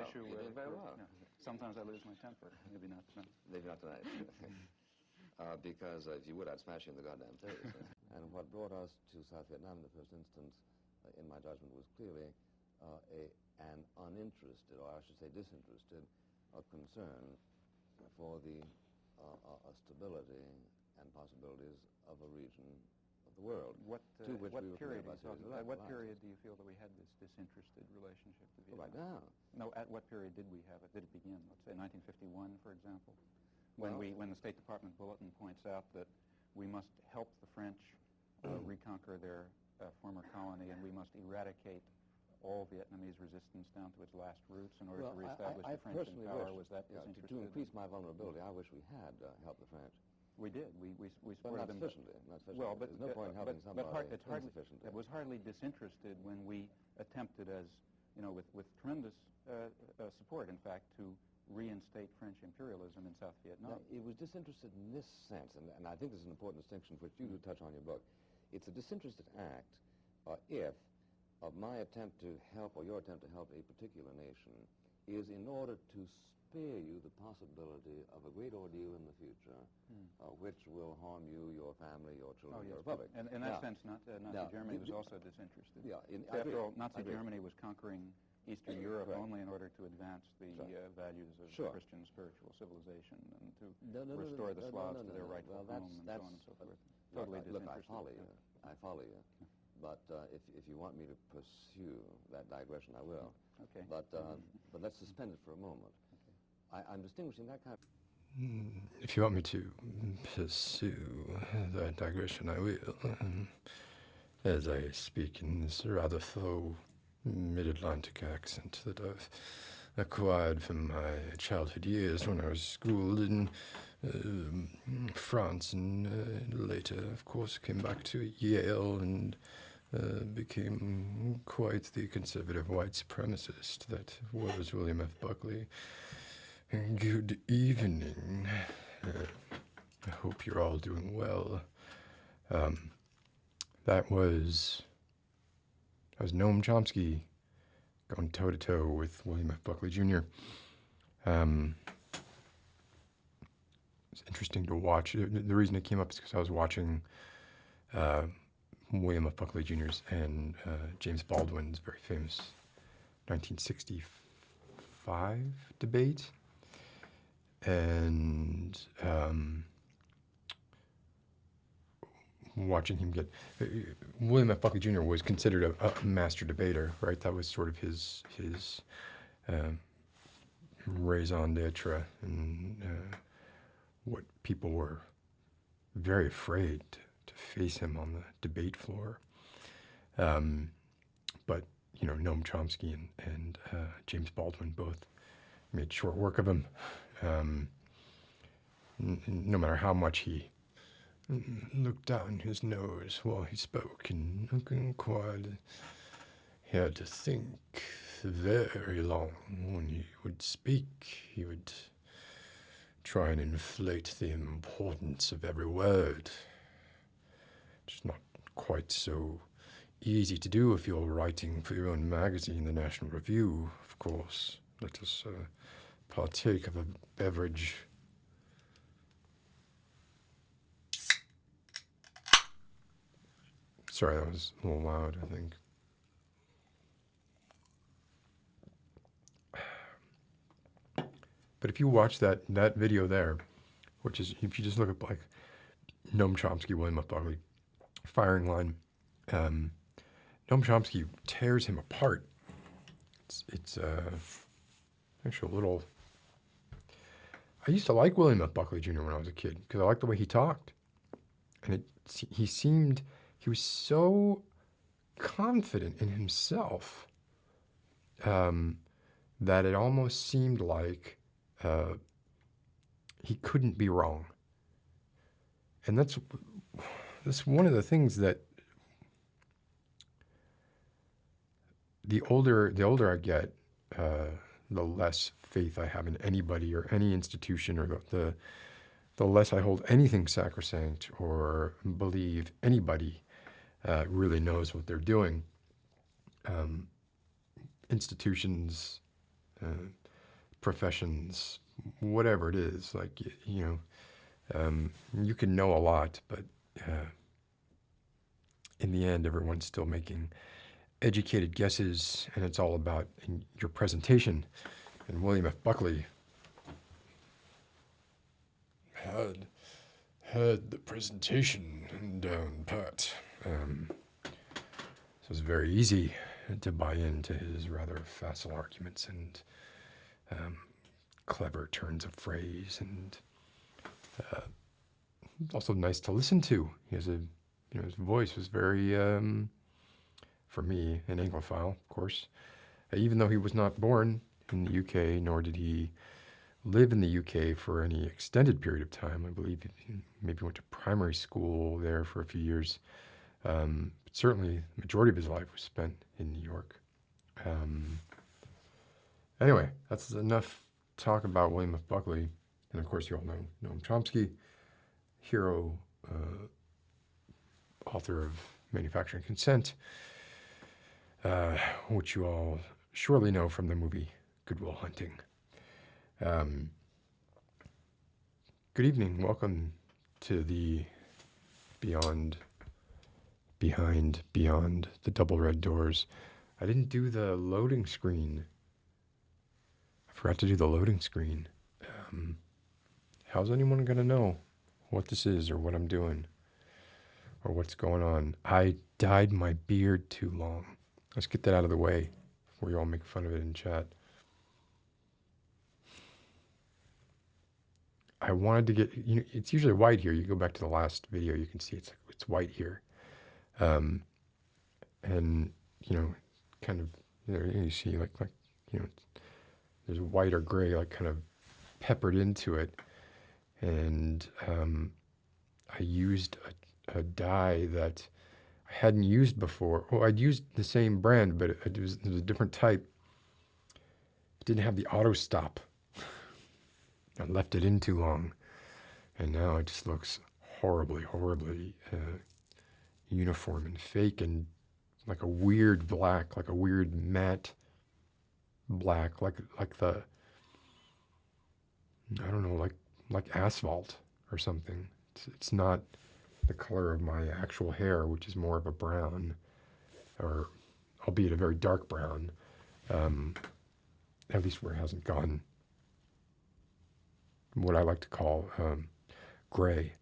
issue you did very well. sometimes I lose my temper. Maybe not tonight. Maybe not tonight. Because if you would, I'd smash you in the goddamn face. And what brought us to South Vietnam in the first instance, in my judgment, was clearly an uninterested, or I should say disinterested, concern for the stability and possibilities of a region of the world. What period do you feel that we had this disinterested relationship to Vietnam? Right now. No, at what period did we have it? Did it begin, let's say, 1951, for example? When the State Department bulletin points out that we must help the French reconquer their former colony, and we must eradicate all Vietnamese resistance down to its last roots in order to reestablish the French in power. Was that disinterested? To increase my vulnerability, I wish we had helped the French. We did. We supported them. Not sufficiently. Well, but there's no point in helping somebody insufficiently. It was hardly disinterested when we attempted, as you know, with tremendous support, in fact, to reinstate French imperialism in South Vietnam. Now, it was disinterested in this sense, and I think this is an important distinction which you do touch on in your book. It's a disinterested act if my attempt to help, or your attempt to help a particular nation, is in order to spare you the possibility of a great ordeal in the future, which will harm you, your family, your children, your republic. And in that sense, Nazi Germany was also disinterested. Yeah, after all, Nazi Germany was conquering Eastern Europe only in order to advance the values of Christian spiritual civilization and to restore the Slavs to their rightful home and so on and so forth. Totally disinterested. Look, I follow you. But if you want me to pursue that digression, I will. Okay. But let's suspend it for a moment. Okay. I'm distinguishing that kind of... If you want me to pursue that digression, I will. As I speak in this rather faux mid-Atlantic accent that I've acquired from my childhood years when I was schooled in France, and later, of course, came back to Yale and became quite the conservative white supremacist that was William F. Buckley. Good evening. I hope you're all doing well. That was Noam Chomsky going toe-to-toe with William F. Buckley Jr. It's interesting to watch. The reason it came up is because I was watching William F. Buckley Jr.'s and James Baldwin's very famous 1965 debate. And watching him get... William F. Buckley Jr. was considered a master debater, right? That was sort of his raison d'etre, and what people were very afraid to face him on the debate floor. But, you know, Noam Chomsky and James Baldwin both made short work of him. No matter how much he looked down his nose while he spoke and inquired, he had to think very long when he would speak. He would try and inflate the importance of every word. It's not quite so easy to do if you're writing for your own magazine, the National Review, of course. Let us partake of a beverage. Sorry, that was a little loud, I think. But if you watch that video there, which is, if you just look at like Noam Chomsky, William F. Buckley, firing line, Noam Chomsky tears him apart. It's actually a little... I used to like William F. Buckley Jr. when I was a kid because I liked the way he talked. And he was so confident in himself that it almost seemed like he couldn't be wrong. And that's one of the things that the older I get, the less faith I have in anybody or any institution, or the less I hold anything sacrosanct or believe anybody really knows what they're doing. Institutions professions, whatever it is. Like, you can know a lot, but in the end, everyone's still making educated guesses, and it's all about your presentation. And William F. Buckley had the presentation down pat. So it's very easy to buy into his rather facile arguments and clever turns of phrase, and also nice to listen to. He has his voice was very, for me, an Anglophile, of course. Even though he was not born in the UK, nor did he live in the UK for any extended period of time. I believe he maybe went to primary school there for a few years. But certainly, the majority of his life was spent in New York. Anyway, that's enough talk about William F. Buckley. And of course, you all know Noam Chomsky, hero, author of Manufacturing Consent, which you all surely know from the movie Good Will Hunting. Good evening. Welcome to the Behind the Double Red Doors. I didn't do the loading screen. I forgot to do the loading screen. How's anyone going to know what this is or what I'm doing or what's going on? I dyed my beard too long. Let's get that out of the way before you all make fun of it in chat. I wanted to get, it's usually white here. You go back to the last video, you can see it's white here. And, kind of, you see like, there's white or gray, like kind of peppered into it. And I used a dye that I hadn't used before. Well, I'd used the same brand, but it was a different type. It didn't have the auto stop. I left it in too long, and now it just looks horribly uniform and fake, and like a weird black, like a weird matte black, like the, I don't know, like asphalt or something. It's not the color of my actual hair, which is more of a brown, or albeit a very dark brown, at least where it hasn't gone what I like to call gray.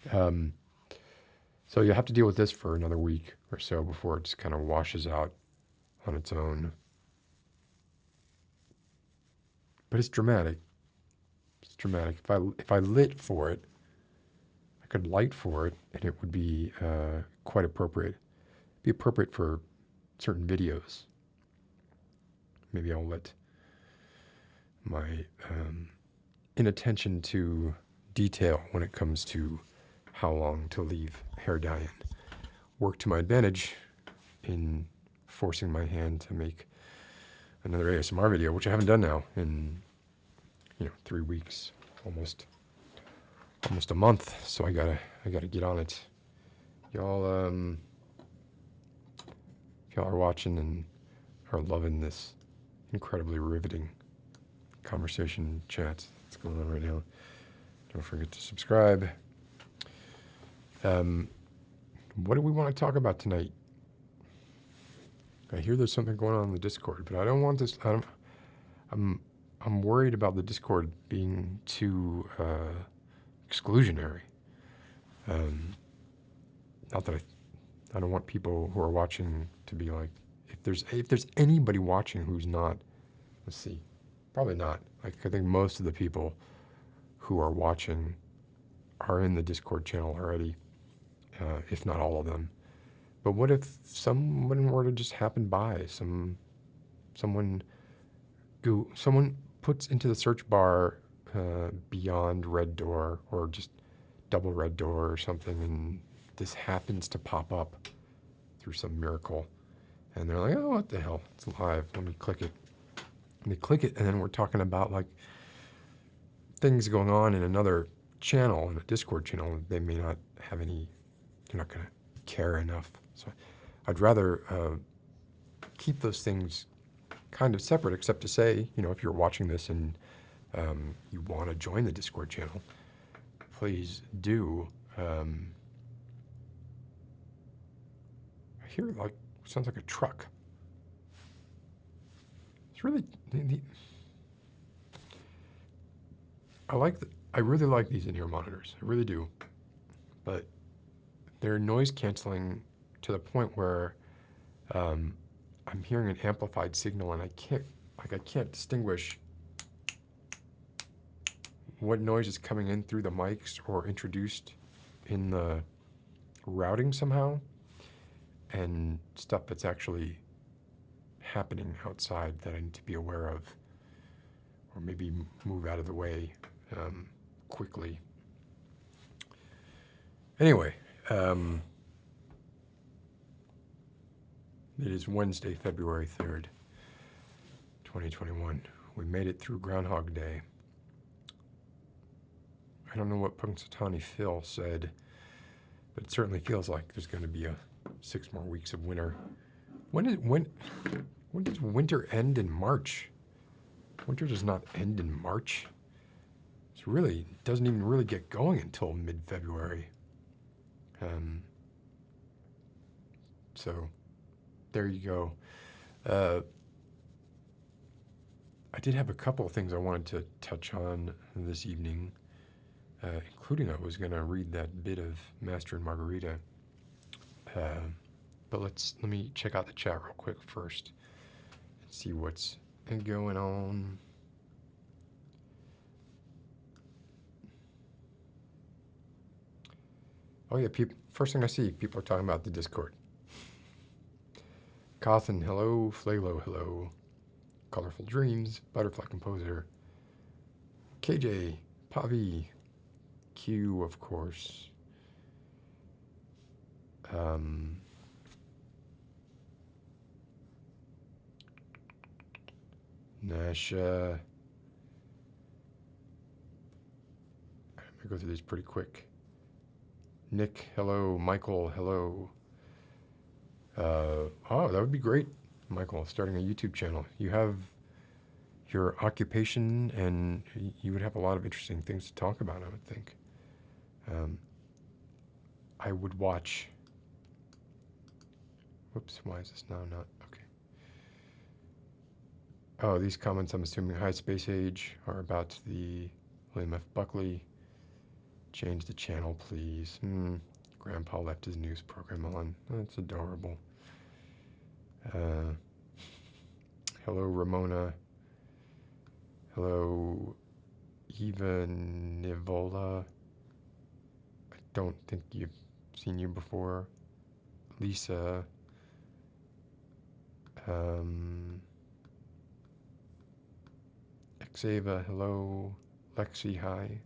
So you have to deal with this for another week or so before it just kind of washes out on its own. But it's dramatic. It's dramatic. If I lit for it, I could light for it, and it would be quite appropriate. It'd be appropriate for certain videos. Maybe I'll let my inattention to detail when it comes to how long to leave hair dye in work to my advantage in forcing my hand to make another ASMR video, which I haven't done now in 3 weeks, almost a month. So I gotta get on it. Y'all, if y'all are watching and are loving this incredibly riveting conversation chat that's going on right now, don't forget to subscribe. What do we want to talk about tonight? I hear there's something going on in the Discord, but I don't want this. I'm worried about the Discord being too exclusionary. Not that I don't want people who are watching to be like, if there's anybody watching who's not, let's see, probably not. Like, I think most of the people who are watching are in the Discord channel already, if not all of them. But what if someone were to just happen by? Someone puts into the search bar Beyond Red Door or just Double Red Door or something, and this happens to pop up through some miracle, and they're like, oh, what the hell? It's live. Let me click it. And they click it, and then we're talking about like things going on in another channel, in a Discord channel. They may not have any. They're not going to care enough. So I'd rather keep those things kind of separate, except to say, if you're watching this and you want to join the Discord channel, please do. I hear sounds like a truck. It's really I really like these in-ear monitors. I really do. But they're noise canceling to the point where I'm hearing an amplified signal and I can't distinguish what noise is coming in through the mics or introduced in the routing somehow, and stuff that's actually happening outside that I need to be aware of, or maybe move out of the way quickly. Anyway, it is Wednesday, February 3rd, 2021. We made it through Groundhog Day. I don't know what Punxsutawney Phil said, but it certainly feels like there's going to be 6 more weeks of winter. When does winter end in March? Winter does not end in March. It doesn't even really get going until mid-February. So there you go. I did have a couple of things I wanted to touch on this evening, including I was going to read that bit of Master and Margarita. But let me check out the chat real quick first and see what's going on. Oh yeah, first thing I see, people are talking about the Discord. Cawthon, hello. Flalo, hello. Colorful Dreams, Butterfly Composer. KJ, Pavi, Q, of course. Nash, I'm going to go through these pretty quick. Nick, hello. Michael, hello. Oh, that would be great, Michael, starting a YouTube channel. You have your occupation and you would have a lot of interesting things to talk about, I would think. I would watch. Whoops, why is this now not? Okay. Oh, these comments, I'm assuming High Space Age, are about the William F. Buckley. Change the channel, please. Grandpa left his news program on. That's adorable. Hello, Ramona. Hello, Eva Nivola. I don't think you've seen you before. Lisa. Xava, hello. Lexi, hi.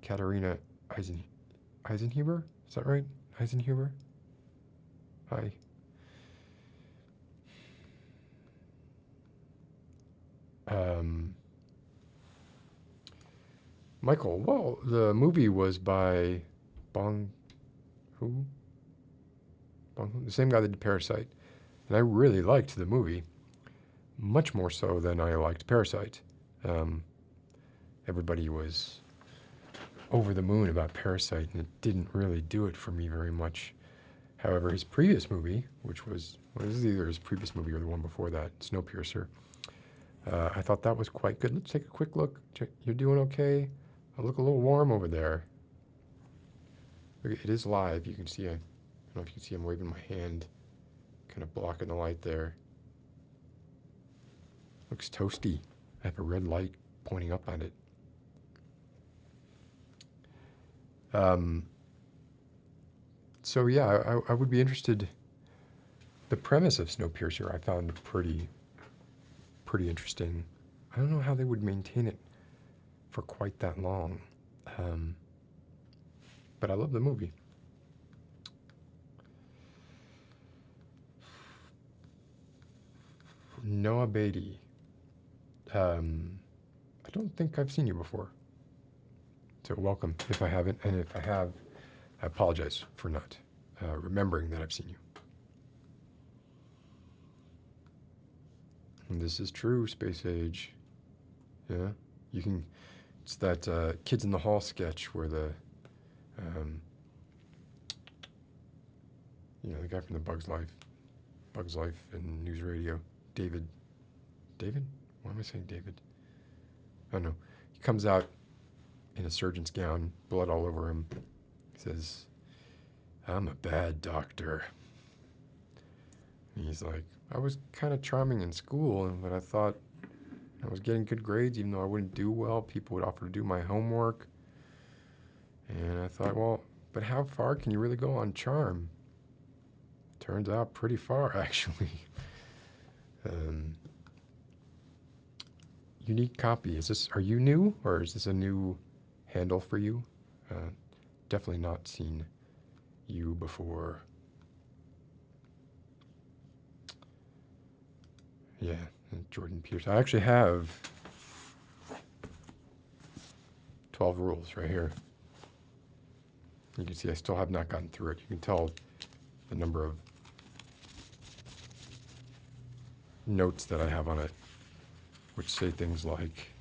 Katarina Eisenhuber? Is that right? Eisenhuber? Hi. Michael, well, the movie was by the same guy that did Parasite. And I really liked the movie, much more so than I liked Parasite. Everybody was over the moon about Parasite, and it didn't really do it for me very much. However, his previous movie, which was either his previous movie or the one before that, Snowpiercer, I thought that was quite good. Let's take a quick look. You're doing okay? I look a little warm over there. It is live. You can see, I don't know if you can see I'm waving my hand, kind of blocking the light there. Looks toasty. I have a red light pointing up at it. So yeah, I would be interested. The premise of Snowpiercer I found pretty interesting. I don't know how they would maintain it for quite that long, but I love the movie. Noah Beatty. I don't think I've seen you before. So welcome, if I haven't, and if I have, I apologize for not remembering that I've seen you. And this is true, space age. Yeah, you can. It's that Kids in the Hall sketch where the the guy from the Bugs Life and News Radio, David? Why am I saying David? I don't know. He comes out in a surgeon's gown, blood all over him. He says, "I'm a bad doctor." And he's like, "I was kind of charming in school, but I thought I was getting good grades, even though I wouldn't do well. People would offer to do my homework. And I thought, well, but how far can you really go on charm?" Turns out pretty far, actually. Unique copy. Are you new, or is this a new handle for you? Definitely not seen you before. Yeah, Jordan Peters. I actually have 12 rules right here. You can see I still have not gotten through it. You can tell the number of notes that I have on it, which say things like,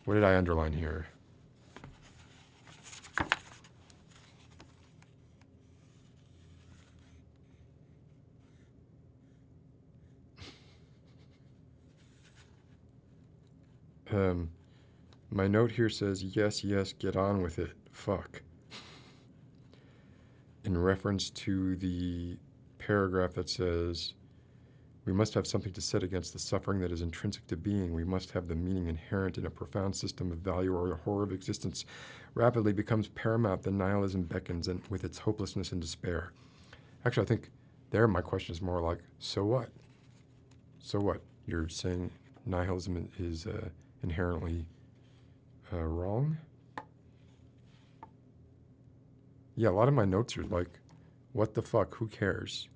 what did I underline here? My note here says, yes, get on with it, fuck. In reference to the paragraph that says, we must have something to set against the suffering that is intrinsic to being. We must have the meaning inherent in a profound system of value, or the horror of existence rapidly becomes paramount, then nihilism beckons and with its hopelessness and despair. Actually, I think there my question is more like, so what? So what? You're saying nihilism is inherently wrong? Yeah, a lot of my notes are like, what the fuck, who cares?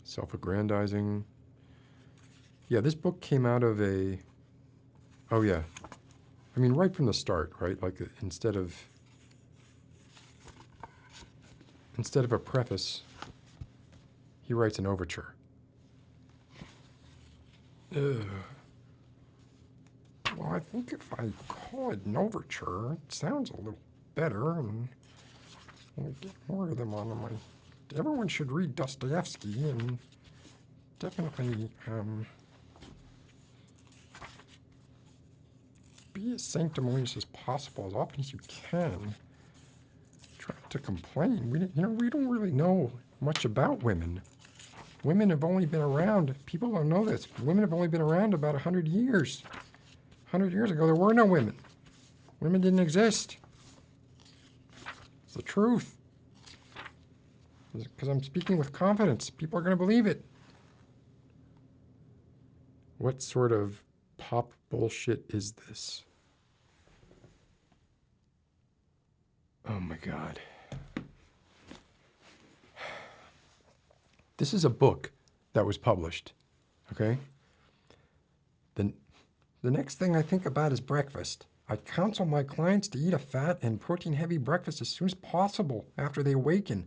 Self-aggrandizing. Yeah, this book came out of a, oh yeah, I mean, right from the start, right? Like instead of a preface, he writes an overture. Well, I think if I call it an overture, it sounds a little better, and I'll get more of them on my... Everyone should read Dostoevsky, and definitely be as sanctimonious as possible, as often as you can. Try not to complain. We don't really know much about women. Women have only been around, people don't know this, women have only been around about 100 years. 100 years ago, there were no women. Women didn't exist. It's the truth. Because I'm speaking with confidence. People are going to believe it. What sort of pop bullshit is this? Oh my God. This is a book that was published, okay? The next thing I think about is breakfast. I counsel my clients to eat a fat and protein-heavy breakfast as soon as possible after they awaken.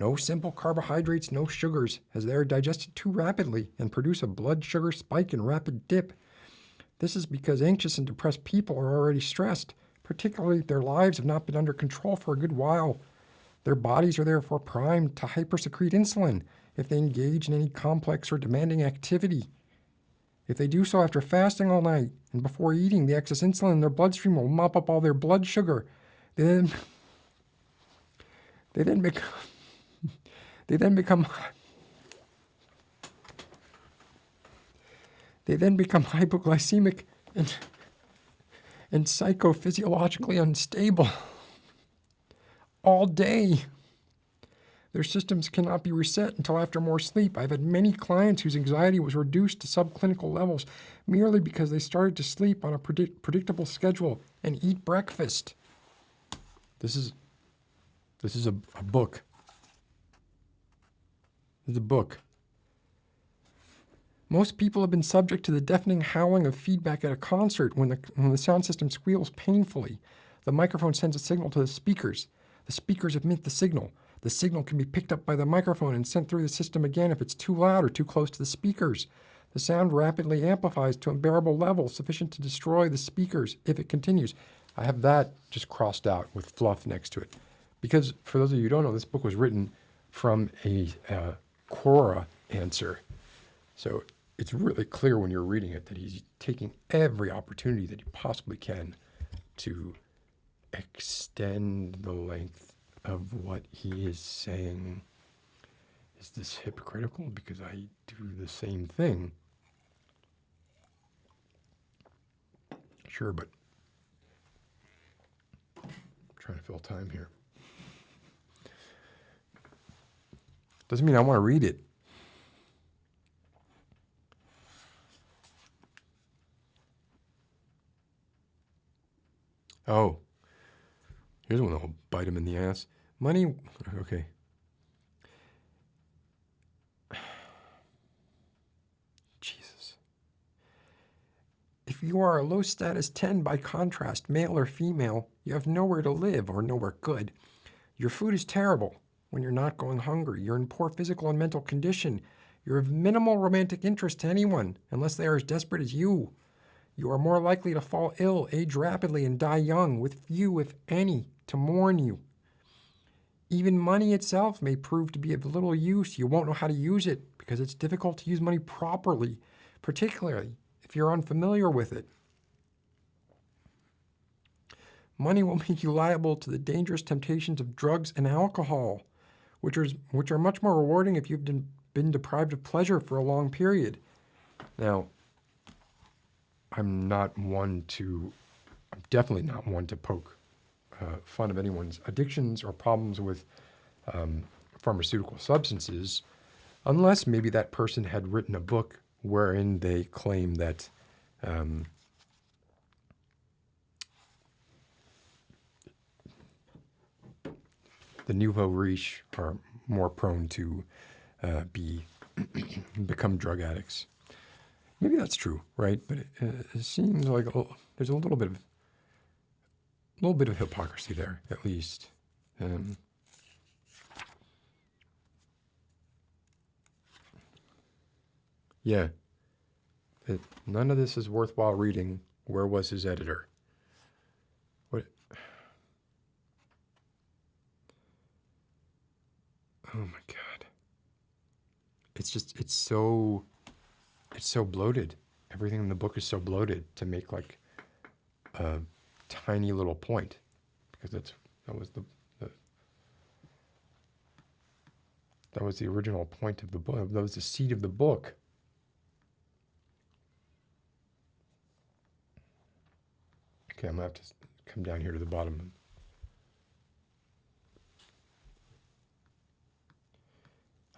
No simple carbohydrates, no sugars, as they are digested too rapidly and produce a blood sugar spike and rapid dip. This is because anxious and depressed people are already stressed, particularly if their lives have not been under control for a good while. Their bodies are therefore primed to hypersecrete insulin if they engage in any complex or demanding activity. If they do so after fasting all night and before eating, the excess insulin in their bloodstream will mop up all their blood sugar. They then become hypoglycemic and psychophysiologically unstable all day. Their systems cannot be reset until after more sleep. I've had many clients whose anxiety was reduced to subclinical levels merely because they started to sleep on a predictable schedule and eat breakfast. This is a book. It's a book. Most people have been subject to the deafening howling of feedback at a concert when the sound system squeals painfully. The microphone sends a signal to the speakers. The speakers emit the signal. The signal can be picked up by the microphone and sent through the system again if it's too loud or too close to the speakers. The sound rapidly amplifies to unbearable levels sufficient to destroy the speakers if it continues. I have that just crossed out with fluff next to it. Because, for those of you who don't know, this book was written from a Quora answer. So it's really clear when you're reading it that he's taking every opportunity that he possibly can to extend the length of what he is saying. Is this hypocritical? Because I do the same thing. Sure, but I'm trying to fill time here. Doesn't mean I want to read it. Oh, here's one that'll bite him in the ass. Money, okay. Jesus. If you are a low status 10 by contrast, male or female, you have nowhere to live or nowhere good. Your food is terrible when you're not going hungry. You're in poor physical and mental condition. You're of minimal romantic interest to anyone unless they are as desperate as you. You are more likely to fall ill, age rapidly, and die young, with few, if any, to mourn you. Even money itself may prove to be of little use. You won't know how to use it because it's difficult to use money properly, particularly if you're unfamiliar with it. Money will make you liable to the dangerous temptations of drugs and alcohol, which are much more rewarding if you've been deprived of pleasure for a long period. Now, I'm definitely not one to poke fun of anyone's addictions or problems with pharmaceutical substances, unless maybe that person had written a book wherein they claim that the nouveau riche are more prone to become drug addicts. Maybe that's true, right? But it seems like there's a little bit of hypocrisy there, at least. Yeah. None of this is worthwhile reading. Where was his editor? What? Oh my God. It's so bloated. Everything in the book is so bloated to make like a tiny little point, because that was the original point of the book. That was the seed of the book. Okay, I'm gonna have to come down here to the bottom.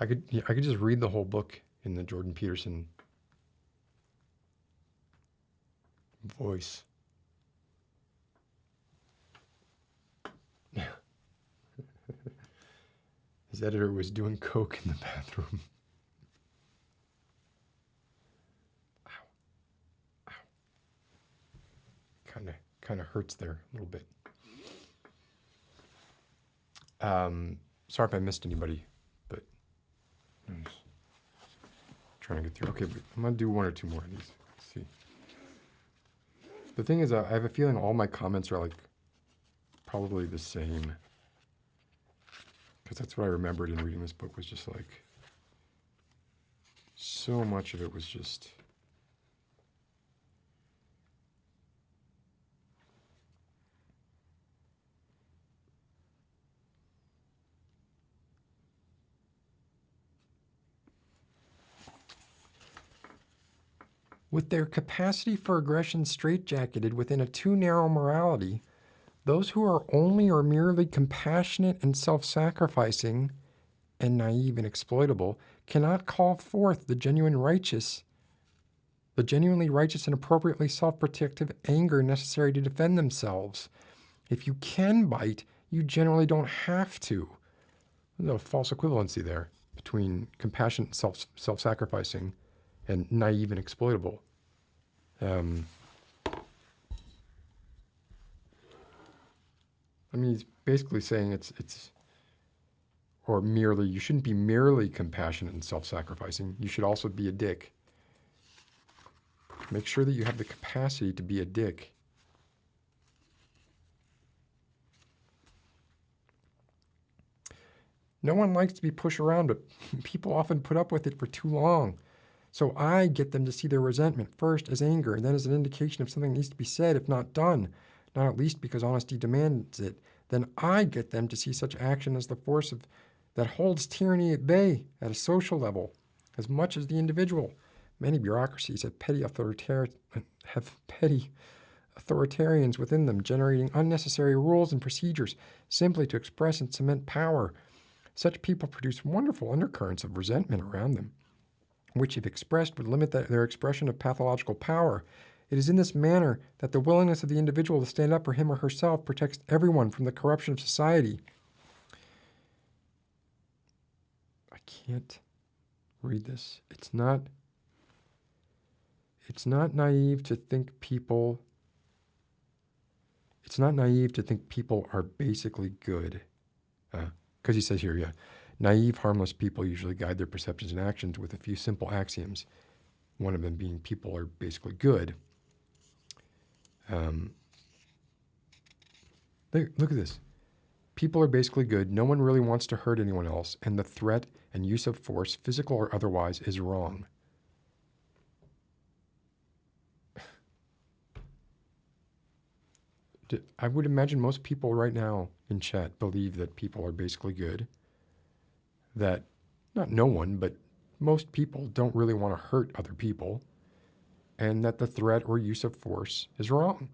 I could just read the whole book in the Jordan Peterson voice. His editor was doing coke in the bathroom. Ow. Kind of hurts there a little bit. Sorry if I missed anybody, but I'm just trying to get through. Okay, I'm going to do one or two more of these. Let's see. The thing is, I have a feeling all my comments are like probably the same. Because that's what I remembered in reading this book, was just like, so much of it was just, with their capacity for aggression straitjacketed within a too narrow morality, those who are only or merely compassionate and self-sacrificing and naive and exploitable cannot call forth the genuinely righteous and appropriately self-protective anger necessary to defend themselves. If you can bite, you generally don't have to. There's a false equivalency there between compassionate self-sacrificing and naive and exploitable. I mean, he's basically saying it's or merely, you shouldn't be merely compassionate and self-sacrificing. You should also be a dick. Make sure that you have the capacity to be a dick. No one likes to be pushed around, but people often put up with it for too long. So I get them to see their resentment first as anger, and then as an indication of something that needs to be said, if not done, not at least because honesty demands it. Then I get them to see such action as the force that holds tyranny at bay at a social level, as much as the individual. Many bureaucracies have petty authoritarians within them, generating unnecessary rules and procedures simply to express and cement power. Such people produce wonderful undercurrents of resentment around them, which, if expressed, would limit their expression of pathological power. It is in this manner that the willingness of the individual to stand up for him or herself protects everyone from the corruption of society. I can't read this. It's not naive to think people are basically good. Because he says here, naive, harmless people usually guide their perceptions and actions with a few simple axioms, one of them being people are basically good. Look at this. People are basically good. No one really wants to hurt anyone else, and the threat and use of force, physical or otherwise, is wrong. I would imagine most people right now in chat believe that people are basically good. That, not no one, but most people don't really want to hurt other people. And that the threat or use of force is wrong.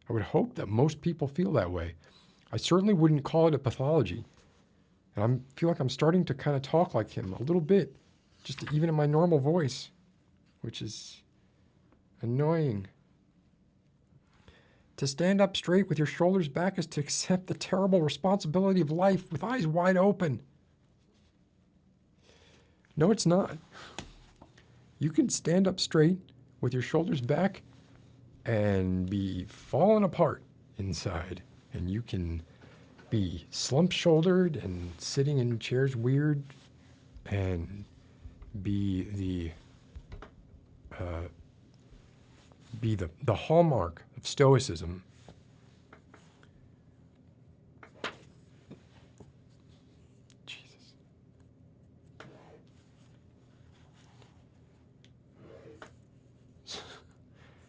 I would hope that most people feel that way. I certainly wouldn't call it a pathology. And I feel like I'm starting to kind of talk like him a little bit, just even in my normal voice, which is annoying. To stand up straight with your shoulders back is to accept the terrible responsibility of life with eyes wide open. No, it's not. You can stand up straight with your shoulders back and be falling apart inside. And you can be slump-shouldered and sitting in chairs weird and be the hallmark of stoicism. Jesus.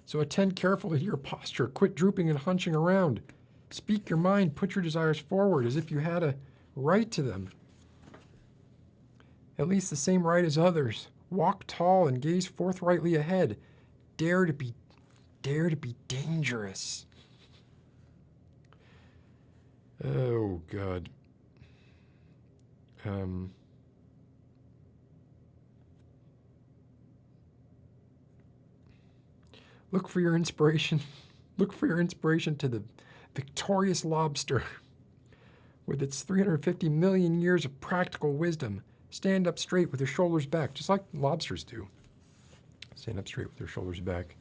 So attend carefully to your posture. Quit drooping and hunching around. Speak your mind. Put your desires forward as if you had a right to them. At least the same right as others. Walk tall and gaze forthrightly ahead. Dare to be dangerous. Oh, God. Look for your inspiration. Look for your inspiration to the victorious lobster with its 350 million years of practical wisdom. Stand up straight with your shoulders back, just like lobsters do. Stand up straight with your shoulders back.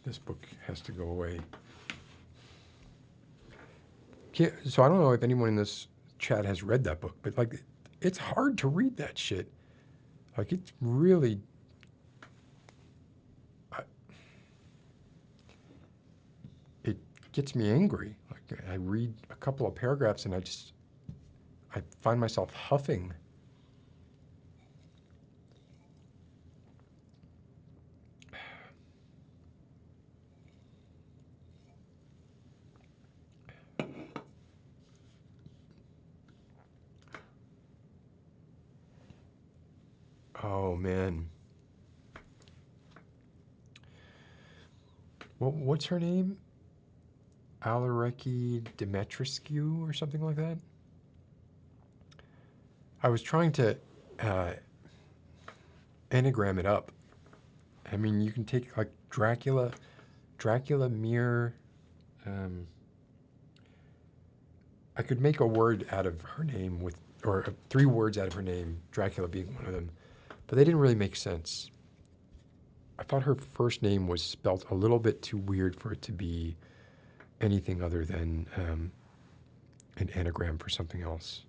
This book has to go away. So I don't know if anyone in this chat has read that book, but like, it's hard to read that shit. Like, it's really, it gets me angry. Like, I read a couple of paragraphs and I find myself huffing. Oh, man. What's her name? Alareki Demetrescu or something like that? I was trying to anagram it up. I mean, you can take like Dracula Mir. I could make a word out of her name or 3 words out of her name, Dracula being one of them. But they didn't really make sense. I thought her first name was spelt a little bit too weird for it to be anything other than an anagram for something else,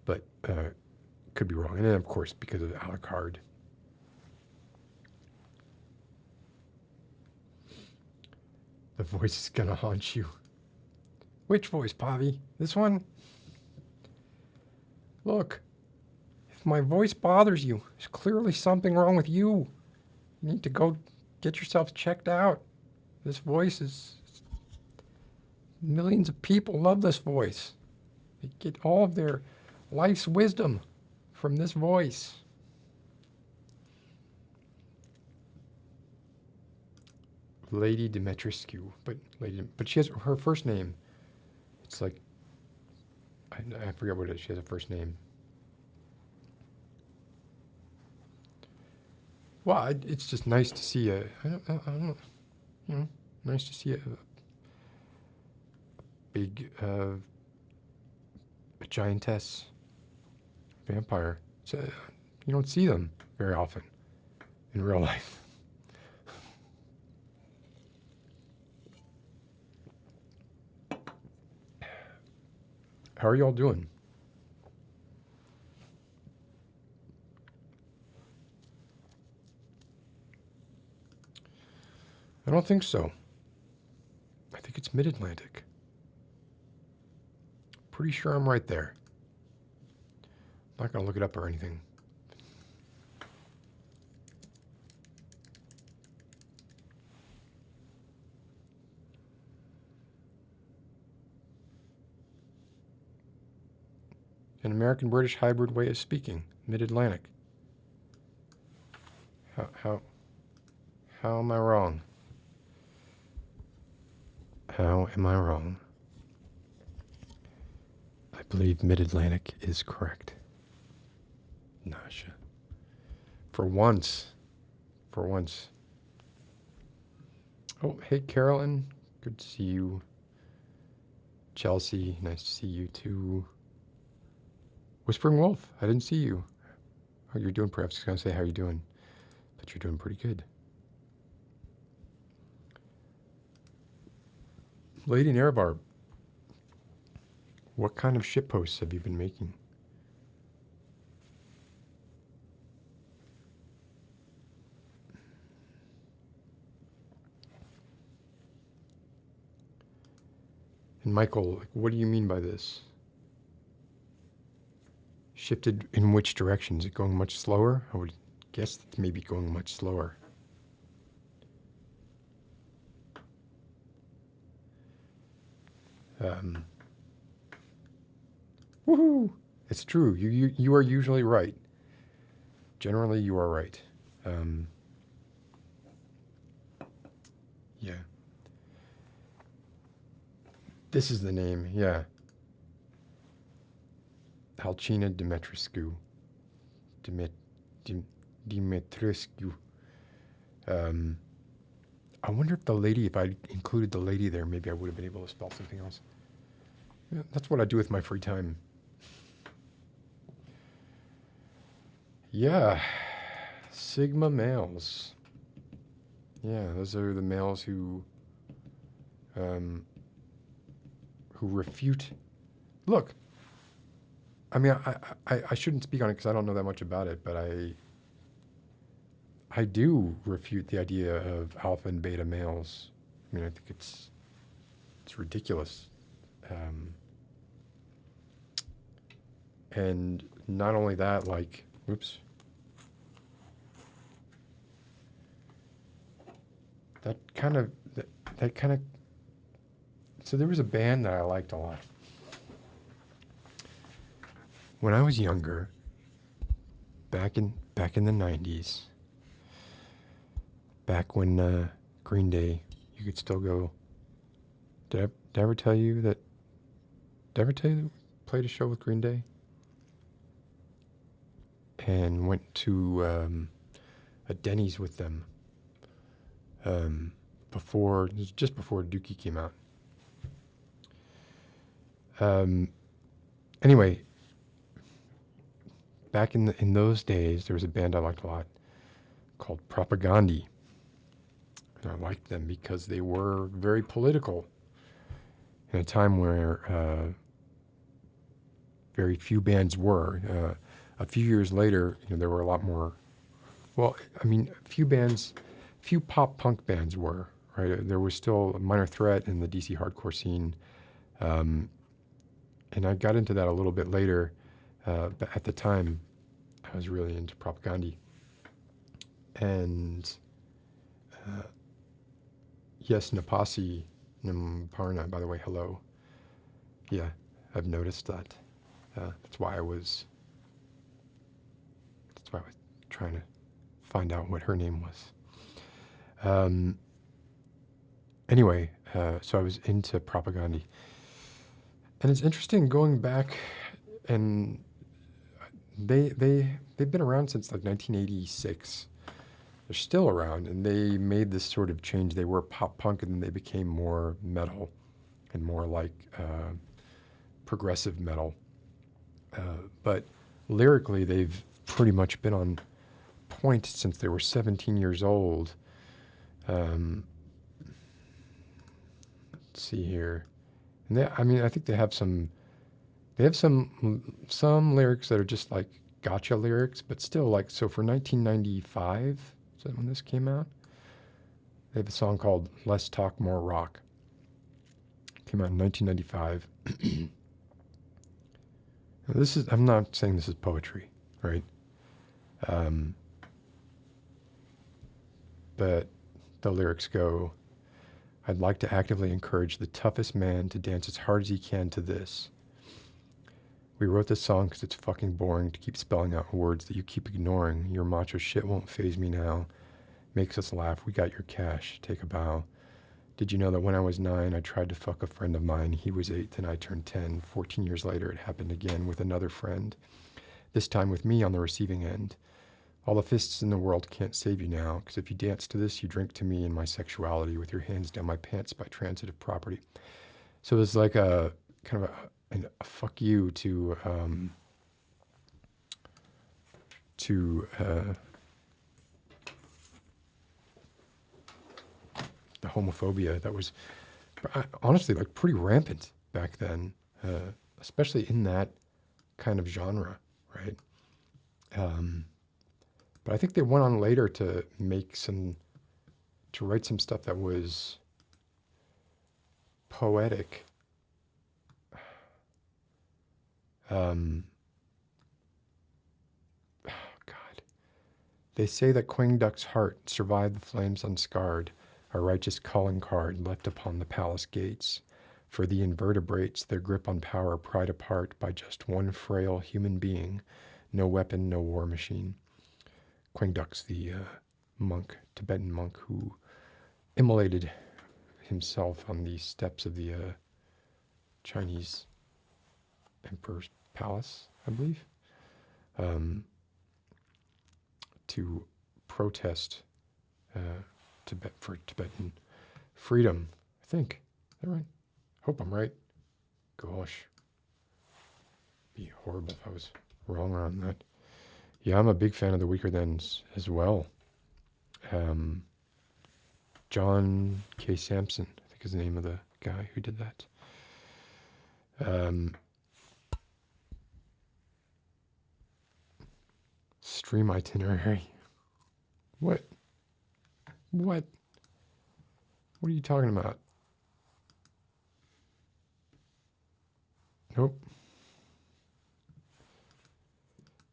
but could be wrong. And then, of course, because of Alucard. The voice is gonna haunt you. Which voice, Pavi? This one? Look, if my voice bothers you, there's clearly something wrong with you. You need to go get yourself checked out. This voice is... Millions of people love this voice. They get all of their life's wisdom from this voice. Lady Dimitrescu, but she has her first name. It's like I forget what it is. She has a first name. Well, it's just nice to see I don't know, nice to see a big a giantess vampire. So, you don't see them very often in real life. How are y'all doing? I don't think so. I think it's Mid-Atlantic. Pretty sure I'm right there. I'm not going to look it up or anything. An American-British hybrid way of speaking. Mid-Atlantic. How am I wrong? How am I wrong? I believe Mid-Atlantic is correct. Nasha. For once. Oh, hey, Carolyn. Good to see you. Chelsea, nice to see you too. Whispering Wolf, I didn't see you. How you're doing? Perhaps I was going to say how you're doing, but you're doing pretty good. Lady Nerevar, what kind of shitposts have you been making? And Michael, what do you mean by this? Shifted in which direction? Is it going much slower? I would guess it's maybe going much slower. Woohoo! It's true. You are usually right. Generally, you are right. Yeah. This is the name. Yeah. Halcina Dimitrescu. Dimitrescu. I wonder if the lady, if I included the lady there, maybe I would have been able to spell something else. Yeah, that's what I do with my free time. Yeah. Sigma males. Yeah, those are the males who refute. Look, I mean, I shouldn't speak on it because I don't know that much about it, but I do refute the idea of alpha and beta males. I mean, I think it's ridiculous. And not only that, like, oops. That kind of, so there was a band that I liked a lot. When I was younger, back in the 90s, back when Green Day, you could still go. Did I ever tell you that? Did I ever tell you that we played a show with Green Day? And went to a Denny's with them. Just before Dookie came out. Anyway, back in those days, there was a band I liked a lot called Propagandhi. And I liked them because they were very political in a time where very few bands were. A few years later, there were a lot more. Well, I mean, few pop punk bands were, right? There was still a Minor Threat in the DC hardcore scene. And I got into that a little bit later. But at the time, I was really into Propaganda. And yes, Napasi Namparna, by the way, hello. Yeah, I've noticed that. That's why I was trying to find out what her name was. Anyway, so I was into Propaganda. And it's interesting going back, and they've been around since like 1986. They're still around, and they made this sort of change. They were pop punk, and then they became more metal and more like progressive metal. But lyrically, they've pretty much been on point since they were 17 years old. Let's see here. And I think they have some lyrics that are just like gotcha lyrics, but still like, so for 1995, is that when this came out? They have a song called Less Talk, More Rock. Came out in 1995. I'm not saying this is poetry, right? But the lyrics go, I'd like to actively encourage the toughest man to dance as hard as he can to this. We wrote this song because it's fucking boring to keep spelling out words that you keep ignoring. Your macho shit won't faze me now. Makes us laugh. We got your cash. Take a bow. Did you know that when I was 9, I tried to fuck a friend of mine? He was 8, then I turned 10. 14 years later, it happened again with another friend. This time with me on the receiving end. All the fists in the world can't save you now, because if you dance to this, you drink to me and my sexuality with your hands down my pants by transitive property. So it's like a kind of a fuck you to the homophobia that was honestly like pretty rampant back then, especially in that kind of genre, right? But I think they went on later to write some stuff that was poetic. Oh God. They say that Quang Duck's heart survived the flames unscarred, a righteous calling card left upon the palace gates. For the invertebrates, their grip on power pried apart by just one frail human being, no weapon, no war machine. Quang Duck's the Tibetan monk who immolated himself on the steps of the Chinese emperor's palace, I believe, to protest for Tibetan freedom. I think. Is that right? Hope I'm right. Gosh. Be horrible if I was wrong on that. Yeah, I'm a big fan of the Weaker Thans as well. John K. Sampson, I think is the name of the guy who did that. Stream itinerary. What? What are you talking about? Nope.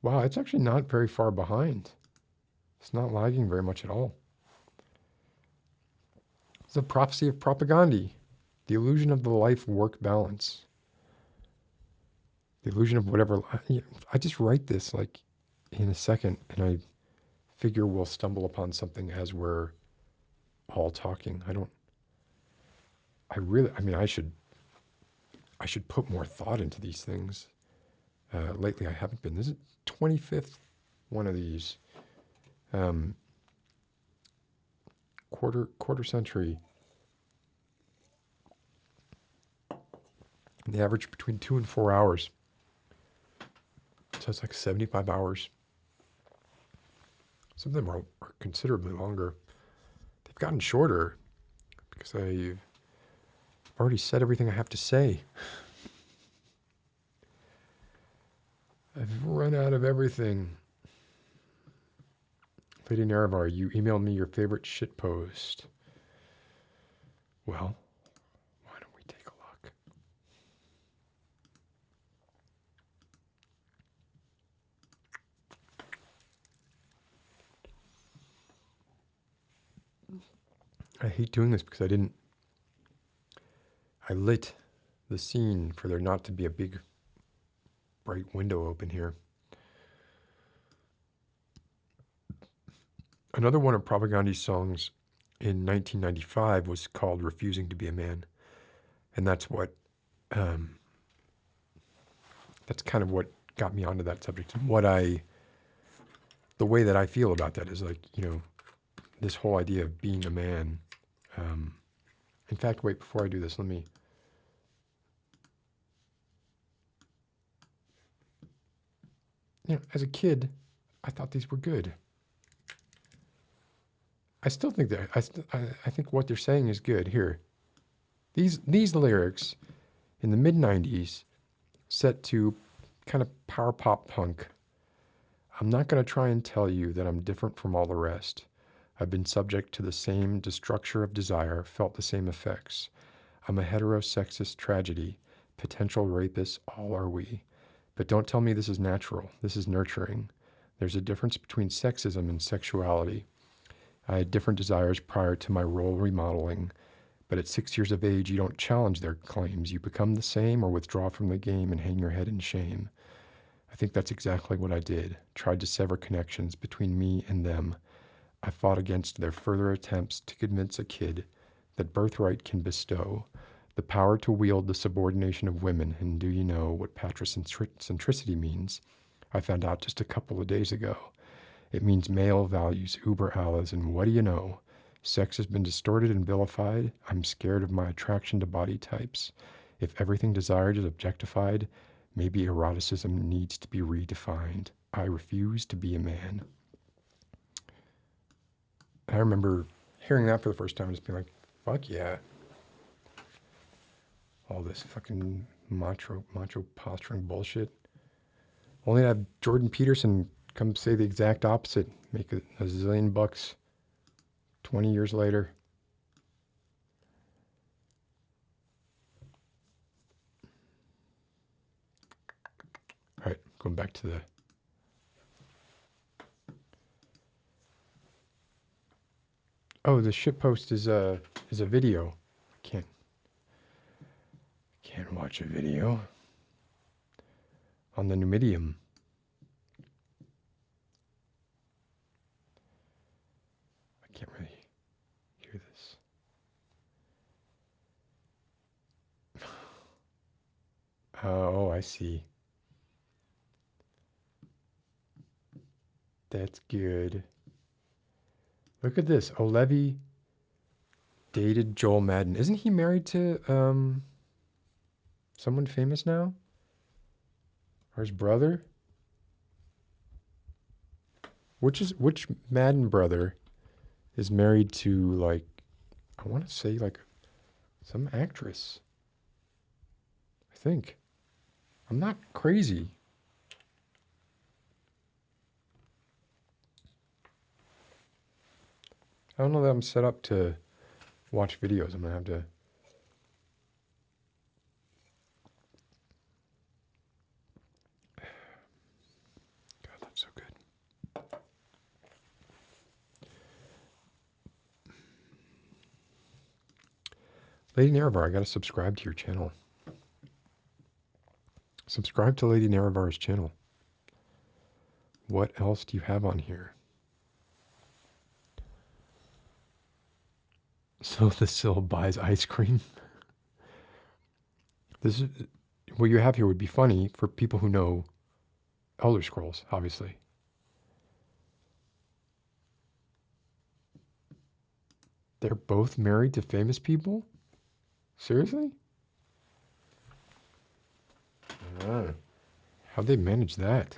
Wow, it's actually not very far behind. It's not lagging very much at all. It's the prophecy of Propaganda, the illusion of the life-work balance. The illusion of whatever. I just write this like in a second, and I figure we'll stumble upon something as we're all talking. I should put more thought into these things. Lately I haven't been. This is 25th one of these. Quarter century. And they average between 2 and 4 hours. So it's like 75 hours. Some of them are considerably longer. They've gotten shorter because I've already said everything I have to say. I've run out of everything. Lady Naravar, you emailed me your favorite shitpost. Well, why don't we take a look? I hate doing this because I lit the scene for there not to be a big bright window open here. Another one of Propagandi's songs in 1995 was called Refusing to be a Man. And that's what, that's kind of what got me onto that subject. And the way that I feel about that is like, this whole idea of being a man. In fact, wait, before I do this, as a kid, I thought these were good. I still think that I think what they're saying is good. Here, these lyrics in the mid-90s, set to kind of power pop punk. I'm not going to try and tell you that I'm different from all the rest. I've been subject to the same destructure of desire, felt the same effects. I'm a heterosexist tragedy, potential rapist, all are we. But don't tell me this is natural. This is nurturing. There's a difference between sexism and sexuality. I had different desires prior to my role remodeling, but at 6 years of age, you don't challenge their claims. You become the same or withdraw from the game and hang your head in shame. I think that's exactly what I did. Tried to sever connections between me and them. I fought against their further attempts to convince a kid that birthright can bestow the power to wield the subordination of women. And do you know what patricentricity means? I found out just a couple of days ago. It means male values, uber alles, and what do you know? Sex has been distorted and vilified. I'm scared of my attraction to body types. If everything desired is objectified, maybe eroticism needs to be redefined. I refuse to be a man. I remember hearing that for the first time and just being like, fuck yeah. All this fucking macho posturing bullshit. Only to have Jordan Peterson come say the exact opposite, make a zillion bucks 20 years later. All right, going back to the... Oh, the shitpost is a video. Can't watch a video on the Numidium. I can't really hear this. Oh, I see. That's good. Look at this. Olevi dated Joel Madden. Isn't he married to someone famous now? Or his brother? Which Madden brother is married to, like, I want to say, like, some actress? I think. I'm not crazy. I don't know that I'm set up to watch videos. I'm going to have to... God, that's so good. Lady Naravar, I got to subscribe to your channel. Subscribe to Lady Naravar's channel. What else do you have on here? So the Sill buys ice cream. This is what you have here would be funny for people who know Elder Scrolls, obviously. They're both married to famous people? Seriously? How'd they manage that?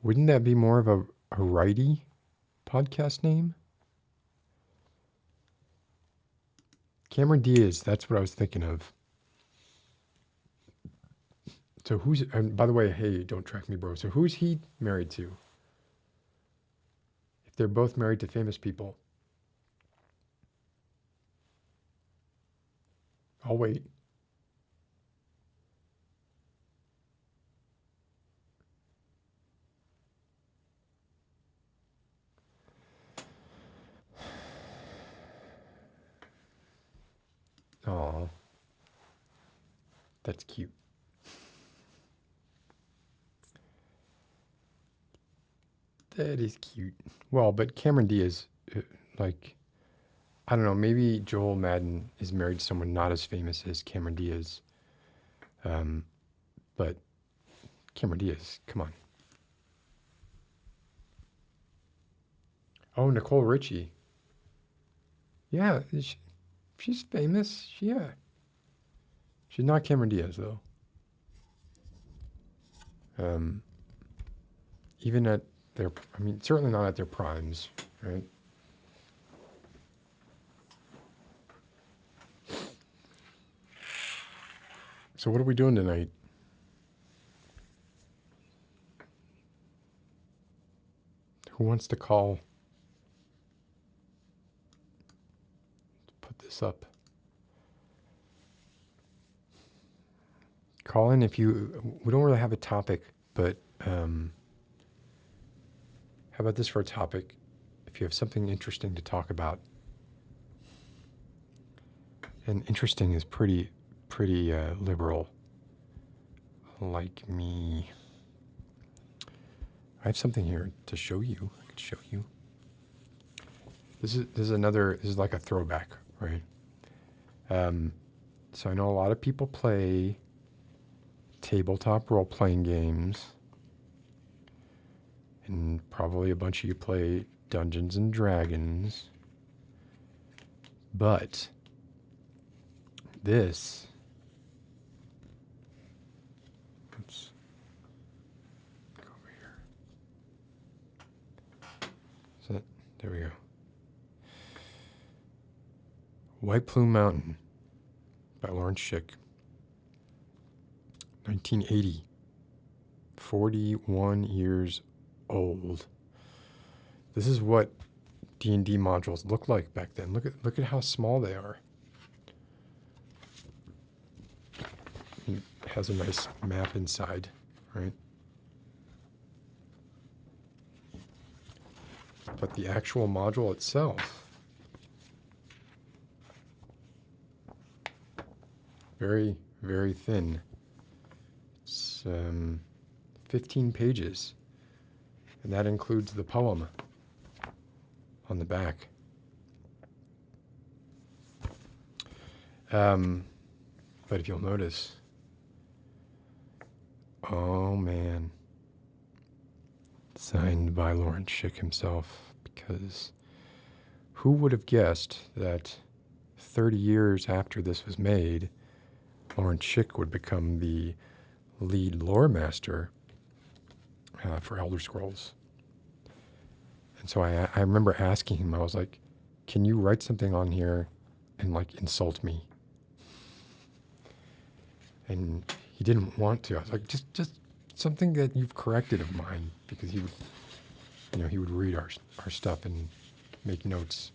Wouldn't that be more of a righty podcast name? Cameron Diaz, that's what I was thinking of. So who's, and by the way, hey, don't track me, bro. So who's he married to? If they're both married to famous people. I'll wait. Aw. That's cute. That is cute. Well, but Cameron Diaz, like, I don't know, maybe Joel Madden is married to someone not as famous as Cameron Diaz. But Cameron Diaz, come on. Oh, Nicole Richie. Yeah, she's famous. Yeah. She's not Cameron Diaz, though. Even at their, I mean, certainly not at their primes, right? So what are we doing tonight? Who wants to call? Let's put this up. Call in if you, we don't really have a topic, but how about this for a topic? If you have something interesting to talk about. And interesting is pretty liberal, like me. I have something here to show you. I could show you. This is like a throwback, right? So I know a lot of people play tabletop role-playing games, and probably a bunch of you play Dungeons and Dragons, but this, let's go over here. So there we go. White Plume Mountain by Lawrence Schick. 1980. 41 years old. This is what D&D modules looked like back then. Look at how small they are. It has a nice map inside, right? But the actual module itself, very, very thin. It's 15 pages, and that includes the poem on the back. But if you'll notice, oh man, signed by Lawrence Schick himself, because who would have guessed that 30 years after this was made, Lawrence Schick would become the lead lore master for Elder Scrolls. And so I remember asking him, I was like, can you write something on here and like insult me? And he didn't want to. I was like, just something that you've corrected of mine, because he would read our stuff and make notes.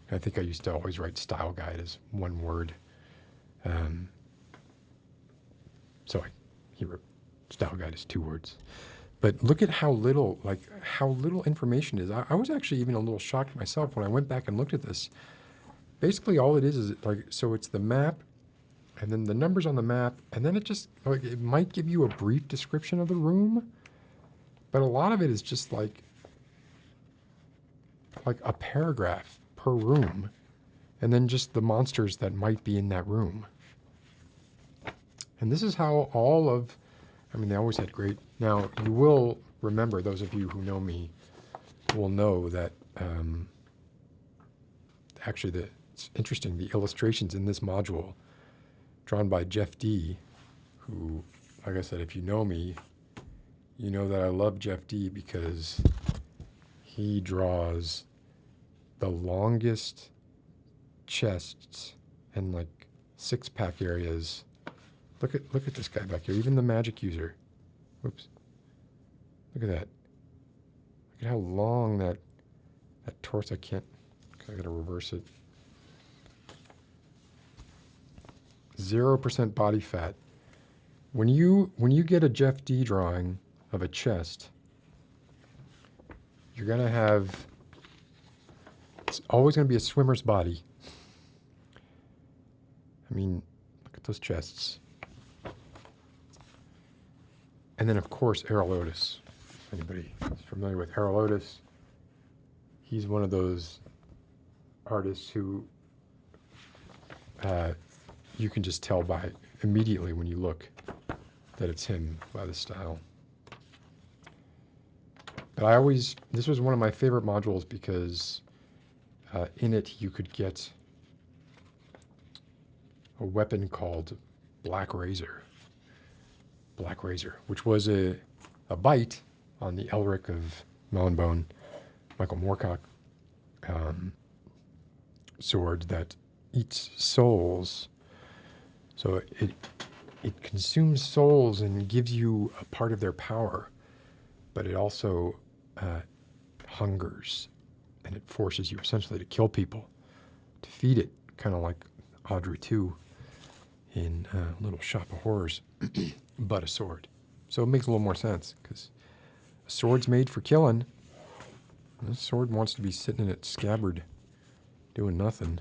And I think I used to always write style guide as one word. So he wrote style guide as 2 words. But look at how little information is. I was actually even a little shocked myself when I went back and looked at this. Basically, all it is like, so it's the map, and then the numbers on the map, and then it just, like, it might give you a brief description of the room, but a lot of it is just like a paragraph per room, and then just the monsters that might be in that room. And this is how they always had great. Now, you will remember, those of you who know me will know that actually it's interesting, the illustrations in this module, drawn by Jeff D., who, like I said, if you know me, you know that I love Jeff D. because he draws the longest chests and like six-pack areas. Look at this guy back here. Even the magic user. Whoops. Look at that. Look at how long that torso. I gotta reverse it. 0% body fat. When you get a Jeff D drawing of a chest, you're gonna have. It's always gonna be a swimmer's body. I mean, look at those chests. And then, of course, Errol-Otis. Anybody who's familiar with Errol-Otis? He's one of those artists who you can just tell by immediately when you look that it's him by the style. But this was one of my favorite modules because in it you could get a weapon called Black Razor, which was a bite on the Elric of Melonbone, Michael Moorcock sword that eats souls. So it consumes souls and gives you a part of their power, but it also hungers, and it forces you essentially to kill people, to feed it, kind of like Audrey 2 in Little Shop of Horrors, but a sword. So it makes a little more sense, because a sword's made for killing. This sword wants to be sitting in its scabbard, doing nothing.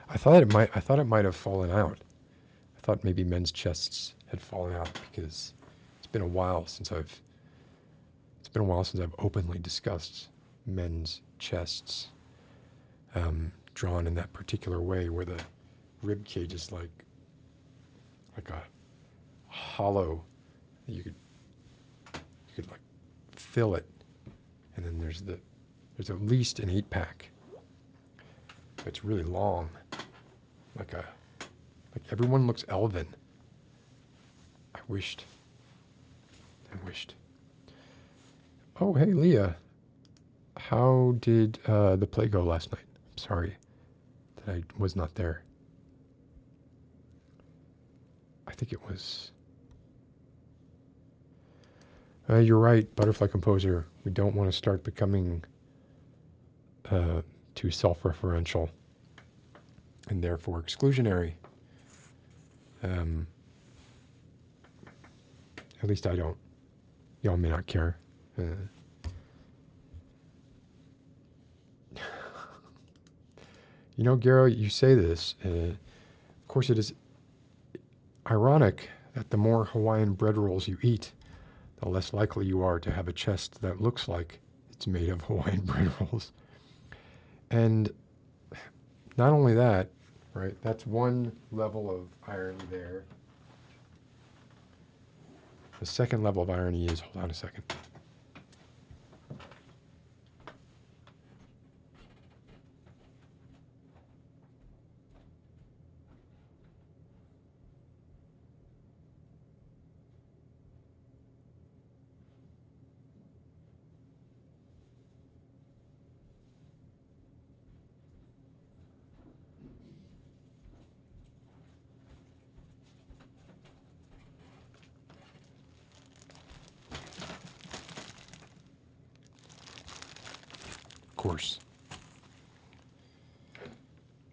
I thought it might have fallen out. I thought maybe men's chests had fallen out because it's been a while since I've openly discussed men's chests drawn in that particular way, where the rib cage is like a hollow. You could like fill it, and then there's at least an 8-pack. It's really long, like everyone looks elven. I wished. Oh, hey, Leah. How did the play go last night? I'm sorry that I was not there. I think it was... you're right, Butterfly Composer. We don't want to start becoming too self-referential and therefore exclusionary. At least I don't. Y'all may not care. You know, Garo, you say this. Of course, it is ironic that the more Hawaiian bread rolls you eat, the less likely you are to have a chest that looks like it's made of Hawaiian bread rolls. And not only that, right, that's one level of irony there. The second level of irony is, hold on a second. Course.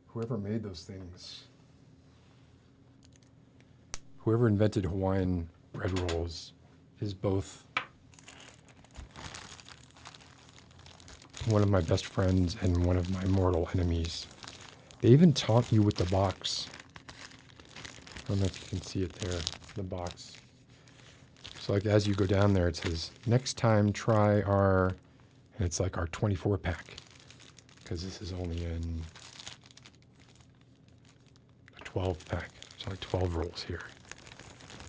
Whoever made those things, whoever invented Hawaiian bread rolls is both one of my best friends and one of my mortal enemies. They even taunt you with the box. I don't know if you can see it there, the box. So like as you go down there, it says, next time try our... And it's like our 24-pack, because this is only in a 12-pack. There's only 12 rolls here.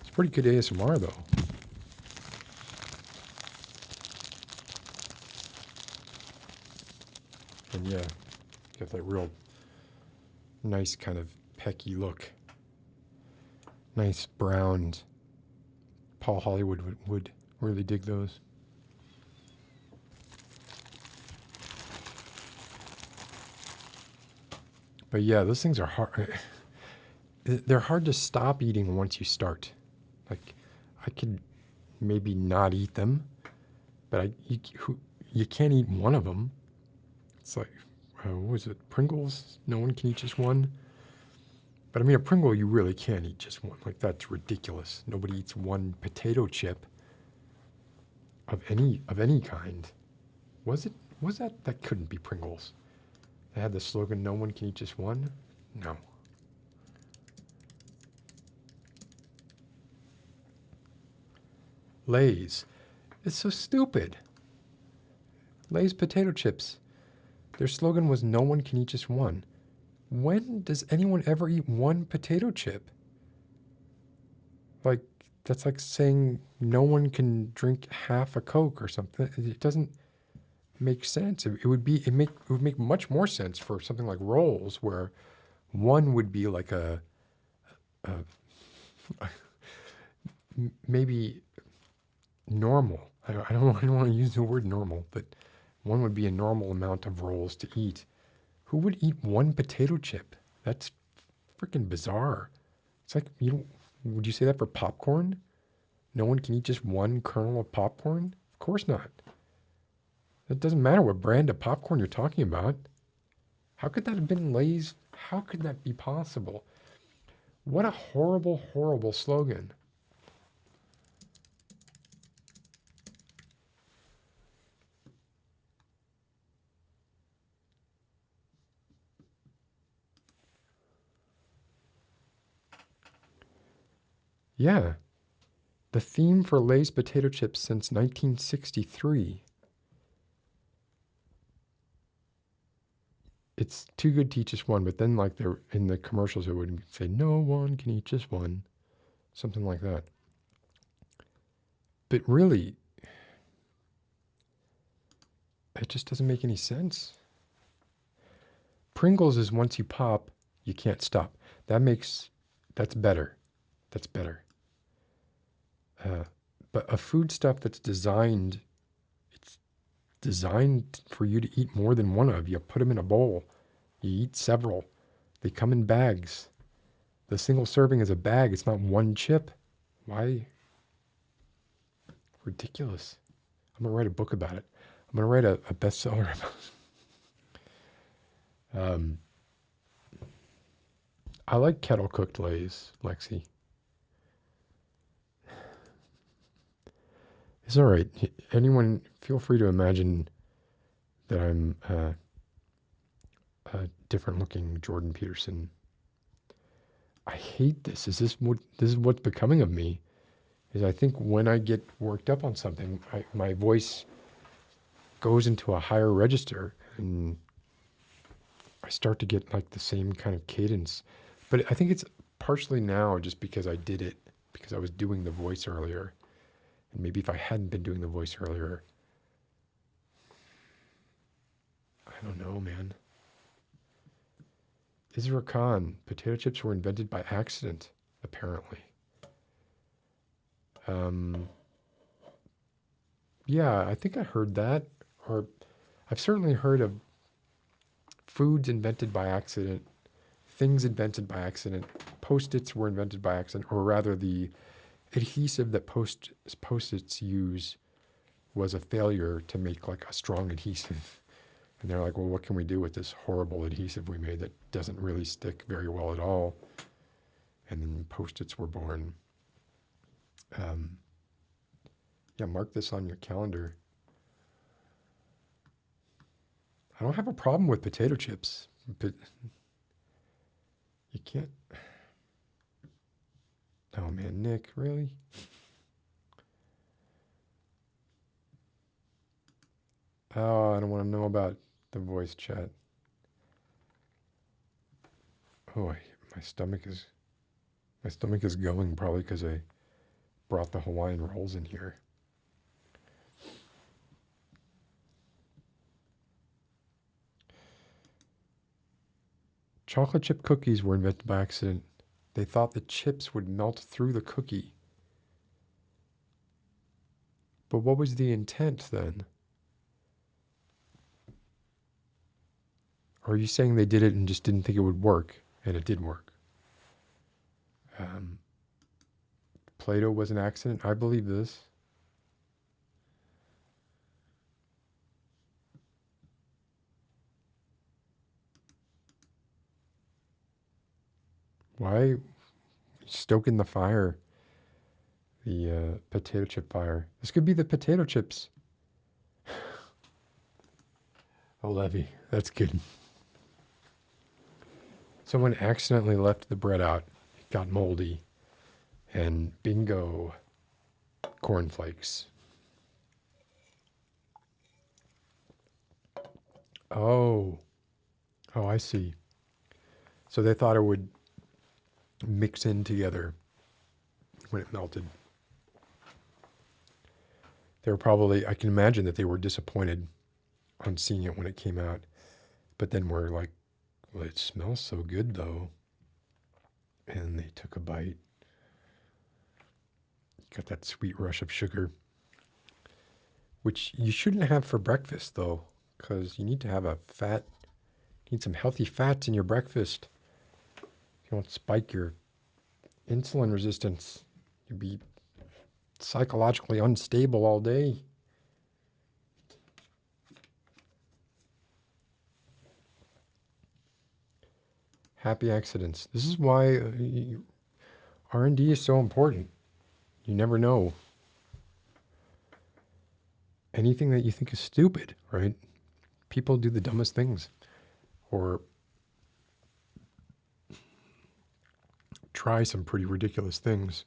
It's pretty good ASMR, though. And yeah, got that real nice kind of pecky look. Nice browns. Paul Hollywood would really dig those. But yeah, those things are hard. They're hard to stop eating once you start. Like, I could maybe not eat them, but you can't eat one of them. It's like, what was it, Pringles? No one can eat just one? But I mean, a Pringle, you really can't eat just one. Like, that's ridiculous. Nobody eats one potato chip of any kind. Was that couldn't be Pringles. They had the slogan, no one can eat just one? No. Lay's. It's so stupid. Lay's potato chips. Their slogan was no one can eat just one. When does anyone ever eat one potato chip? Like, that's like saying no one can drink half a Coke or something. It doesn't make sense. It would make much more sense for something like rolls, where one would be like a maybe normal. I don't want to use the word normal, but one would be a normal amount of rolls to eat. Who would eat one potato chip? That's freaking bizarre. It's like, would you say that for popcorn? No one can eat just one kernel of popcorn? Of course not. It doesn't matter what brand of popcorn you're talking about. How could that have been Lay's? How could that be possible? What a horrible, horrible slogan. Yeah. The theme for Lay's potato chips since 1963. It's too good to eat just one, but then like they're in the commercials, it would say, no one can eat just one. Something like that. But really, it just doesn't make any sense. Pringles is once you pop, you can't stop. That's better. That's better. But a foodstuff that's designed for you to eat more than one of. You put them in a bowl. You eat several. They come in bags. The single serving is a bag. It's not one chip. Why? Ridiculous. I'm going to write a book about it. I'm going to write a bestseller about it. I like kettle-cooked Lay's, Lexi. It's all right. Anyone, feel free to imagine that I'm a different-looking Jordan Peterson. I hate this. This is what's becoming of me. Is I think when I get worked up on something, my voice goes into a higher register, and I start to get like the same kind of cadence. But I think it's partially now just because I did it, because I was doing the voice earlier. And maybe if I hadn't been doing the voice earlier, I don't know, man. Isra Khan, potato chips were invented by accident, apparently. Yeah, I think I heard that. Or I've certainly heard of foods invented by accident, things invented by accident, Post-its were invented by accident, or rather the adhesive that Post-its use was a failure to make like a strong adhesive. And they're like, well, what can we do with this horrible adhesive we made that doesn't really stick very well at all? And then Post-its were born. Yeah, mark this on your calendar. I don't have a problem with potato chips, but you can't. Oh man, Nick, really? Oh, I don't want to know about the voice chat. Oh, my stomach is going probably because I brought the Hawaiian rolls in here. Chocolate chip cookies were invented by accident. They thought the chips would melt through the cookie. But what was the intent then? Or are you saying they did it and just didn't think it would work, and it did work? Play-Doh was an accident? I believe this. Why stoking the fire? The potato chip fire. This could be the potato chips. Oh, Levy, that's good. Someone accidentally left the bread out. It got moldy. And bingo, cornflakes. Oh, I see. So they thought it would mix in together when it melted. They were probably, I can imagine that they were disappointed on seeing it when it came out. But then we're like, well, it smells so good though. And they took a bite. Got that sweet rush of sugar, which you shouldn't have for breakfast though, because you need to have you need some healthy fats in your breakfast. You don't spike your insulin resistance. You'll be psychologically unstable all day. Happy accidents. This is why R&D is so important. You never know. Anything that you think is stupid, right? People do the dumbest things. Or try some pretty ridiculous things.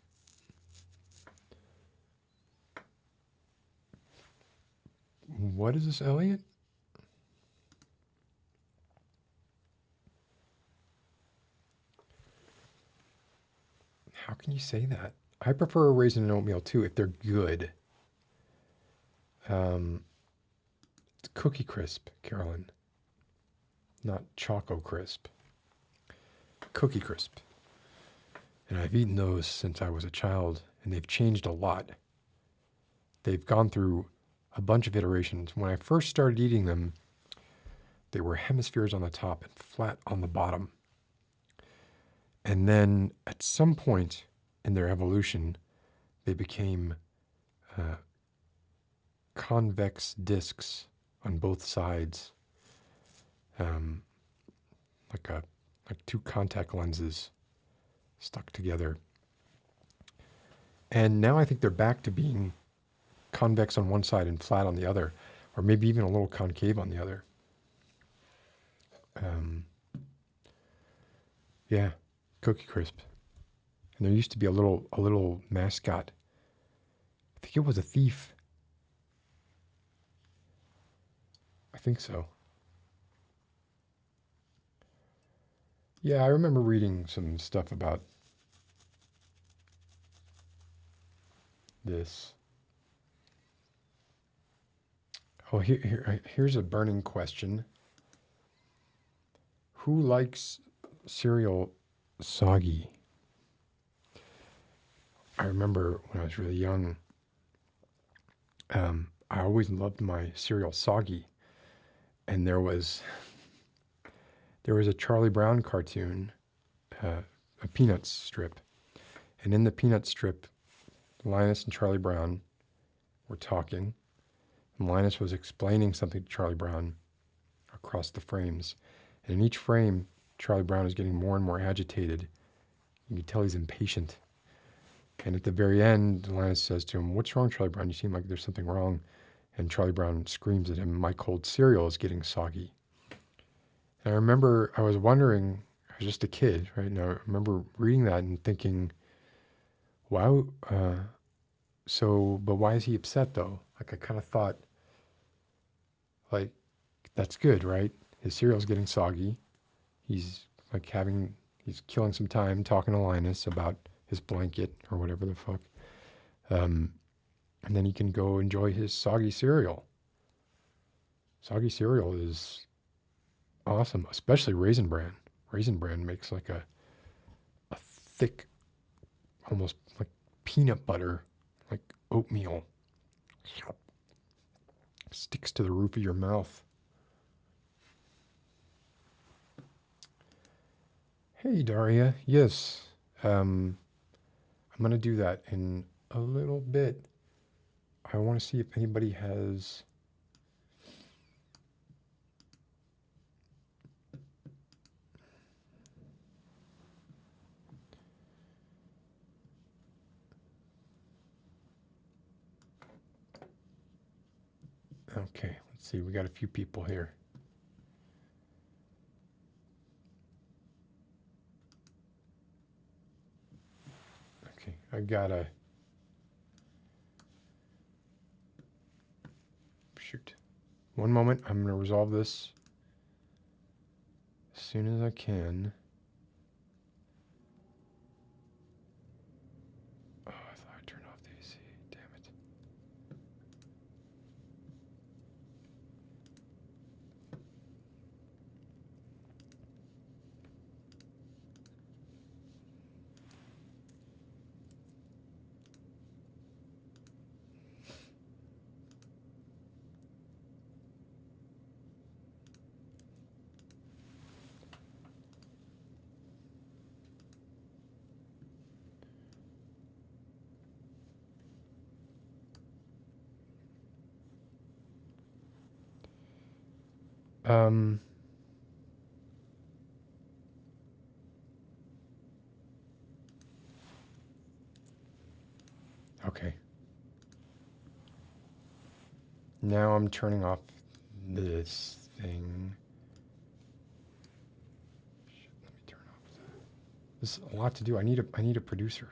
What is this, Elliot? How can you say that? I prefer a raisin and oatmeal too if they're good. It's Cookie Crisp, Carolyn. Not Choco Crisp. Cookie Crisp. And I've eaten those since I was a child, and they've changed a lot. They've gone through a bunch of iterations. When I first started eating them, they were hemispheres on the top and flat on the bottom. And then at some point in their evolution, they became convex discs on both sides, like two contact lenses stuck together. And now I think they're back to being convex on one side and flat on the other, or maybe even a little concave on the other. Yeah, Cookie Crisp. And there used to be a little mascot. I think it was a thief. I think so. Yeah, I remember reading some stuff about this. Oh, here's a burning question. Who likes cereal soggy? I remember when I was really young, I always loved my cereal soggy. And there was a Charlie Brown cartoon, a Peanuts strip. And in the Peanuts strip, Linus and Charlie Brown were talking. And Linus was explaining something to Charlie Brown across the frames. And in each frame, Charlie Brown is getting more and more agitated. You can tell he's impatient. And at the very end, Linus says to him, "What's wrong, Charlie Brown? You seem like there's something wrong." And Charlie Brown screams at him, "My cold cereal is getting soggy." And I remember I was wondering, I was just a kid, right? And I remember reading that and thinking, wow, but why is he upset though? Like I kind of thought, like, that's good, right? His cereal's getting soggy. He's killing some time talking to Linus about his blanket or whatever the fuck. And then he can go enjoy his soggy cereal. Soggy cereal is awesome, especially Raisin Bran. Raisin Bran makes like a thick, almost like peanut butter, like oatmeal. Sticks to the roof of your mouth. Hey, Daria. Yes, I'm going to do that in a little bit. I want to see if anybody has... Okay, let's see. We got a few people here. Okay, I gotta... Shoot. One moment. I'm going to resolve this as soon as I can. Oh, I thought I turned off the AC. Damn it. Okay. Now I'm turning off this thing. Shit, let me turn off that. This is a lot to do. I need a producer.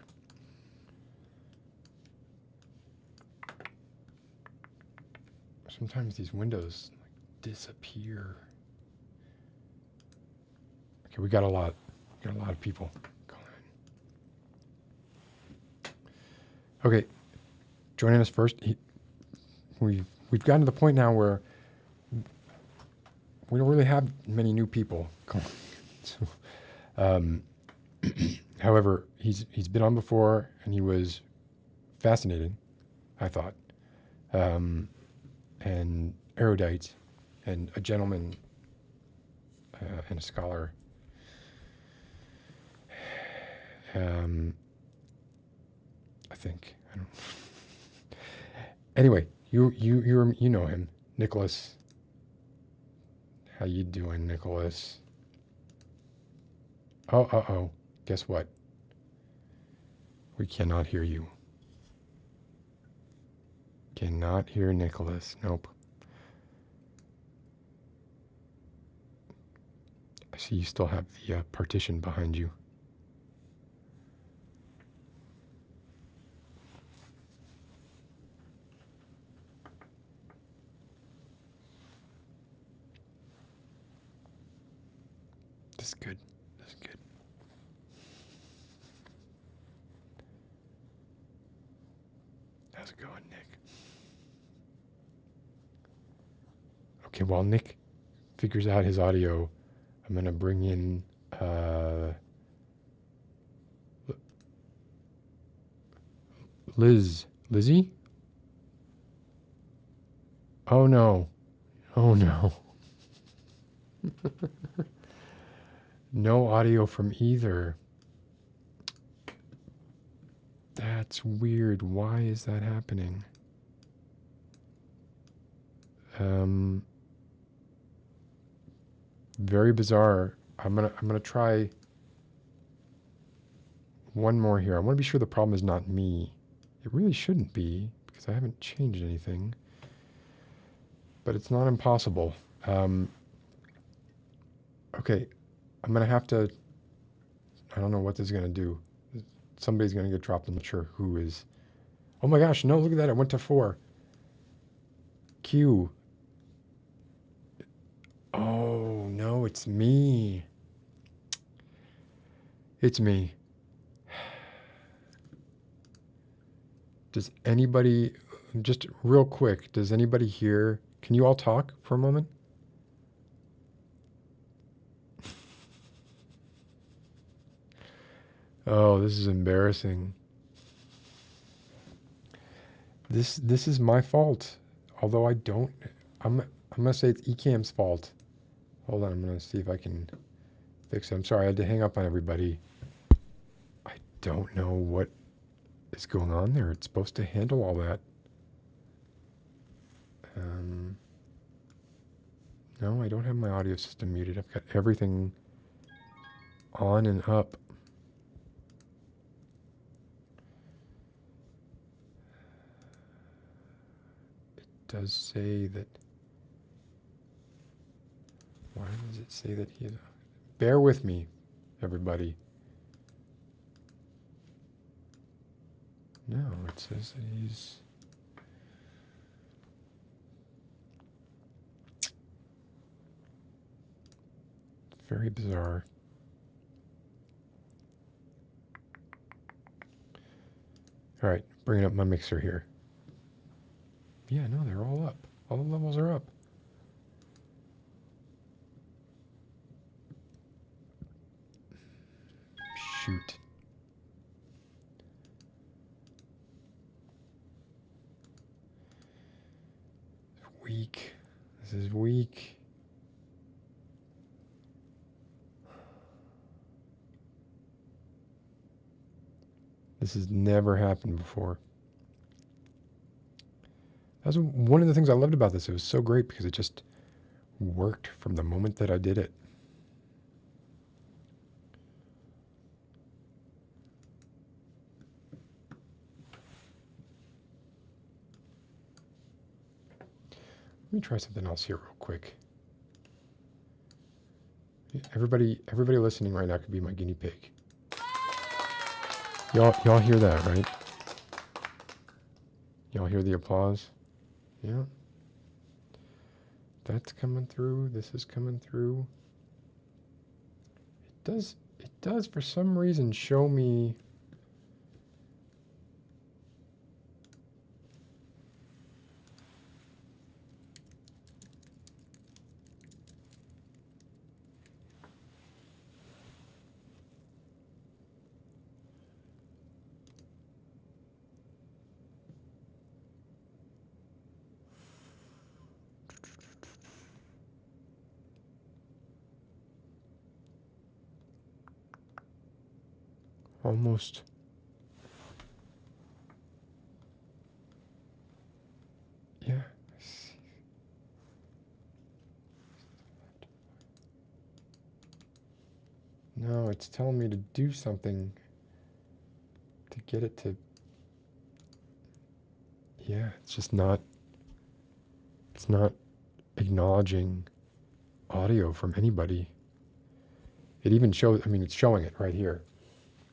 Sometimes these windows like disappear. Okay, we got a lot of people going in. Okay, joining us first. We've gotten to the point now where we don't really have many new people going. So, however, he's been on before, and he was fascinating, I thought, and erudite, and a gentleman, and a scholar. I think. I don't. Anyway, you know him, Nicholas. How you doing, Nicholas? Oh. Guess what? We cannot hear you. Cannot hear Nicholas. Nope. I see you still have the partition behind you. This is good. This is good. How's it going, Nick? Okay, while Nick figures out his audio, I'm going to bring in Lizzie? Oh no. No audio from either. That's weird. Why is that happening? Very bizarre. I'm gonna try one more here. I want to be sure the problem is not me. It really shouldn't be, because I haven't changed anything. But it's not impossible. Okay, I'm gonna have to. I don't know what this is gonna do. Somebody's gonna get dropped. I'm not sure who is. Oh my gosh! No, look at that! I went to 4. Q. Oh no, it's me. It's me. Does anybody, just real quick, does anybody hear? Can you all talk for a moment? Oh, this is embarrassing. This is my fault. Although I don't... I'm going to say it's Ecamm's fault. Hold on, I'm going to see if I can fix it. I'm sorry, I had to hang up on everybody. I don't know what is going on there. It's supposed to handle all that. No, I don't have my audio system muted. I've got everything on and up. It does say that... Why does it say that he... Bear with me, everybody. No, it says that he's... Very bizarre. All right, bringing up my mixer here. Yeah, no, they're all up. All the levels are up. Shoot. Weak. This is weak. This has never happened before. That's one of the things I loved about this. It was so great because it just worked from the moment that I did it. Let me try something else here real quick. Everybody listening right now could be my guinea pig. Y'all hear that, right? Y'all hear the applause? Yeah. That's coming through. This is coming through. It does for some reason show me almost. Yeah. No, it's telling me to do something to get it to... Yeah, it's just not... It's not acknowledging audio from anybody. It even shows... I mean, it's showing it right here.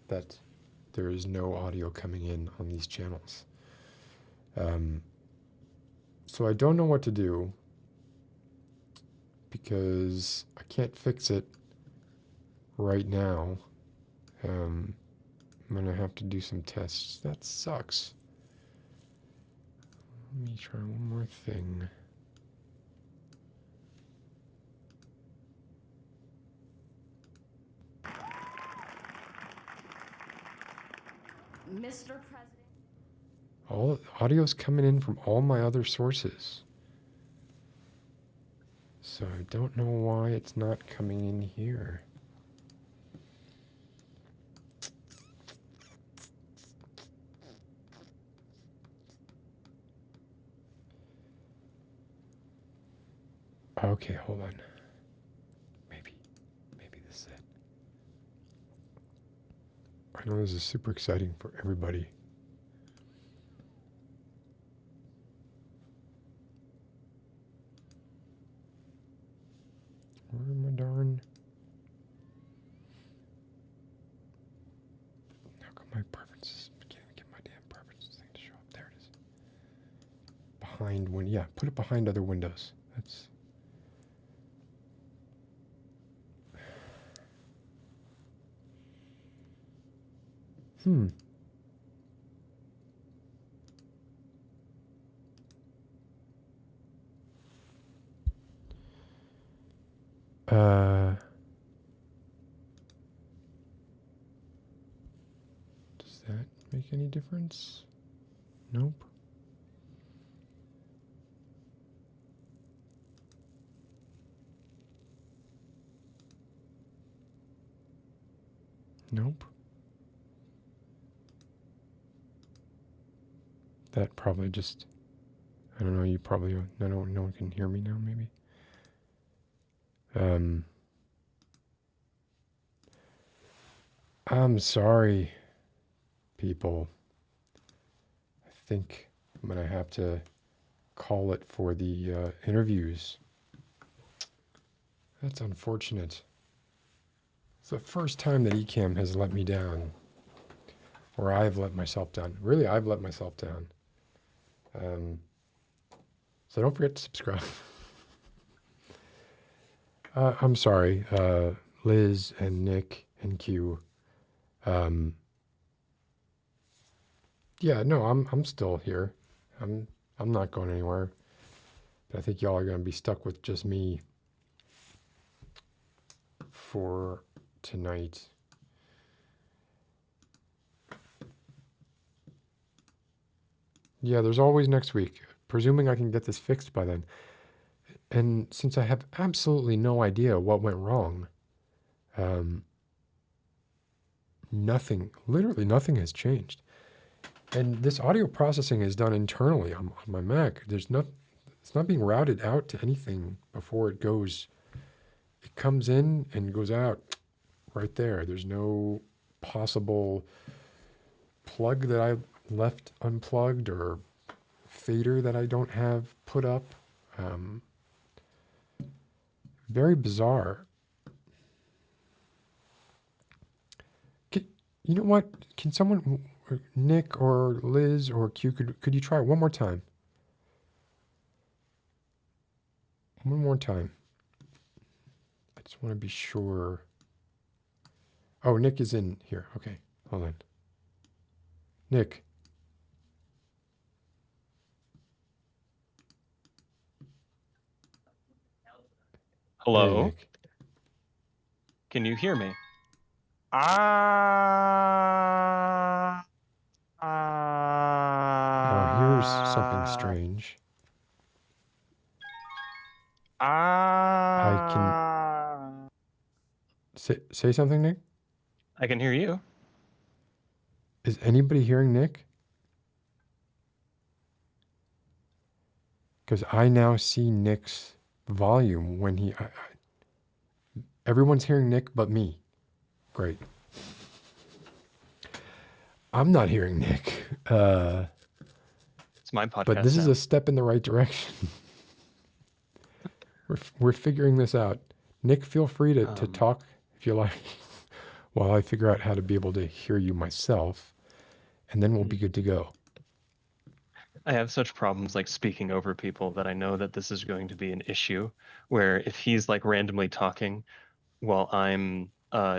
That there is no audio coming in on these channels. So I don't know what to do because I can't fix it right now. I'm going to have to do some tests. That sucks. Let me try one more thing. Mr. President. All audio's coming in from all my other sources. So I don't know why it's not coming in here. Okay, hold on. Maybe this is it. I know this is super exciting for everybody. Where are my darn... How come my preferences... I can't even get my damn preferences thing to show up. There it is. Behind when... Yeah, put it behind other windows. That's... any difference? Nope. Nope. That probably just, I don't know, you probably, no one can hear me now, maybe. I'm sorry, people. I think I'm going to have to call it for the interviews. That's unfortunate. It's the first time that Ecamm has let me down, or I've let myself down. Really, I've let myself down. So don't forget to subscribe. I'm sorry, Liz and Nick and Q. Yeah, no, I'm still here. I'm not going anywhere. But I think y'all are going to be stuck with just me for tonight. Yeah, there's always next week, presuming I can get this fixed by then. And since I have absolutely no idea what went wrong, literally nothing has changed. And this audio processing is done internally on my Mac. It's not being routed out to anything before it goes. It comes in and goes out right there. There's no possible plug that I left unplugged or fader that I don't have put up. Very bizarre. You know what? Can someone, Nick or Liz or Q, could you try it one more time? One more time. I just want to be sure. Oh, Nick is in here. Okay, hold on. Nick. Hello? Hey, Nick. Can you hear me? Now here's something strange. I can say something, Nick? I can hear you. Is anybody hearing Nick? Because I now see Nick's volume when he... everyone's hearing Nick but me. Great. I'm not hearing Nick. It's my podcast. But this is a step in the right direction. We're figuring this out. Nick, feel free to talk if you like, while I figure out how to be able to hear you myself, and then we'll be good to go. I have such problems like speaking over people that I know that this is going to be an issue where if he's like randomly talking while I'm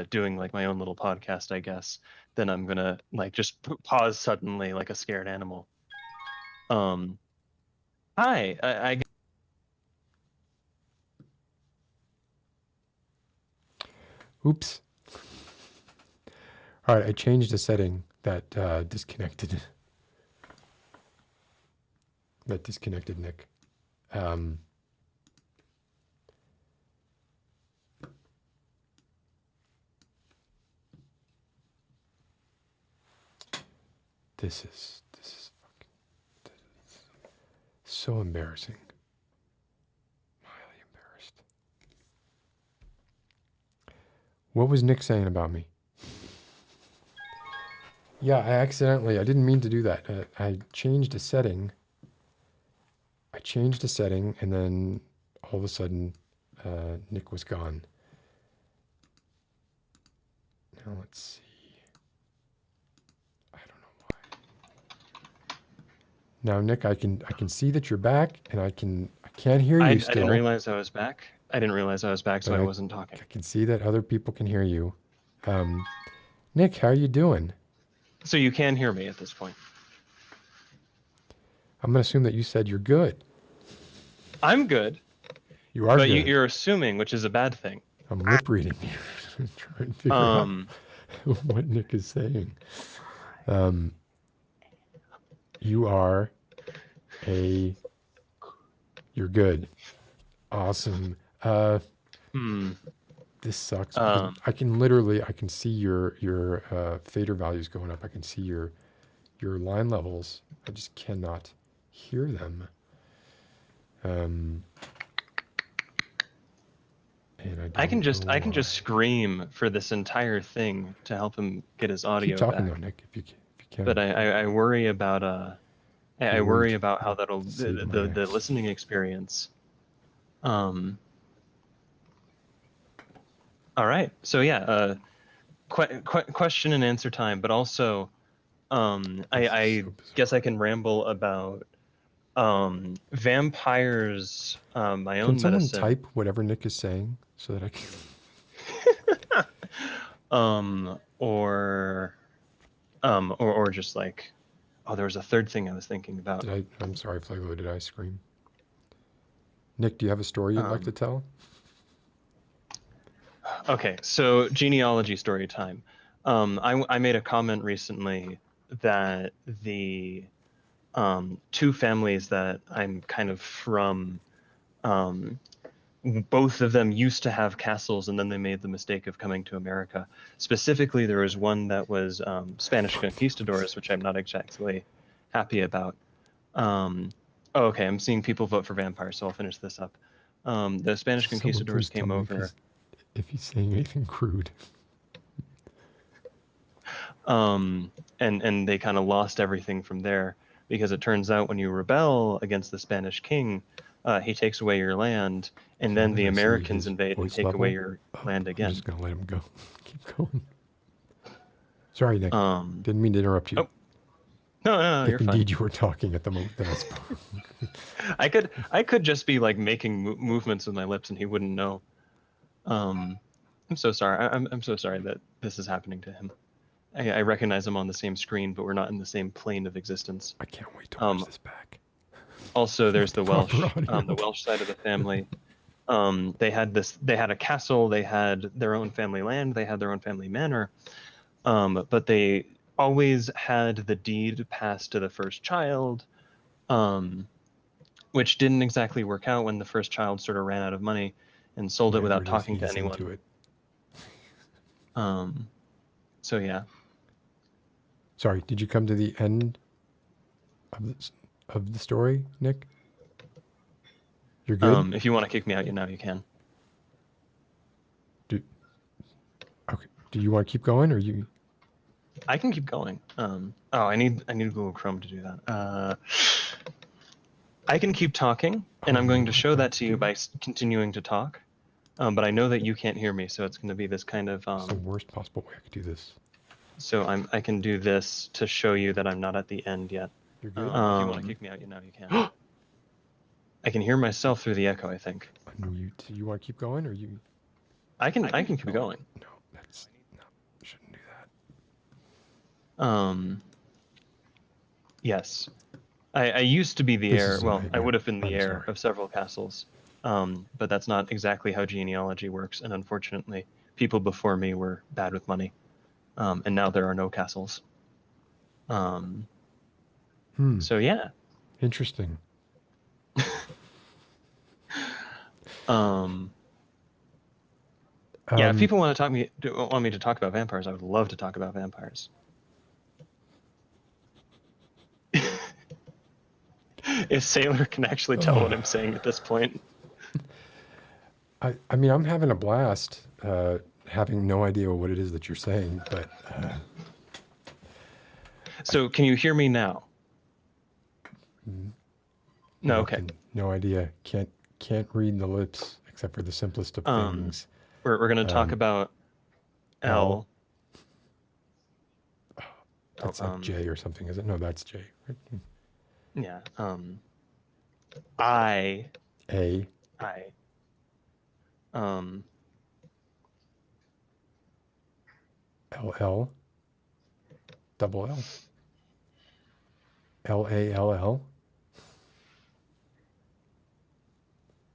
doing like my own little podcast, I guess, then I'm going to like just pause suddenly like a scared animal. Hi, I Oops. All right, I changed a setting that disconnected. That disconnected Nick. This is so embarrassing. Highly embarrassed. What was Nick saying about me? Yeah, I didn't mean to do that. I changed a setting. And then all of a sudden, Nick was gone. Now let's see. I don't know why. Now, Nick, I can see that you're back, and I can't hear you still. I didn't realize I was back. So I wasn't talking. I can see that other people can hear you. Nick, how are you doing? So you can hear me at this point. I'm going to assume that you said you're good. I'm good. You are but good. You're assuming, which is a bad thing. I'm lip reading you. Trying to figure out what Nick is saying. You are you're good. Awesome. This sucks because I can see your fader values going up. I can see your line levels. I just cannot hear them. And I can just scream for this entire thing to help him get his audio keep talking back. though, Nick, if you can. But I worry about how that'll the listening experience. All right. So yeah, question and answer time, but also I guess I can ramble about vampires, my own Can someone medicine. type whatever Nick is saying so that I can? Or just like, oh, there was a third thing I was thinking about. I'm sorry, Flago, did I scream? Nick, do you have a story you'd like to tell? Okay, so genealogy story time. I made a comment recently that the two families that I'm kind of from, both of them used to have castles, and then they made the mistake of coming to America. Specifically, there was one that was Spanish conquistadors, which I'm not exactly happy about. Okay, I'm seeing people vote for vampires, so I'll finish this up. The Spanish conquistadors came over. If he's saying anything crude. And they kind of lost everything from there, because it turns out when you rebel against the Spanish king, he takes away your land, and then the Americans invade and take away your land again. I'm just going to let him go. Keep going. Sorry, Nick. Didn't mean to interrupt you. Oh. No, you're fine. If indeed you were talking at the moment that I spoke. I could just be like making movements with my lips and he wouldn't know. I'm so sorry. I'm so sorry that this is happening to him. I recognize him on the same screen, but we're not in the same plane of existence. I can't wait to watch this back. Also, there's the Welsh side of the family. They had a castle, they had their own family land, they had their own family manor, but they always had the deed passed to the first child, which didn't exactly work out when the first child sort of ran out of money and sold it without talking to anyone. So yeah. Sorry, did you come to the end of the story, Nick? You're good? If you want to kick me out, now you can. Okay. Do you want to keep going, or you? I can keep going. I need Google Chrome to do that. I can keep talking, and I'm going to show that to you by continuing to talk. But I know that you can't hear me, so it's going to be this kind of. It's the worst possible way I could do this. So I can do this to show you that I'm not at the end yet. You're good. If you want to kick me out, now you can. I can hear myself through the echo, I think. No, you want to keep going, or you? I can keep going. No, shouldn't do that. Yes. I used to be the heir. Well, I would have been the heir of several castles. But that's not exactly how genealogy works, and unfortunately, people before me were bad with money. And now there are no castles. So yeah. Interesting. Yeah, if people want me to talk about vampires, I would love to talk about vampires. If Sailor can actually tell what I'm saying at this point. I mean, I'm having a blast, having no idea what it is that you're saying, but. So, can you hear me now? No, okay. No idea. Can't read the lips except for the simplest of things. We're going to talk about L. That's like J or something, is it? No, that's J. Right? Yeah. I. A. I. LL. Double L. LALL.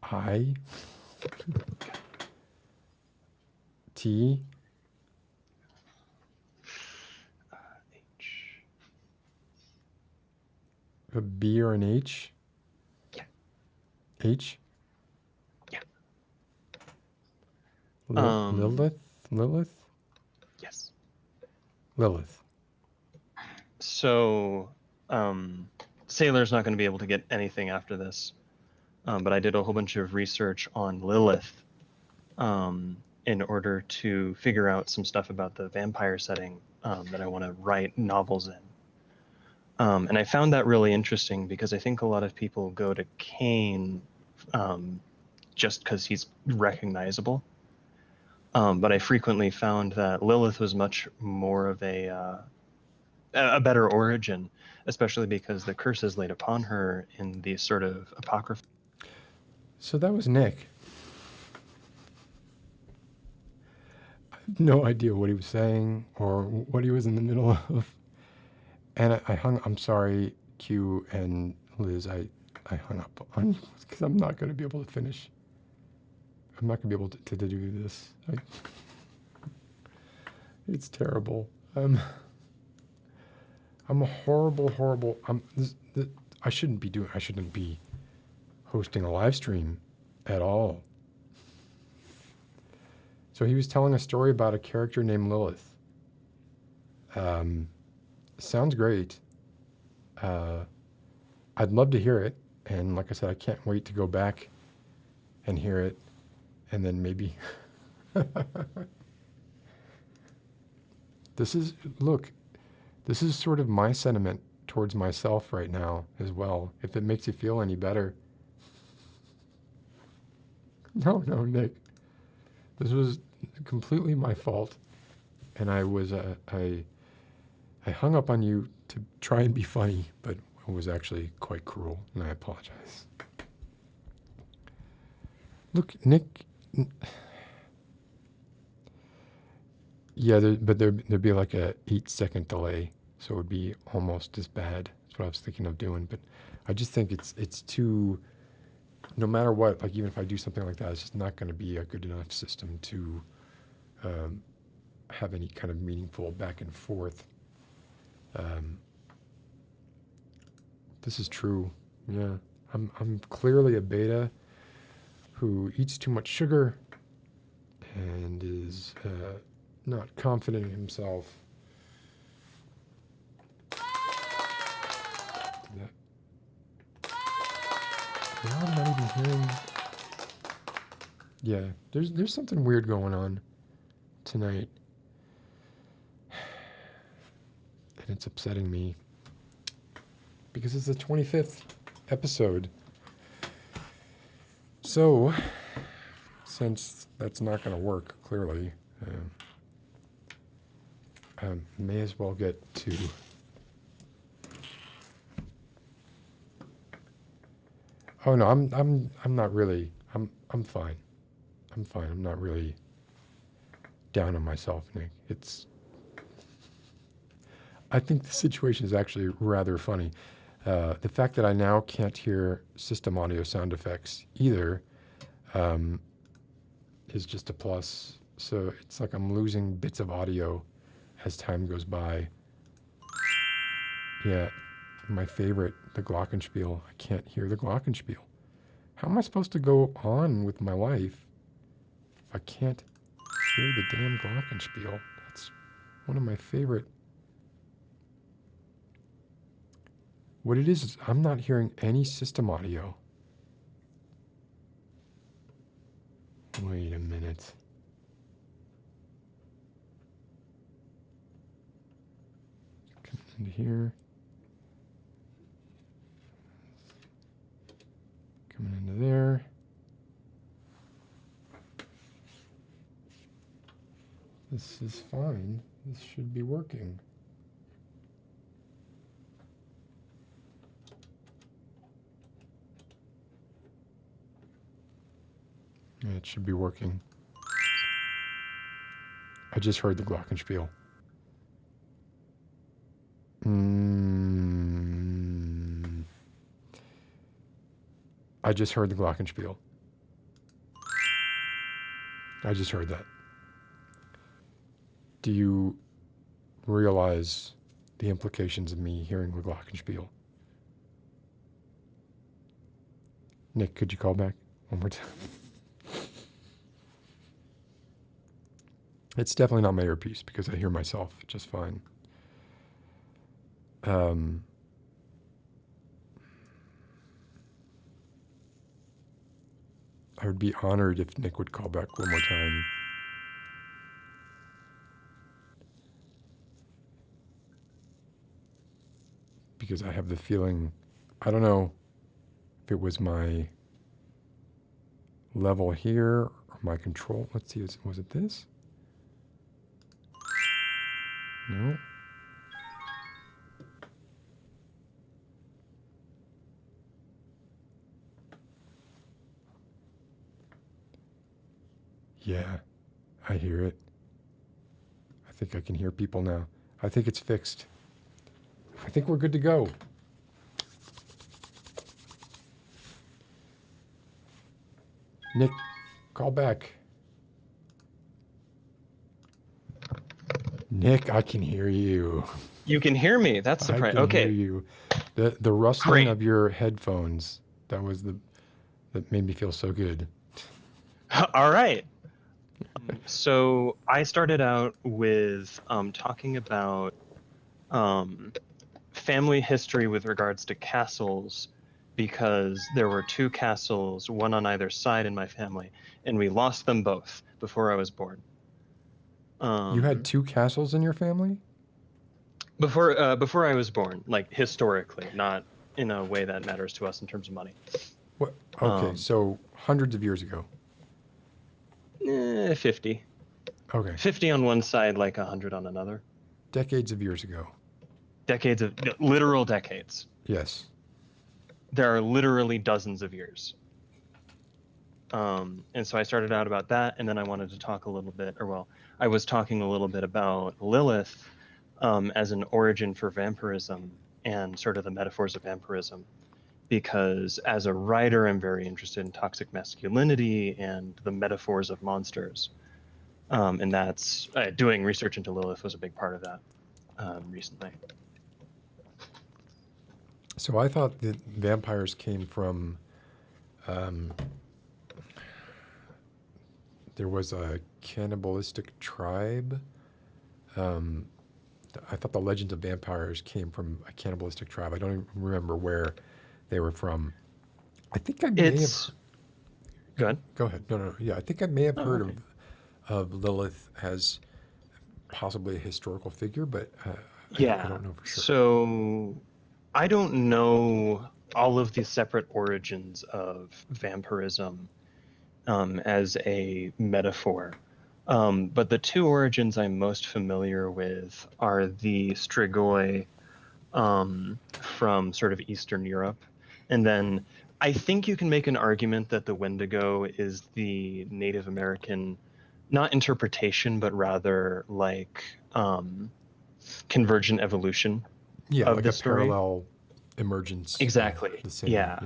I. T. a B or an H? Yeah. H? Yeah. Lilith? Lilith? Yes. Lilith. So, Sailor's not going to be able to get anything after this, but I did a whole bunch of research on Lilith in order to figure out some stuff about the vampire setting that I want to write novels in. And I found that really interesting because I think a lot of people go to Cain just because he's recognizable. But I frequently found that Lilith was much more of a better origin, especially because the curse is laid upon her in the sort of apocryphal. So that was Nick. I have no idea what he was saying or what he was in the middle of. And I hung, I'm sorry, Q and Liz, I hung up on you because I'm not going to be able to finish. I'm not going to be able to do this. It's terrible. I'm a horrible, I shouldn't be hosting a live stream at all. So he was telling a story about a character named Lilith. Sounds great. I'd love to hear it. And like I said, I can't wait to go back and hear it. And then maybe... This is sort of my sentiment towards myself right now as well, if it makes you feel any better. No, Nick. This was completely my fault. And I hung up on you to try and be funny, but it was actually quite cruel, and I apologize. Look, Nick... Yeah, there'd be like a 8-second delay, so it would be almost as bad. That's what I was thinking of doing, but I just think it's too... No matter what, like even if I do something like that, it's just not going to be a good enough system to have any kind of meaningful back and forth. This is true. Yeah, I'm clearly a beta who eats too much sugar and is not confident in himself. Now I'm not even hearing. Yeah, there's something weird going on tonight, and it's upsetting me because it's the 25th episode. So, since that's not going to work, clearly, may as well get to. Oh no, I'm not really. I'm fine. I'm fine. I'm not really down on myself, Nick. I think the situation is actually rather funny. The fact that I now can't hear system audio sound effects either is just a plus. So it's like I'm losing bits of audio as time goes by. Yeah, my favorite, the glockenspiel. I can't hear the glockenspiel. How am I supposed to go on with my life if I can't hear the damn glockenspiel? That's one of my favorite. What it is I'm not hearing any system audio. Wait a minute. Come into here. Coming into there. This is fine. This should be working. Yeah, it should be working. I just heard the glockenspiel. I just heard the glockenspiel. I just heard that. Do you realize the implications of me hearing the glockenspiel? Nick, could you call back one more time? It's definitely not my earpiece because I hear myself just fine. I would be honored if Nick would call back one more time. Because I have the feeling, I don't know if it was my level here or my control. Let's see, was it this? No. Yeah, I hear it. I think I can hear people now. I think it's fixed. I think we're good to go. Nick, call back. Nick, I can hear you. You can hear me. That's surprising. I can Okay. hear you. The rustling Great. of your headphones, that made me feel so good. All right. So I started out with talking about family history with regards to castles, because there were 2 castles, one on either side in my family, and we lost them both before I was born. You had 2 castles in your family? Before I was born, like historically, not in a way that matters to us in terms of money. What? Okay, so hundreds of years ago. 50. Okay. 50 on one side, like 100 on another. Decades of years ago. Decades of literal decades. Yes. There are literally dozens of years. And so I started out about that, and then I wanted to talk a little bit, I was talking a little bit about Lilith as an origin for vampirism and sort of the metaphors of vampirism, because as a writer, I'm very interested in toxic masculinity and the metaphors of monsters. And that's doing research into Lilith was a big part of that recently. So I thought that vampires came from, there was a cannibalistic tribe. I thought the legends of vampires came from a cannibalistic tribe. I don't even remember where they were from. I think I may have... Go ahead. Go ahead. No. Yeah, I think I may have heard of Lilith as possibly a historical figure, but I don't know for sure. So I don't know all of the separate origins of vampirism as a metaphor. But the 2 origins I'm most familiar with are the Strigoi from sort of Eastern Europe. And then I think you can make an argument that the Wendigo is the Native American, not interpretation, but rather like convergent evolution of like the a story. Parallel emergence. Exactly. The same, yeah.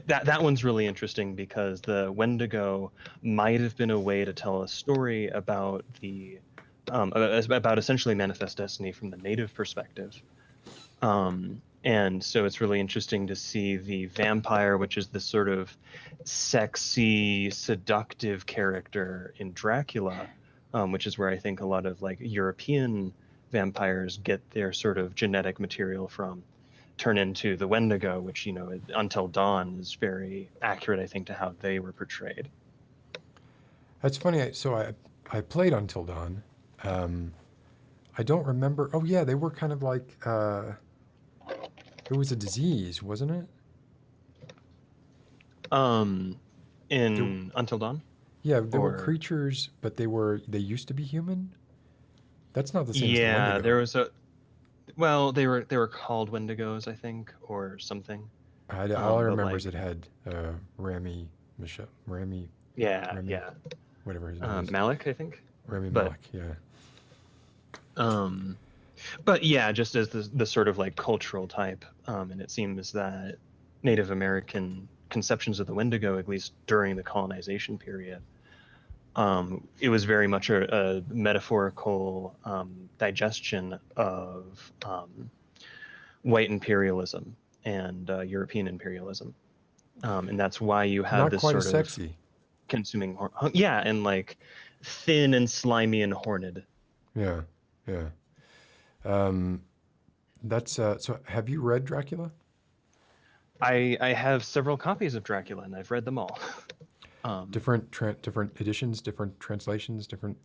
That one's really interesting because the Wendigo might have been a way to tell a story about about essentially manifest destiny from the native perspective. And so it's really interesting to see the vampire, which is this sort of sexy, seductive character in Dracula, which is where I think a lot of like European vampires get their sort of genetic material from, turn into the Wendigo, which, Until Dawn is very accurate, I think, to how they were portrayed. That's funny. So I played Until Dawn. I don't remember. Oh, yeah, they were kind of like... it was a disease, wasn't it? Until Dawn? Yeah, there were creatures, but they used to be human? That's not the same as the Wendigo. There was well, they were called Wendigos, I think, or something. All I remember is it had Rami, Yeah. whatever his name is. Malik, I think. Rami Malek, yeah. But yeah, just as the sort of like cultural type, and it seems that Native American conceptions of the Wendigo, at least during the colonization period, it was very much a metaphorical digestion of white imperialism and European imperialism, and that's why you have Not this quite sort as of sexy. consuming, yeah, and like thin and slimy and horned. Yeah, yeah. That's so. Have you read Dracula? I have several copies of Dracula, and I've read them all. Different editions, different translations, different.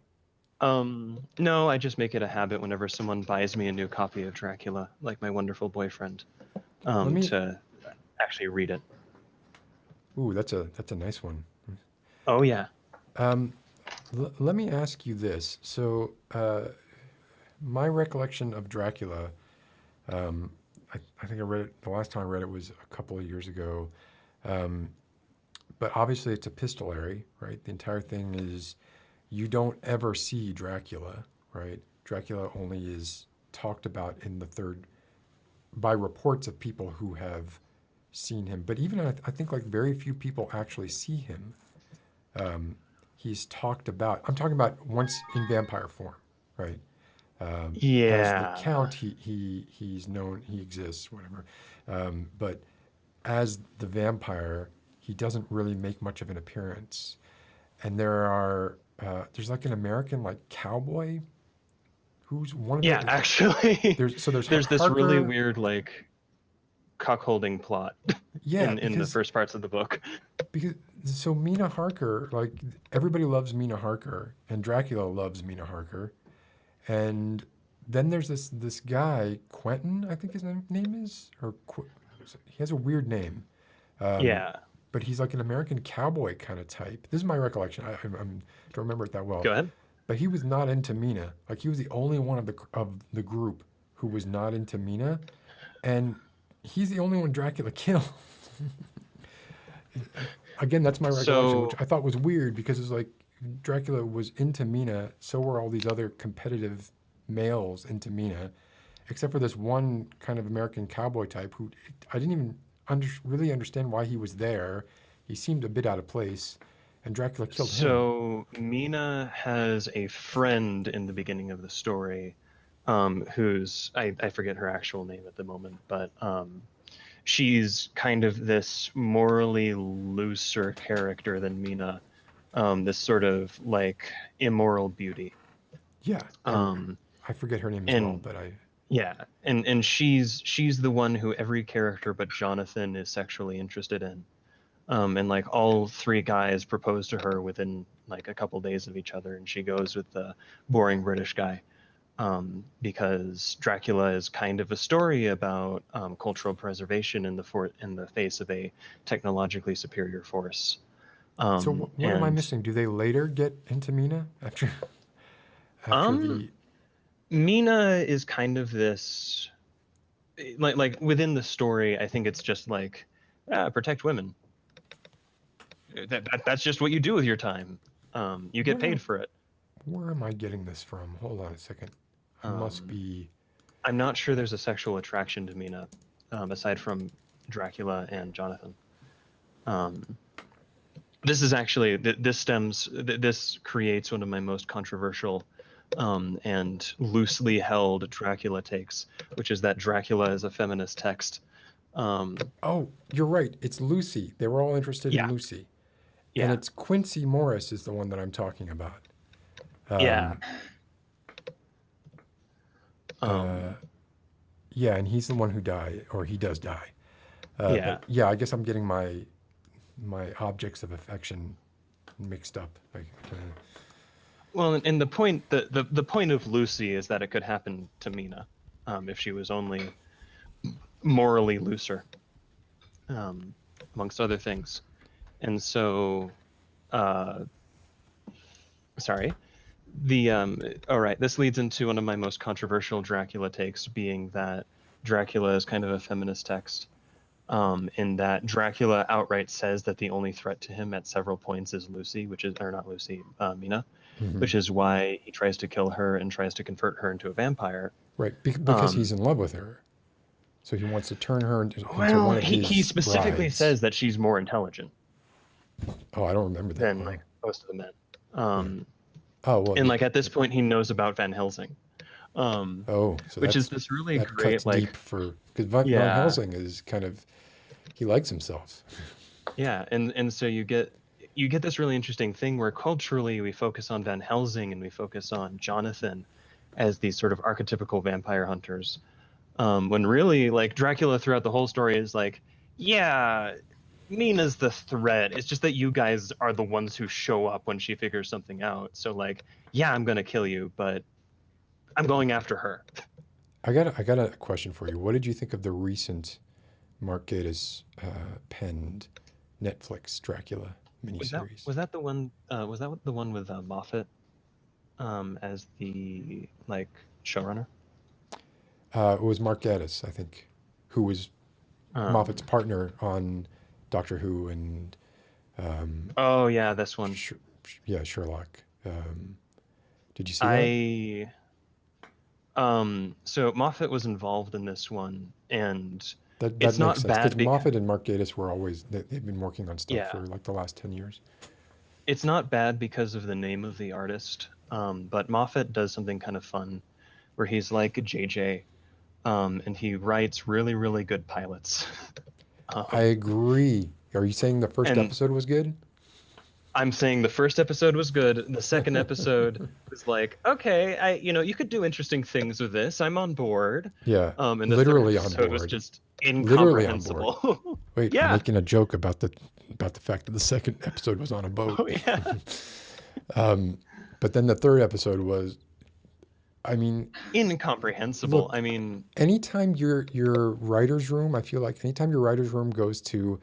No, I just make it a habit whenever someone buys me a new copy of Dracula, like my wonderful boyfriend, Let me. to actually read it. Ooh, that's a nice one. Oh yeah. Let me ask you this. So, my recollection of Dracula, I think I read it, the last time I read it was a couple of years ago. But obviously it's epistolary, right? The entire thing is you don't ever see Dracula, right? Dracula only is talked about in the third by reports of people who have seen him. But even I think like very few people actually see him. He's talked about. I'm talking about once in vampire form, right? As Yeah. the Count, he's known, he exists, whatever. But as the vampire, he doesn't really make much of an appearance. And there's like an American like cowboy who's one of Yeah, the. actually, There's there's this really Harker. weird like cuckolding plot Yeah, in the first parts of the book. because so Mina Harker, like everybody loves Mina Harker, and Dracula loves Mina Harker, and then there's this guy Quentin, I think his name is, he has a weird name, Yeah. but he's like an American cowboy kind of type. This is my recollection. I don't remember it that well. Go ahead. But he was not into Mina. Like he was the only one of the group who was not into Mina, and he's the only one Dracula killed. Again, that's my recollection, which I thought was weird because it's like Dracula was into Mina, so were all these other competitive males into Mina, except for this one kind of American cowboy type who I didn't even really understand why he was there. He seemed a bit out of place, and Dracula killed him. So Mina has a friend in the beginning of the story, who's I forget her actual name at the moment, but she's kind of this morally looser character than Mina, this sort of like immoral beauty. Yeah. I forget her name as well, but Yeah, and she's the one who every character but Jonathan is sexually interested in. And like all three guys propose to her within like a couple days of each other, and she goes with the boring British guy, because Dracula is kind of a story about cultural preservation in the face of a technologically superior force. So what am I missing? Do they later get into Mina after the? Mina is kind of this, like within the story. I think it's just like protect women. That's just what you do with your time. You get paid for it. Where am I getting this from? Hold on a second. I must be. I'm not sure there's a sexual attraction to Mina, aside from Dracula and Jonathan. This is actually this creates one of my most controversial and loosely held Dracula takes, which is that Dracula is a feminist text. Oh, you're right. It's Lucy. They were all interested in Lucy. Yeah. And it's Quincy Morris is the one that I'm talking about. Yeah, and he's the one who died, or he does die. But I guess I'm getting my objects of affection mixed up. Well, and the point of Lucy is that it could happen to Mina, if she was only morally looser, amongst other things. And so, sorry. All right, this leads into one of my most controversial Dracula takes, being that Dracula is kind of a feminist text, in that Dracula outright says that the only threat to him at several points is Lucy, Mina, which is why he tries to kill her and tries to convert her into a vampire. Right, because he's in love with her. So he wants to turn her into one of his he specifically brides. says that she's more intelligent. Oh, I don't remember that. Than like most of the men. Oh, well. And like at this point, he knows about Van Helsing. So which is this really that great, cuts like, deep because Van yeah, Helsing is he likes himself. yeah, and so you get this really interesting thing where culturally we focus on Van Helsing and we focus on Jonathan as these sort of archetypical vampire hunters, when really, like, Dracula throughout the whole story is like, yeah, Mina's the threat. It's just that you guys are the ones who show up when she figures something out. So, like, yeah, I'm gonna kill you, but I'm going after her. I got a question for you. What did you think of the recent Mark Gatiss penned Netflix Dracula miniseries? Was that the one? Was that the one with Moffat as the, like, showrunner? It was Mark Gatiss, I think, who was Moffat's Um, partner on Doctor Who and oh yeah, this one. Sherlock. Did you see that? So Moffat was involved in this one, and That it's makes not sense because bad because, Moffat and Mark Gatiss were always they've been working on stuff yeah, for like the last 10 years. it's not bad because of the name of the artist. But Moffat does something kind of fun where he's like a JJ, and he writes really, really good pilots. I agree. Are you saying the first And episode was good? I'm saying the first episode was good. The second episode was like, okay, you could do interesting things with this. I'm on board. Yeah, And the third literally on episode was board. just Literally on board. incomprehensible. Wait, I'm Yeah. making a joke about the fact that the second episode was on a boat. Oh yeah. But then the third episode was, I mean, Incomprehensible. look, I mean, anytime your writer's room, I feel like anytime your writer's room goes to,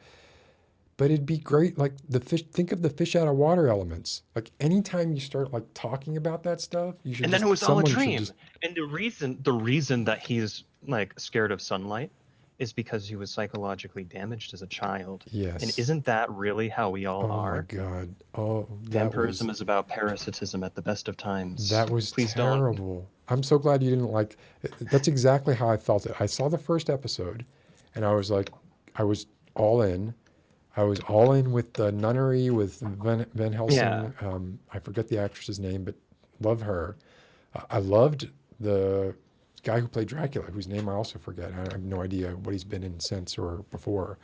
but it'd be great, like the fish, think of the fish out of water elements. Like anytime you start like talking about that stuff, you should and then just, it was all a someone should dream. just, And the reason that he's, like, scared of sunlight is because he was psychologically damaged as a child. And yes. isn't that really how we all Oh my are? God. Oh, Vampirism is about parasitism at the best of times. that was Please don't. terrible. I'm so glad you didn't like, that's exactly how I felt it. I saw the first episode and I was like, I was all in. I was all in with the nunnery with Van Helsing. Yeah. I forget the actress's name, but love her. I loved the guy who played Dracula, whose name I also forget. I have no idea what he's been in since or before.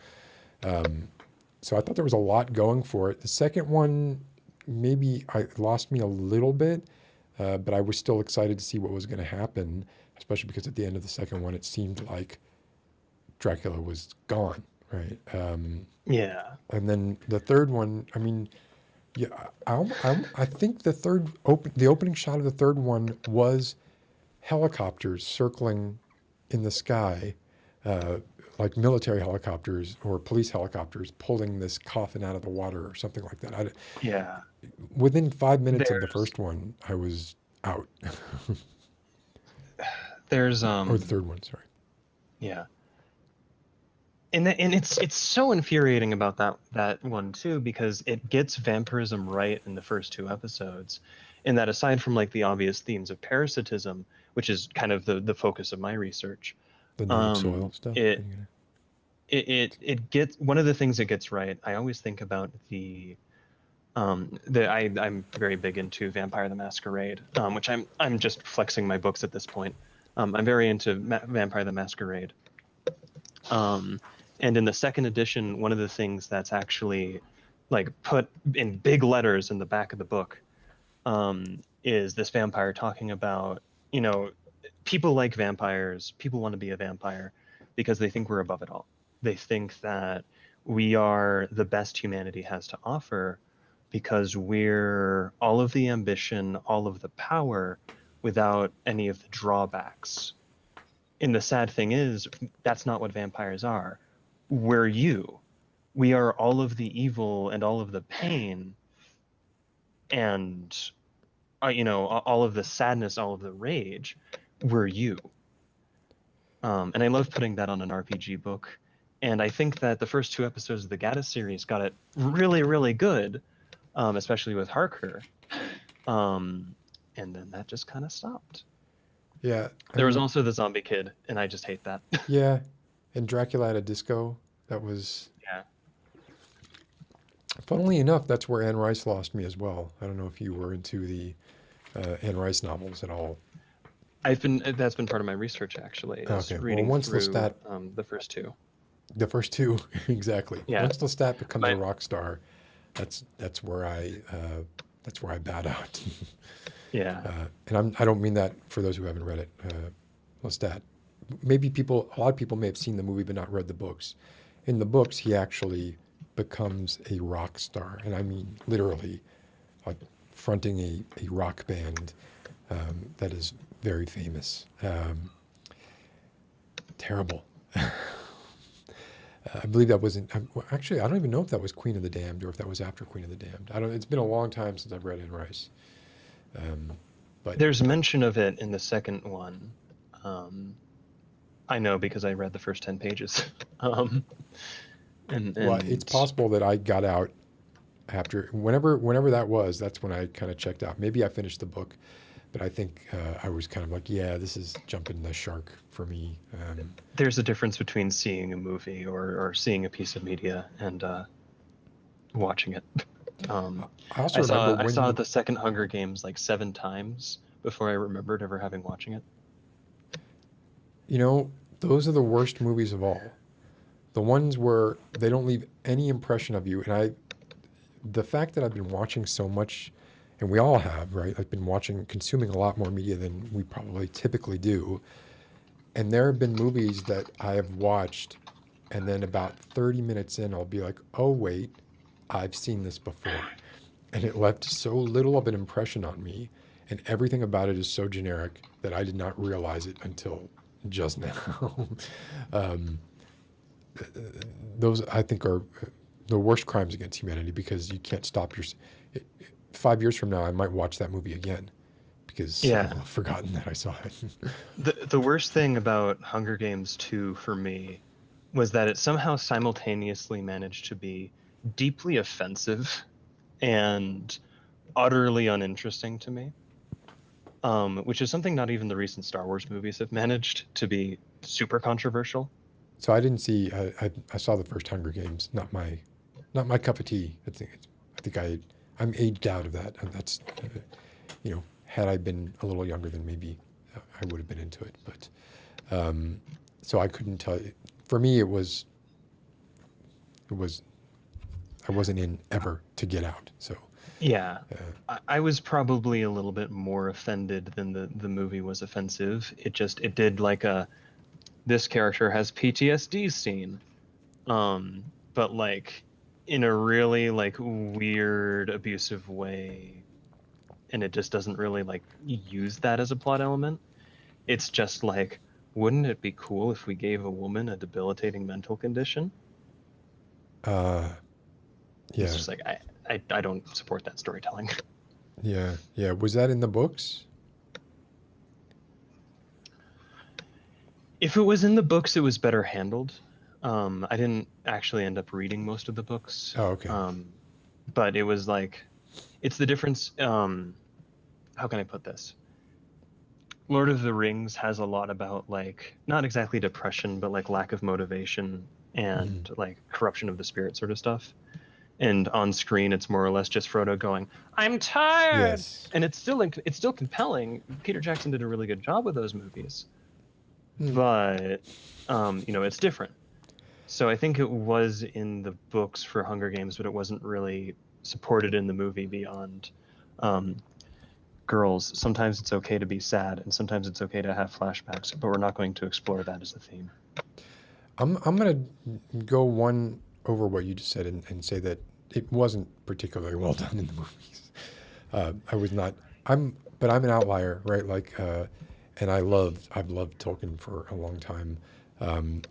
So I thought there was a lot going for it. The second one, maybe I lost me a little bit, but I was still excited to see what was going to happen, especially because at the end of the second one, it seemed like Dracula was gone, right? Yeah. And then the third one, I mean, yeah, I think the opening shot of the third one was helicopters circling in the sky, like military helicopters or police helicopters pulling this coffin out of the water or something like that. Yeah. Within 5 minutes of the There's first one, I was out. there's Or the third one, sorry. yeah. And it's so infuriating about that one too, because it gets vampirism right in the first two episodes, in that aside from, like, the obvious themes of parasitism, which is kind of the focus of my research, The native soil stuff. it gets, one of the things it gets right. I always think about I'm very big into Vampire the Masquerade, which I'm just flexing my books at this point. I'm very into Vampire the Masquerade. And in the second edition, one of the things that's actually, like, put in big letters in the back of the book, is this vampire talking about, people like vampires, people want to be a vampire because they think we're above it all. They think that we are the best humanity has to offer because we're all of the ambition, all of the power, without any of the drawbacks. And the sad thing is, that's not what vampires are. We're you. We are all of the evil and all of the pain and, all of the sadness, all of the rage. We're you. And I love putting that on an RPG book. And I think that the first two episodes of the Gatiss series got it really, really good, especially with Harker. And then that just kind of stopped. Yeah. There was also the zombie kid, and I just hate that. Yeah. And Dracula at a Disco. That was. Yeah. Funnily enough, that's where Anne Rice lost me as well. I don't know if you were into the Anne Rice novels at all. That's been part of my research actually. Is Okay. Well, reading once through Lestat, the first two. the first two, exactly. Yeah. Once Lestat becomes My- a rock star, that's where I bat out. Yeah. And I don't mean that for those who haven't read it. Lestat, maybe a lot of people may have seen the movie but not read the books. In the books, he actually becomes a rock star, and I mean literally, like fronting a rock band that is very famous. Terrible. I believe that was actually, I don't even know if that was Queen of the Damned or if that was after Queen of the Damned. It's been a long time since I've read Anne Rice. But There's mention of it in the second one. I know because I read the first 10 pages. And well, it's possible that I got out after whenever that was. That's when I kind of checked out. Maybe I finished the book, but I think I was kind of like, yeah, this is jumping the shark for me. There's a difference between seeing a movie or seeing a piece of media and watching it. I also remember I saw the second Hunger Games like 7 times before I remembered ever having watching it. You know, those are the worst movies of all. The ones where they don't leave any impression of you. And the fact that I've been watching so much, and we all have, right? I've been consuming a lot more media than we probably typically do. And there have been movies that I have watched, and then about 30 minutes in, I'll be like, oh, wait, I've seen this before. And it left so little of an impression on me, and everything about it is so generic that I did not realize it until just now. Those, I think, are the worst crimes against humanity because you can't stop 5 years from now, I might watch that movie again because I've forgotten that I saw it. The worst thing about Hunger Games 2 for me was that it somehow simultaneously managed to be deeply offensive and utterly uninteresting to me, which is something not even the recent Star Wars movies have managed to be super controversial. So I didn't see. I saw the first Hunger Games. Not my cup of tea. I think I'm aged out of that. And that's, had I been a little younger, then maybe I would have been into it. But so I couldn't tell you. For me, it was. I wasn't in ever to get out. So. Yeah, I was probably a little bit more offended than the movie was offensive. It did like this character has PTSD scene, but like in a really like weird abusive way, and it just doesn't really like use that as a plot element. It's just like, wouldn't it be cool if we gave a woman a debilitating mental condition? Yeah. It's just like I don't support that storytelling. Yeah. Was that in the books? If it was in the books, it was better handled. I didn't actually end up reading most of the books. Oh, okay. But it was like, it's the difference. How can I put this? Lord of the Rings has a lot about like, not exactly depression, but like lack of motivation and like corruption of the spirit sort of stuff. And on screen, it's more or less just Frodo going, "I'm tired," Yes. and it's still compelling. Peter Jackson did a really good job with those movies, but it's different. So I think it was in the books for Hunger Games, but it wasn't really supported in the movie beyond girls. Sometimes it's okay to be sad, and sometimes it's okay to have flashbacks, but we're not going to explore that as a theme. I'm going to go one over what you just said and say that it wasn't particularly well done in the movies. But I'm an outlier, right? Like, and I've loved Tolkien for a long time. And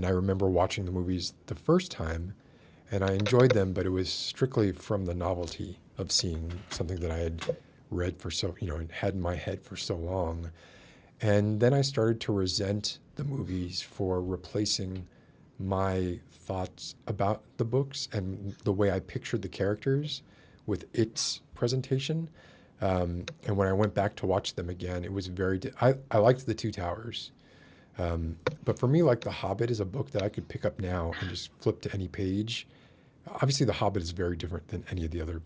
I remember watching the movies the first time and I enjoyed them, but it was strictly from the novelty of seeing something that I had read and had in my head for so long. And then I started to resent the movies for replacing my thoughts about the books and the way I pictured the characters with its presentation. And when I went back to watch them again, it was I liked The Two Towers. But for me, like The Hobbit is a book that I could pick up now and just flip to any page. Obviously, The Hobbit is very different than any of the other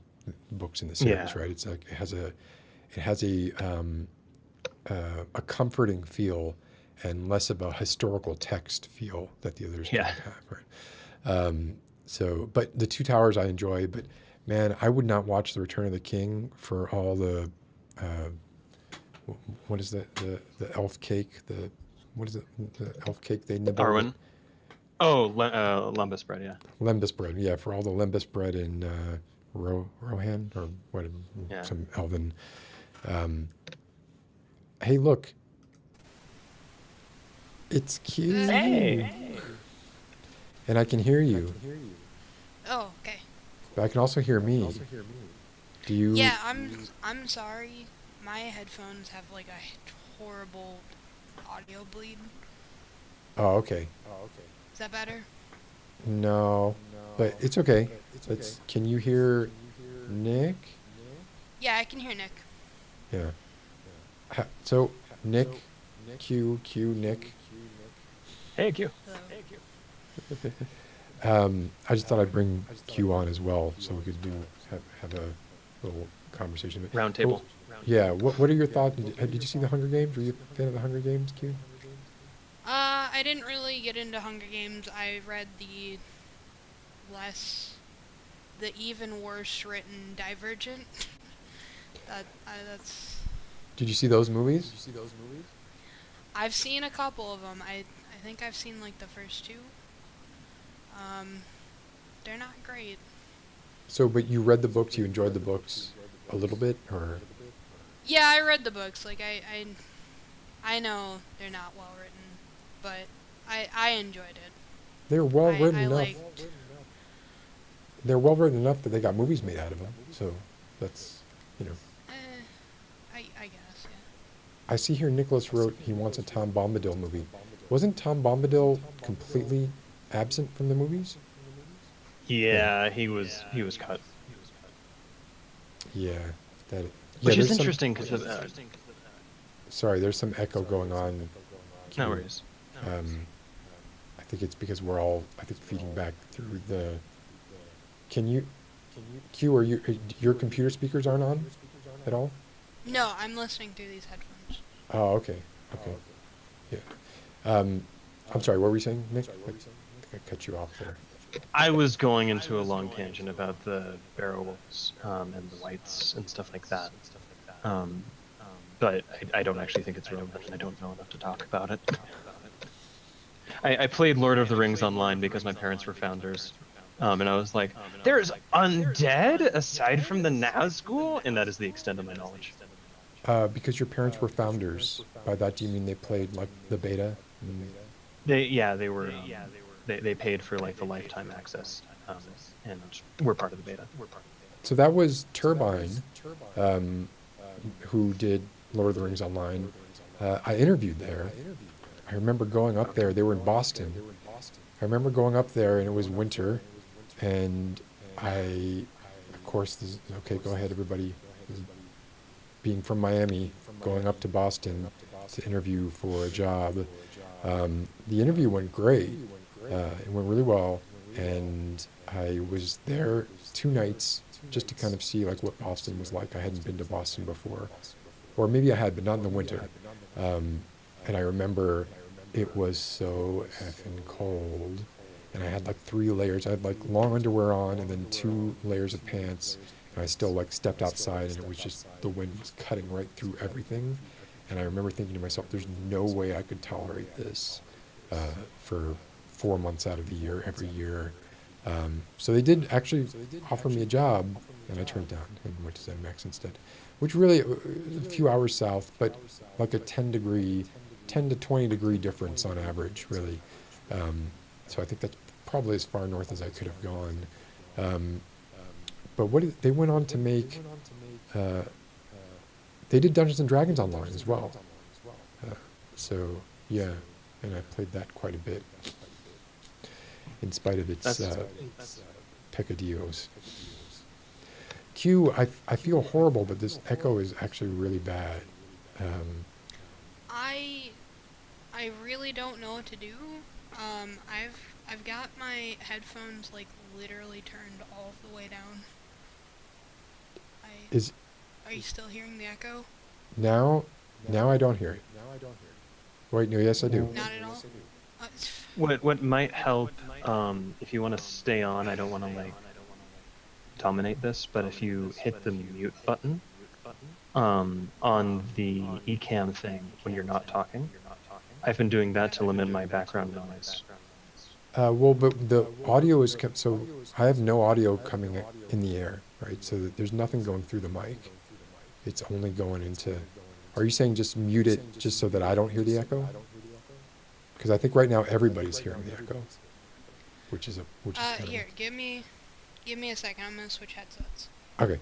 books in the series, right? It's like it has a a comforting feel and less of a historical text feel that the others Yeah. kind of have. Right? But the Two Towers I enjoy. But man, I would not watch The Return of the King for all the what is that the elf cake what is it the elf cake they nibble Arwen. Oh, lembas bread. Yeah. lembas bread, yeah, for all the lembas bread in Rohan or what Yeah. some elven. Hey, look, it's cute. Hey. And I can hear you, Oh, okay. but I can also hear me. Do you? Yeah, I'm sorry. My headphones have like a horrible audio bleed. Oh, okay. Is that better? No, but it's okay. Can you hear Nick? Yeah, I can hear Nick. Yeah. So Nick, Q, Nick. Hey, Q. Hello. I just thought I'd bring Q on as well, so we could have a little conversation. Round table. Yeah. What are your thoughts? Did you see the Hunger Games? Were you a fan of the Hunger Games, Q? I didn't really get into Hunger Games. I read the even worse written Divergent. That's. Did you see those movies? I've seen a couple of them. I think I've seen like the first two. They're not great. So, but you read the books. You enjoyed the books a little bit, or? Yeah, I read the books. Like I know they're not well written, but I enjoyed it. They're well written I enough. liked. They're well written enough that they got movies made out of them. So that's, I guess, yeah. I see here Nicholas wrote he wants a Tom Bombadil movie. Wasn't Tom Bombadil completely absent from the movies? Yeah, he was cut. Yeah, that. Which yeah, is there's interesting because Sorry, there's some echo going on. no worries. I think it's because we're all, feeding back through the. Q, are your computer speakers aren't on at all? No, I'm listening through these headphones. Oh, okay. Yeah. I'm sorry, what were you saying, Nick? I think I cut you off there. I was going into a long tangent about the barrel wolves and the whites and stuff like that. But I don't actually think it's relevant, and I don't know enough to talk about it. I played Lord of the Rings online because my parents were founders. And I was like, there's undead aside from the Nazgul? And that is the extent of my knowledge. Because your parents were founders. By that, do you mean they played like the beta? They were. They paid for like the lifetime access, and we're part of the beta. So that was Turbine, who did Lord of the Rings Online. I interviewed there. I remember going up there. They were in Boston. I remember going up there, and it was winter. And of course, okay, go ahead, everybody. Being from Miami, going up to Boston to interview for a job. The interview went great. It went really well, and I was there 2 nights just to kind of see like what Boston was like. I hadn't been to Boston before, or maybe I had, but not in the winter. And I remember it was so effing cold, and I had like 3 layers. I had like long underwear on, and then 2 layers of pants. And I still like stepped outside, and it was just the wind was cutting right through everything. And I remember thinking to myself, "There's no way I could tolerate this for 4 months out of the year, every year." So they did actually offer me a job, and I turned it down and went to ZeniMax instead, which really a few hours south, but like a 10 to 20 degree difference on average, really. So I think that's probably as far north as I could have gone. But they went on to make, they did Dungeons and Dragons Online as well. So yeah, and I played that quite a bit, in spite of its peccadillos. Q, I feel horrible, but this echo is actually really bad. I really don't know what to do. I've got my headphones like literally turned all the way down. Are you still hearing the echo? Now, Now I don't hear it. Wait, no, yes I do. Not at all. What might help, if you want to stay on, I don't want to like dominate this, but if you hit the mute button on the eCam thing when you're not talking, I've been doing that to limit my background noise. Well, but the audio is kept, so I have no audio coming in the air, right? So that there's nothing going through the mic. It's only going into. Are you saying just mute it just so that I don't hear the echo? Because I think right now everybody's hearing the echo, which is kind Here, give me a second. I'm gonna switch headsets. Okay.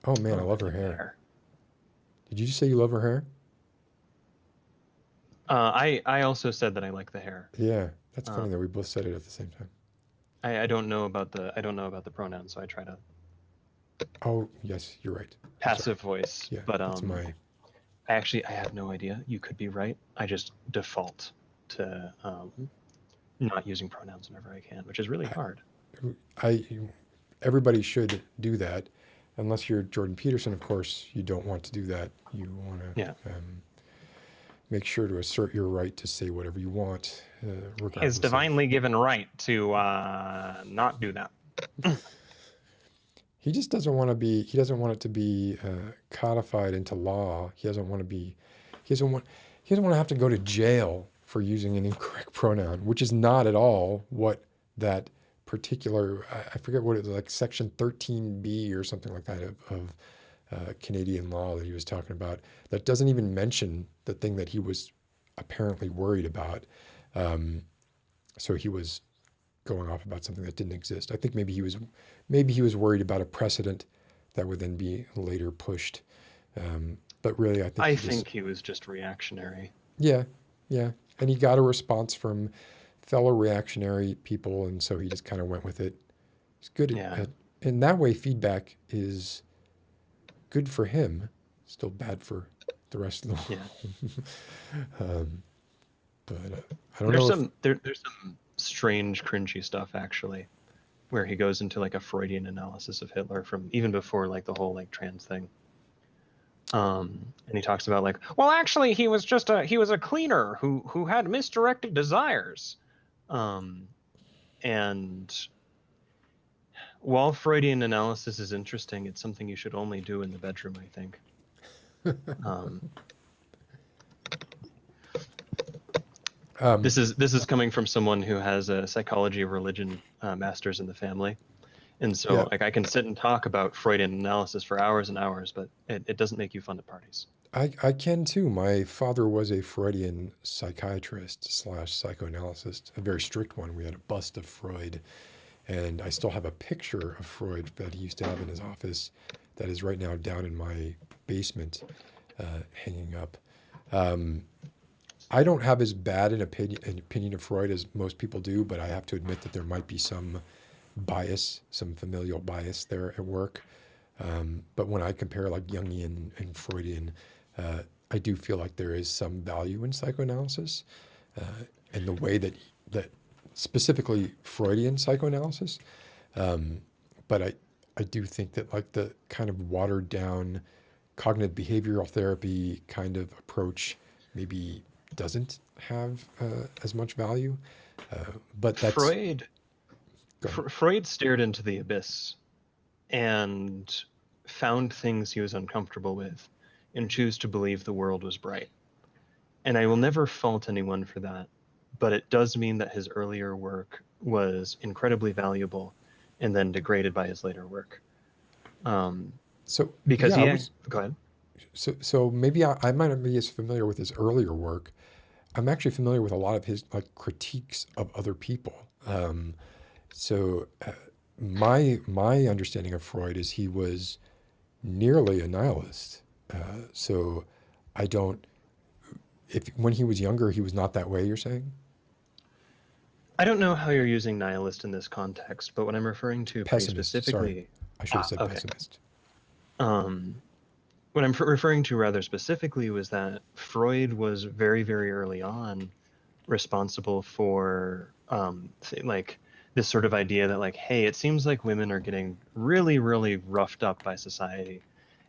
Oh man, I love her hair. Did you just say you love her hair? I also said that I like the hair. Yeah, that's funny that we both said it at the same time. I don't know about the pronouns, so I try to. Oh yes, you're right. Passive voice. Yeah, but that's my. I have no idea. You could be right. I just default to not using pronouns whenever I can, which is really hard. Everybody should do that, unless you're Jordan Peterson. Of course, you don't want to do that. You want to make sure to assert your right to say whatever you want. His divinely given right to not do that. He just doesn't want to be. He doesn't want it to be codified into law. He doesn't want to be. He doesn't want to have to go to jail for using an incorrect pronoun, which is not at all what that particular. I forget what it was, like Section 13B or something like that of Canadian law that he was talking about. That doesn't even mention the thing that he was apparently worried about. So he was going off about something that didn't exist. I think maybe he was worried about a precedent that would then be later pushed. But really, I think he was just reactionary. Yeah, and he got a response from fellow reactionary people, and so he just kind of went with it. It's good. In that way, feedback is good for him. Still bad for the rest of the world. But I don't know. There's some strange, cringy stuff actually, where he goes into like a Freudian analysis of Hitler from even before like the whole like trans thing. And he talks about like, well, actually, he was a cleaner who had misdirected desires. And while Freudian analysis is interesting, it's something you should only do in the bedroom, I think. This is coming from someone who has a psychology of religion master's in the family. And so like I can sit and talk about Freudian analysis for hours and hours, but it doesn't make you fun at parties. I can too. My father was a Freudian psychiatrist / psychoanalyst, a very strict one. We had a bust of Freud, and I still have a picture of Freud that he used to have in his office that is right now down in my basement, hanging up. I don't have as bad an opinion of Freud as most people do, but I have to admit that there might be some bias, some familial bias there at work. But when I compare like Jungian and Freudian, I do feel like there is some value in psychoanalysis and the way that specifically Freudian psychoanalysis. But I do think that like the kind of watered down cognitive behavioral therapy kind of approach maybe doesn't have as much value. But that's Freud stared into the abyss and found things he was uncomfortable with and chose to believe the world was bright. And I will never fault anyone for that, but it does mean that his earlier work was incredibly valuable and then degraded by his later work. Go ahead. So maybe I might not be as familiar with his earlier work. I'm actually familiar with a lot of his like critiques of other people. My understanding of Freud is he was nearly a nihilist. So I don't. If when he was younger, he was not that way. You're saying? I don't know how you're using nihilist in this context, but what I'm referring to pessimist, specifically, sorry. I should have said pessimist. What I'm referring to rather specifically was that Freud was very, very early on responsible for like this sort of idea that like, hey, it seems like women are getting really, really roughed up by society,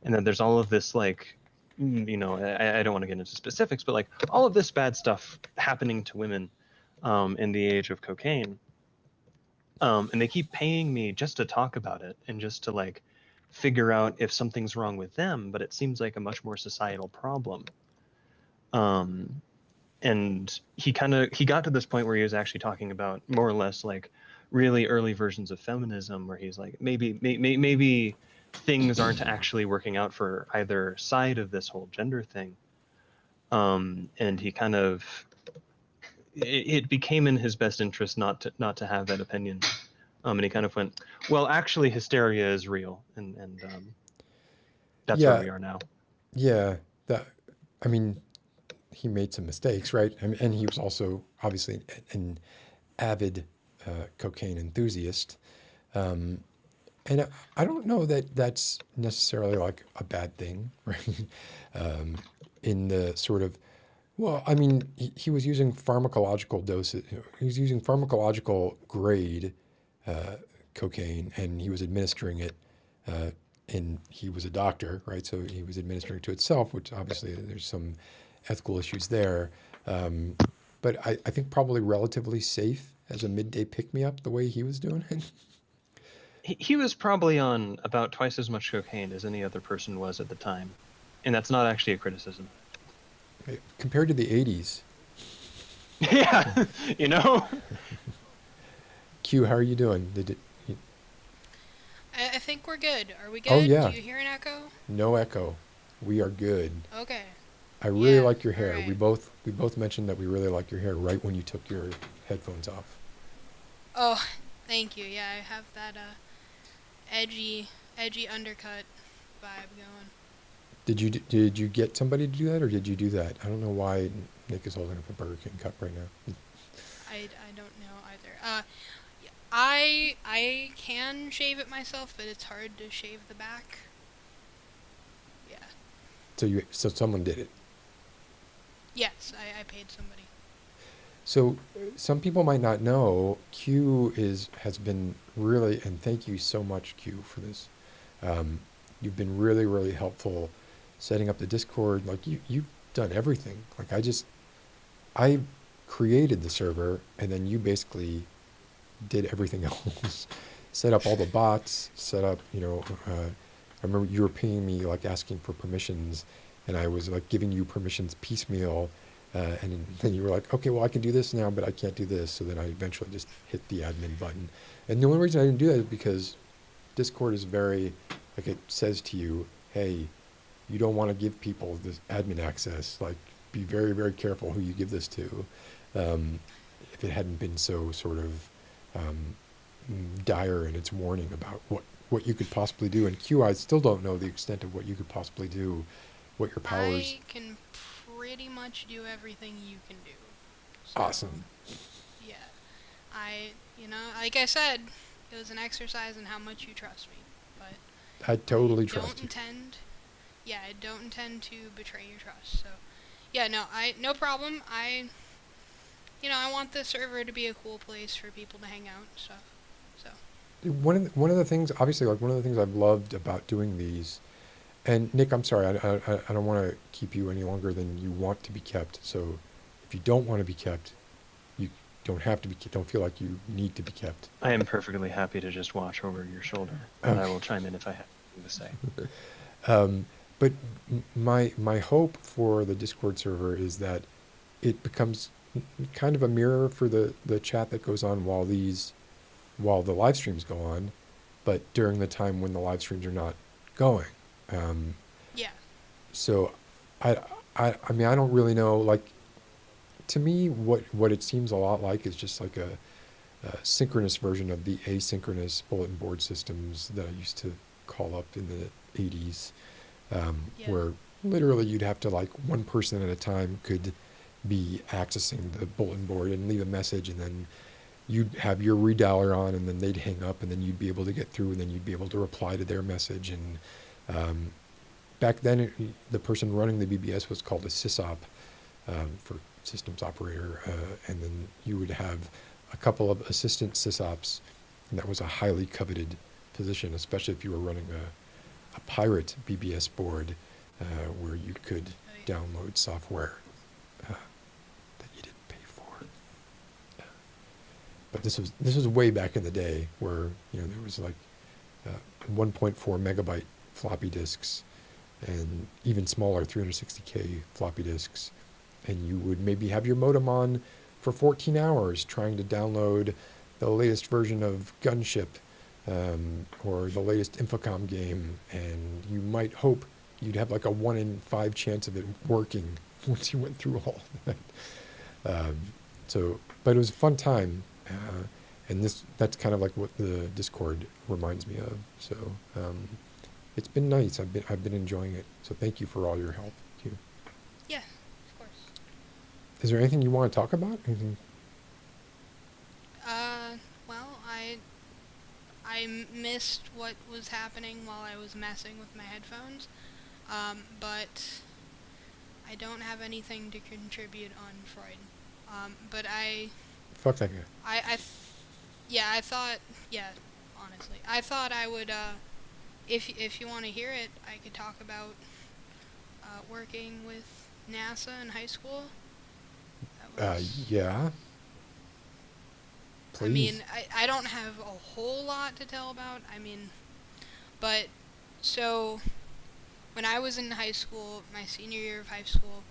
and that there's all of this like, I don't want to get into specifics, but like all of this bad stuff happening to women in the age of cocaine. And they keep paying me just to talk about it and just to like figure out if something's wrong with them, but it seems like a much more societal problem. And he got to this point where he was actually talking about more or less like really early versions of feminism, where he's like, maybe things aren't actually working out for either side of this whole gender thing. And he kind of, it became in his best interest not to have that opinion. And he kind of went, well, actually, hysteria is real, and that's where we are now. Yeah, I mean, he made some mistakes, right? I mean, and he was also obviously an avid cocaine enthusiast. And I don't know that that's necessarily like a bad thing, right? In the sort of, well, I mean, he was using pharmacological doses. He was using pharmacological grade cocaine, and he was administering it. And he was a doctor, right? So he was administering it to itself, which obviously there's some ethical issues there. But I think probably relatively safe as a midday pick-me-up the way he was doing it. He was probably on about twice as much cocaine as any other person was at the time. And that's not actually a criticism. Compared to the 80s. Yeah, Q, how are you doing? I think we're good. Are we good? Oh, yeah. Do you hear an echo? No echo. We are good. Okay. I really like your all hair. right. We both mentioned that we really like your hair right when you took your headphones off. Oh, thank you. Yeah, I have that edgy undercut vibe going. Did you get somebody to do that, or did you do that? I don't know why Nick is holding up a Burger King cup right now. I don't know either. I can shave it myself, but it's hard to shave the back. Yeah. So someone did it. Yes, I paid somebody. So some people might not know, Q has been really, and thank you so much, Q, for this. You've been really, really helpful setting up the Discord. Like you've done everything. Like I created the server, and then you basically did everything else. Set up all the bots, set up, I remember you were paying me, like asking for permissions, and I was like giving you permissions piecemeal. And then you were like, okay, well, I can do this now, but I can't do this. So then I eventually just hit the admin button. And the only reason I didn't do that is because Discord is very, like it says to you, hey, you don't want to give people this admin access. Like, be very, very careful who you give this to. If it hadn't been so sort of dire in its warning about what you could possibly do. And Q, I still don't know the extent of what you could possibly do, what your powers... I can pretty much do everything you can do. So, awesome. Yeah. Like I said, it was an exercise in how much you trust me. But I totally trust you. I don't intend to betray your trust. So, yeah, no problem. I want the server to be a cool place for people to hang out and stuff. So. One of the things, obviously, like one of the things I've loved about doing these, and Nick, I'm sorry, I don't want to keep you any longer than you want to be kept. So if you don't want to be kept, you don't have to be. Don't feel like you need to be kept. I am perfectly happy to just watch over your shoulder, and I will chime in if I have something to say. But my hope for the Discord server is that it becomes kind of a mirror for the chat that goes on while the live streams go on, but during the time when the live streams are not going. Yeah. So I mean, I don't really know, like, to me, what it seems a lot like is just like a synchronous version of the asynchronous bulletin board systems that I used to call up in the 80s, where literally you'd have to, like, one person at a time could be accessing the bulletin board and leave a message, and then you'd have your redialer on, and then they'd hang up, and then you'd be able to get through, and then you'd be able to reply to their message. And back then, the person running the BBS was called a sysop, for systems operator, and then you would have a couple of assistant sysops, and that was a highly coveted position, especially if you were running a pirate BBS board where you could download software that you didn't pay for. But this was way back in the day where there was like 1.4 megabyte floppy disks and even smaller 360K floppy disks, and you would maybe have your modem on for 14 hours trying to download the latest version of Gunship or the latest Infocom game, and you might hope you'd have like a 1 in 5 chance of it working once you went through all of that. But it was a fun time, and that's kind of like what the Discord reminds me of. So it's been nice. I've been enjoying it. So thank you for all your help. Thank you. Yeah, of course. Is there anything you want to talk about? Anything? Well, I missed what was happening while I was messing with my headphones, but I don't have anything to contribute on Freud. But Fuck that guy. Honestly, I thought I would, if you want to hear it, I could talk about working with NASA in high school. Yeah. Please. I mean, I don't have a whole lot to tell about. But, so, when I was in high school, my senior year of high school,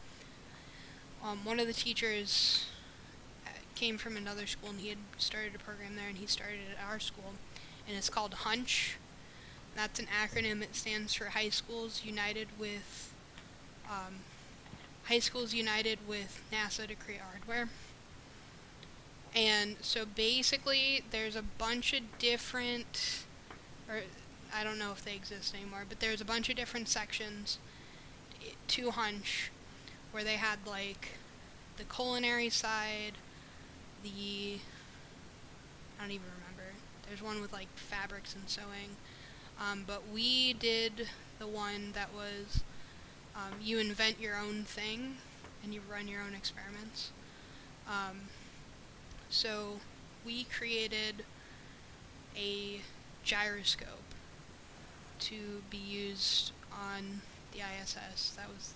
one of the teachers came from another school, and he had started a program there, and he started it at our school, and it's called HUNCH. That's an acronym. It stands for High Schools United with NASA to create hardware. And so basically, there's a bunch of different, or I don't know if they exist anymore, but there's a bunch of different sections to Hunch, where they had like the culinary side, I don't even remember. There's one with like fabrics and sewing. But we did the one that was you invent your own thing and you run your own experiments. So we created a gyroscope to be used on the ISS. That was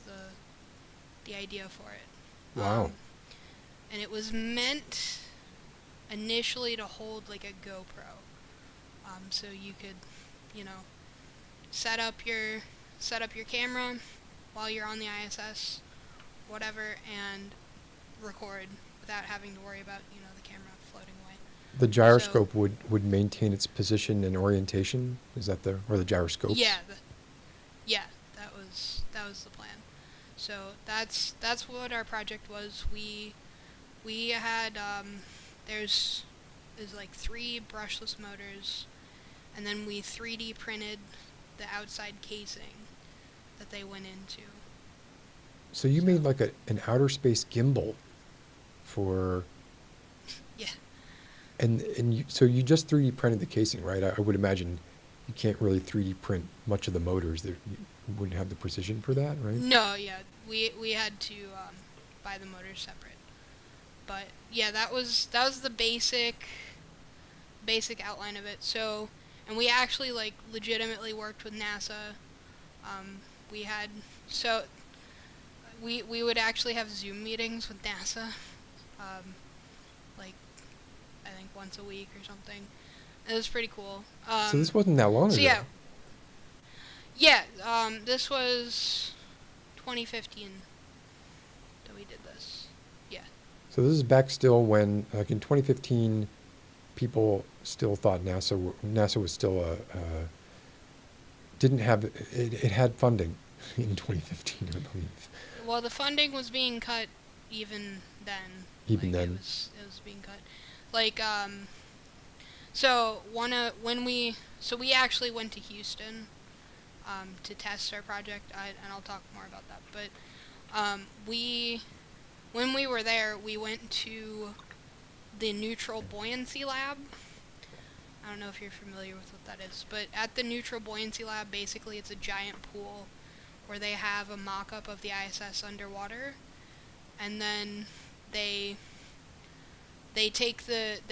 the idea for it. Wow. And it was meant initially to hold like a GoPro. So you could, set up your camera while you're on the ISS, whatever, and record without having to worry about, the camera floating away. The gyroscope would maintain its position and orientation. Is that or the gyroscopes? Yeah, that was the plan. So that's what our project was. We had there's like 3 brushless motors, and then we 3D printed the outside casing that they went into. So you made like an outer space gimbal for... Yeah. And so you just 3D printed the casing, right? I would imagine you can't really 3D print much of the motors. You wouldn't have the precision for that, right? No, yeah. We had to buy the motors separate. But yeah, that was the basic outline of it. So, and we actually like legitimately worked with NASA. We would actually have Zoom meetings with NASA, like I think once a week or something. It was pretty cool. So this wasn't that long ago. Yeah. This was 2015 that we did this. Yeah. So this is back still when, like in 2015, people still thought NASA was still didn't have, it had funding in 2015, I believe. Well, the funding was being cut even then. Even then? It was being cut. Like, so we actually went to Houston to test our project, and I'll talk more about that. But when we were there, we went to the Neutral Buoyancy Lab. I don't know if you're familiar with what that is, but at the Neutral Buoyancy Lab, basically it's a giant pool where they have a mock-up of the ISS underwater, and then they they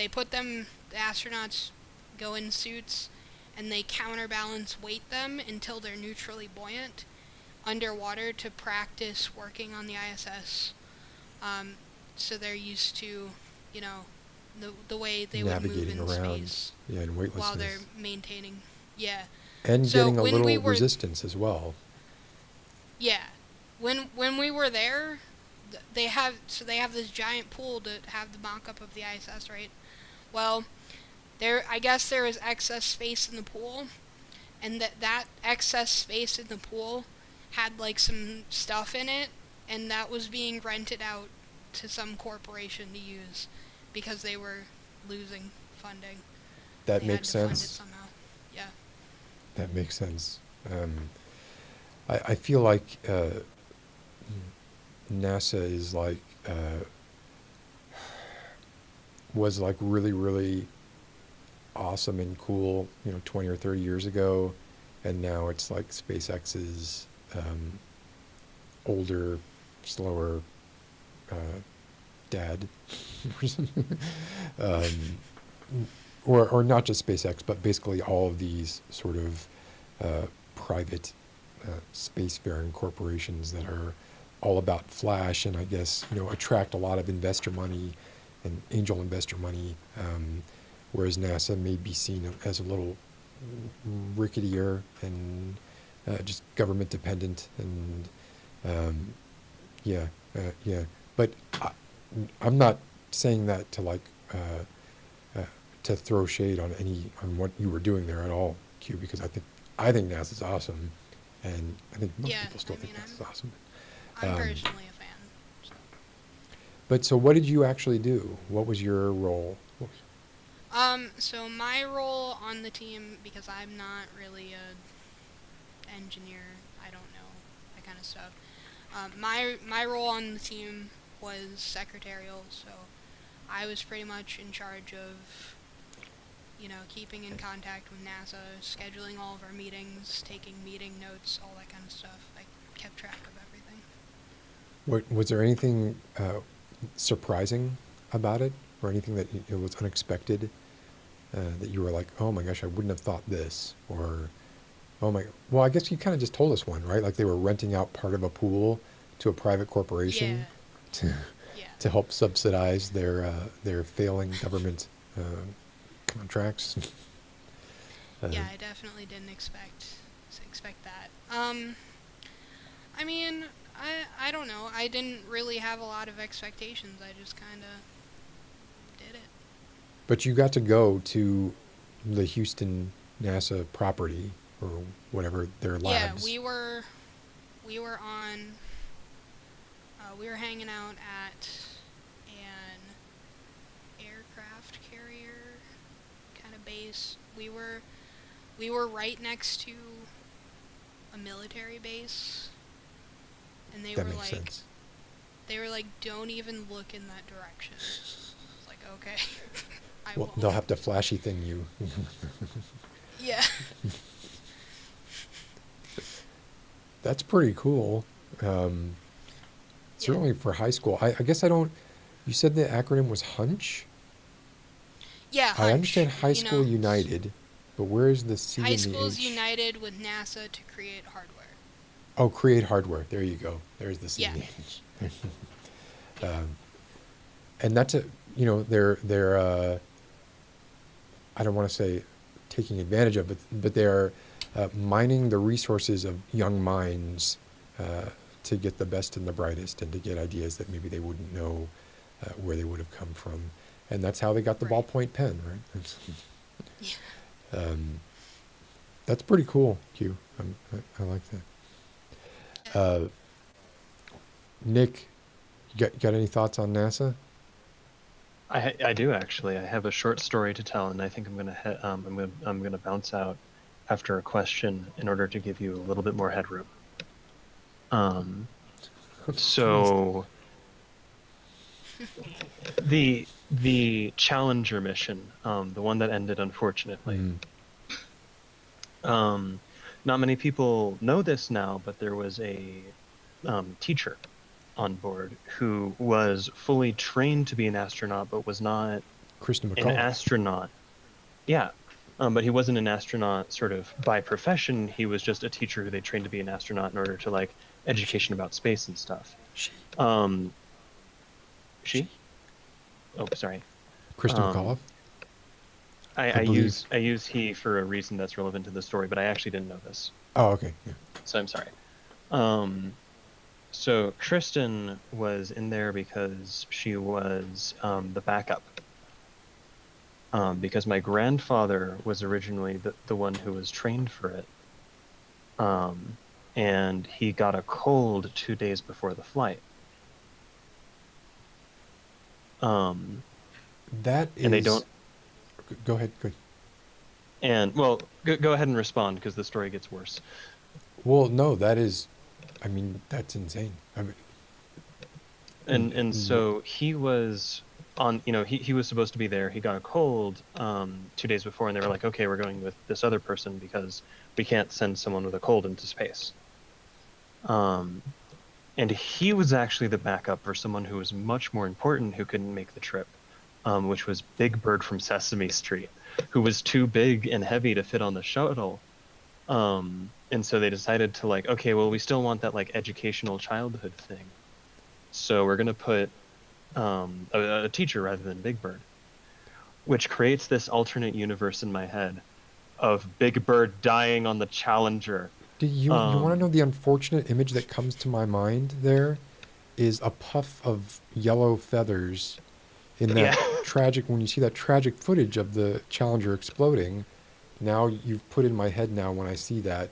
put them, the astronauts go in suits, and they counterbalance weight them until they're neutrally buoyant underwater to practice working on the ISS. So they're used to, you know, the way they would move Navigating in around, space yeah, in weightlessness. while they're maintaining, yeah. And So getting a when little we were- resistance as well. Yeah, when we were there, they have this giant pool to have the mock-up of the ISS, right? Well, I guess there was excess space in the pool, and that excess space in the pool had like some stuff in it, and that was being rented out to some corporation to use because they were losing funding. That They makes had to sense. fund it somehow. Yeah. That makes sense. I feel like NASA is like was like really, really awesome and cool, 20 or 30 years ago, and now it's like SpaceX's older, slower dad, or something. Or not just SpaceX, but basically all of these sort of private spacefaring corporations that are all about flash, and I guess attract a lot of investor money and angel investor money, whereas NASA may be seen as a little ricketier and just government dependent, and yeah. But I'm not saying that to like to throw shade on what you were doing there at all, Q, because I think NASA's awesome, and I think most people still think NASA's awesome. I'm personally a fan. So. But so what did you actually do? What was your role? So my role on the team, because I'm not really a engineer, I don't know that kind of stuff. My role on the team was secretarial, so I was pretty much in charge of, keeping in contact with NASA, scheduling all of our meetings, taking meeting notes, all that kind of stuff. I kept track of everything. Was there anything surprising about it, or anything that it was unexpected, that you were like, oh my gosh, I wouldn't have thought this, or well, I guess you kind of just told us one, right? Like they were renting out part of a pool to a private corporation to help subsidize their failing government contracts. Yeah, I definitely didn't expect that. I mean, I don't know. I didn't really have a lot of expectations. I just kind of did it. But you got to go to the Houston NASA property, or whatever, their labs. Yeah, we were on. We were hanging out at an aircraft carrier kind of base. We were right next to a military base, and they were like, sense. They were like, don't even look in that direction. It's like, okay, I won't. They'll have to flashy thing you. Yeah. That's pretty cool. Certainly for high school. I guess I don't. You said the acronym was HUNCH? Yeah, HUNCH. I understand High School United, but where is the C High and the Schools H? United with NASA to create hardware. Oh, create hardware. There you go. There's the C and the H. And that's they're I don't want to say taking advantage of it, but they're mining the resources of young minds to get the best and the brightest, and to get ideas that maybe they wouldn't know where they would have come from. And that's how they got the ballpoint pen, right? Yeah. That's pretty cool, Q. I like that. Nick, you got any thoughts on NASA? I do actually. I have a short story to tell, and I think I'm gonna bounce out after a question in order to give you a little bit more headroom. So the Challenger mission, the one that ended unfortunately. Not many people know this now, but there was a teacher on board who was fully trained to be an astronaut, but was not Kristen an McCullough. astronaut. Yeah. But he wasn't an astronaut sort of by profession. He was just a teacher who they trained to be an astronaut in order to like education about space and stuff. She. She? Oh, sorry. Kristen McCullough. I use he for a reason that's relevant to the story, but I actually didn't know this. Oh, okay. Yeah. So I'm sorry. So Kristen was in there because she was the backup. Because my grandfather was originally the one who was trained for it. And he got a cold 2 days before the flight. That is. And they don't. Go ahead. Go. And well, go ahead and respond because the story gets worse. Well, no, that is. I mean, that's insane. I mean. And so he was on. He was supposed to be there. He got a cold 2 days before, and they were like, "Okay, we're going with this other person because we can't send someone with a cold into space." And he was actually the backup for someone who was much more important who couldn't make the trip, which was Big Bird from Sesame Street, who was too big and heavy to fit on the shuttle. And so they decided to like, okay, well, we still want that like educational childhood thing. So we're going to put a teacher rather than Big Bird, which creates this alternate universe in my head of Big Bird dying on the Challenger. Do you want to know the unfortunate image that comes to my mind there is a puff of yellow feathers in that tragic, when you see that tragic footage of the Challenger exploding. Now you've put in my head now when I see that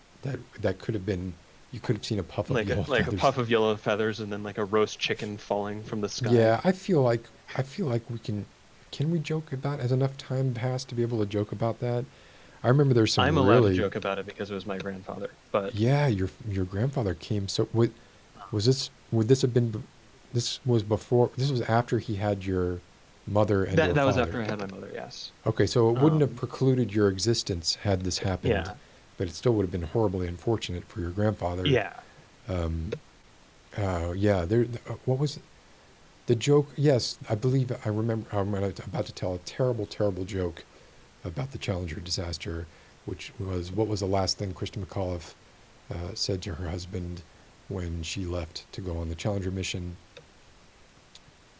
could have been, you could have seen a puff of yellow feathers. Like a puff of yellow feathers and then like a roast chicken falling from the sky. Yeah, I feel like we can we joke about, has enough time passed to be able to joke about that? I remember there's some I'm allowed to joke about it because it was my grandfather, but yeah, your grandfather came. So would this have been? This was before. This was after he had your mother and your that was father. after I had my mother. Yes. Okay, so it wouldn't have precluded your existence had this happened. Yeah. But it still would have been horribly unfortunate for your grandfather. Yeah. Yeah. What was the joke? Yes, I believe I remember. I'm about to tell a terrible, terrible joke about the Challenger disaster, which was, what was the last thing Kristen McCullough said to her husband when she left to go on the Challenger mission?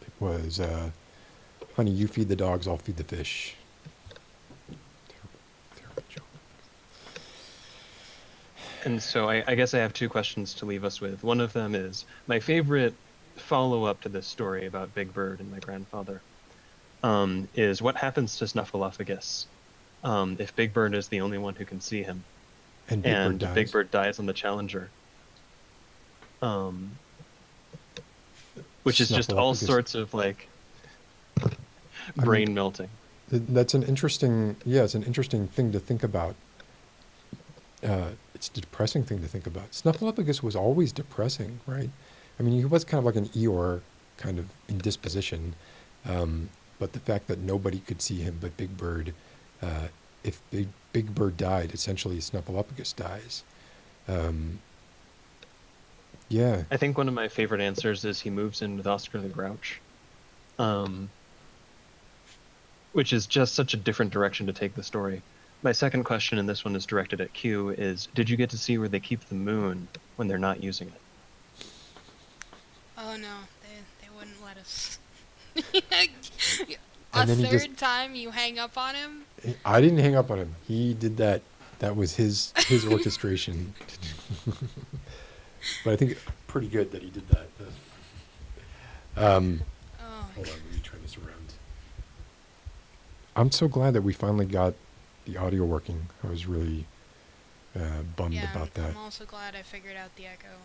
It was, honey, you feed the dogs, I'll feed the fish. Terrible joke. And so I guess I have two questions to leave us with. One of them is my favorite follow-up to this story about Big Bird and my grandfather is what happens to Snuffleupagus if Big Bird is the only one who can see him, and Big Bird dies on the Challenger, which is just all sorts of like brain melting. That's an interesting, it's an interesting thing to think about. It's a depressing thing to think about. Snuffleupagus was always depressing, right? I mean, he was kind of like an Eeyore kind of in disposition, but the fact that nobody could see him but Big Bird, if Big Bird died, essentially Snuffleupagus dies. Yeah. I think one of my favorite answers is he moves in with Oscar the Grouch, which is just such a different direction to take the story. My second question, and this one is directed at Q, is did you get to see where they keep the moon when they're not using it? Oh no, they wouldn't let us. And A then third time you hang up on him? I didn't hang up on him. He did that. That was his orchestration. But I think pretty good that he did that. Hold on, let me turn this around. I'm so glad that we finally got the audio working. I was really bummed about that. I'm also glad I figured out the echo.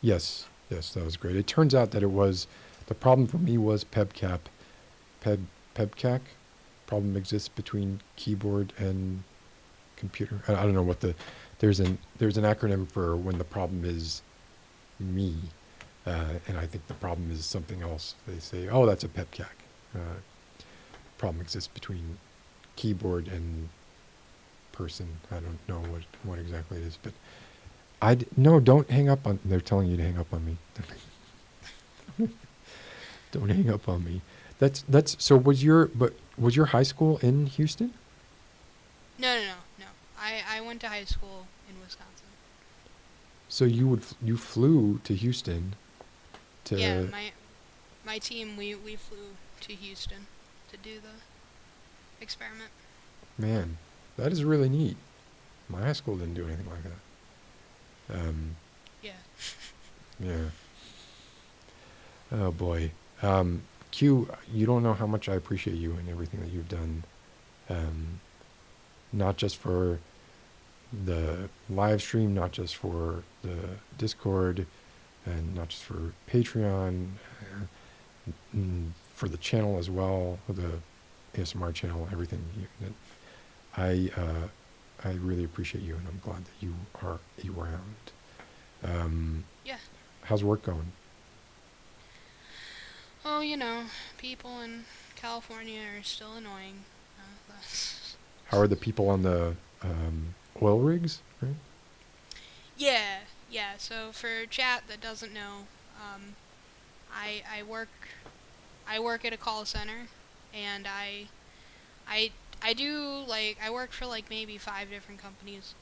Yes, that was great. It turns out that the problem for me was PEBCAC. PEBCAC. Problem exists between keyboard and computer. I don't know what there's an acronym for when the problem is me, and I think the problem is something else. They say, oh, that's a PEBCAC. Problem exists between keyboard and person. I don't know what exactly it is, but no, don't hang up on. They're telling you to hang up on me. Don't hang up on me. That's so was your high school in Houston? No. I went to high school in Wisconsin. So you flew to Houston to Yeah, my team we flew to Houston to do the experiment. Man, that is really neat. My high school didn't do anything like that. Yeah. Yeah. Oh boy. Q, you don't know how much I appreciate you and everything that you've done. Not just for the live stream, not just for the Discord, and not just for Patreon, for the channel as well, the ASMR channel, everything. I really appreciate you, and I'm glad that you are around. Yeah. How's work going? Oh, people in California are still annoying. How are the people on the oil rigs, right? Yeah. So for chat that doesn't know, I work at a call center, and I do I work for maybe 5 different companies,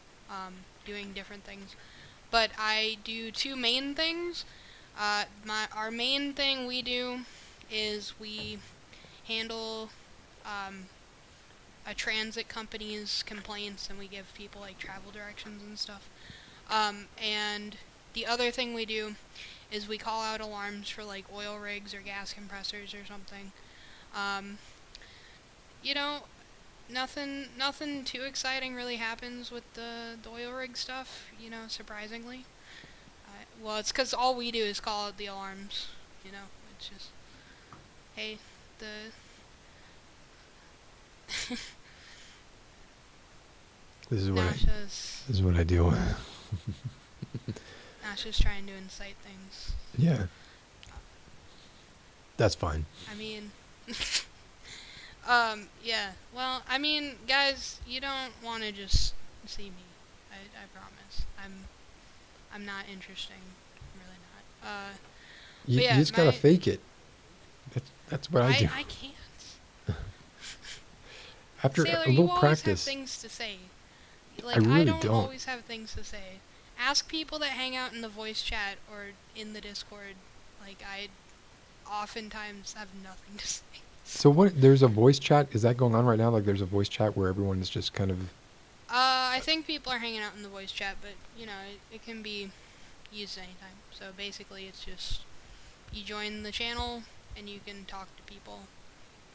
doing different things, but I do 2 main things. Our main thing we do is we handle a transit company's complaints, and we give people travel directions and stuff. And the other thing we do is we call out alarms for oil rigs or gas compressors or something. Nothing too exciting really happens with the oil rig stuff, surprisingly. Well, it's because all we do is call out the alarms, it's just, hey, This is what Nasha's, this is what I deal with. Nasha's trying to incite things. Yeah. That's fine. I mean, yeah. Well, I mean, guys, you don't want to just see me. I promise. I'm not interesting. I'm really not. You yeah, just gotta fake it. That's what I do. I can't. After Sailor, a little you always practice. have things to say. I really don't don't. always have things to say. Ask people that hang out in the voice chat or in the Discord. I oftentimes have nothing to say. So what? There's a voice chat. Is that going on right now? There's a voice chat where everyone is just kind of. I think people are hanging out in the voice chat, but it can be used anytime. So basically, it's just you join the channel and you can talk to people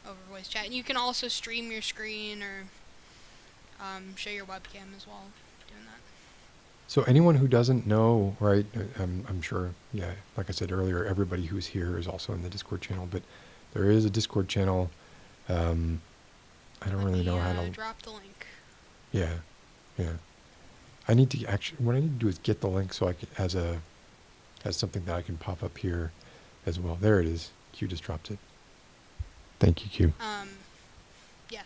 over voice chat. And you can also stream your screen or show your webcam as well doing that. So anyone who doesn't know, right? I'm sure. Yeah, like I said earlier, everybody who's here is also in the Discord channel. But there is a Discord channel. I don't really know how to drop the link. Yeah. I need to what I need to do is get the link so I can as something that I can pop up here as well. There it is. Q just dropped it. Thank you, Q. Yeah.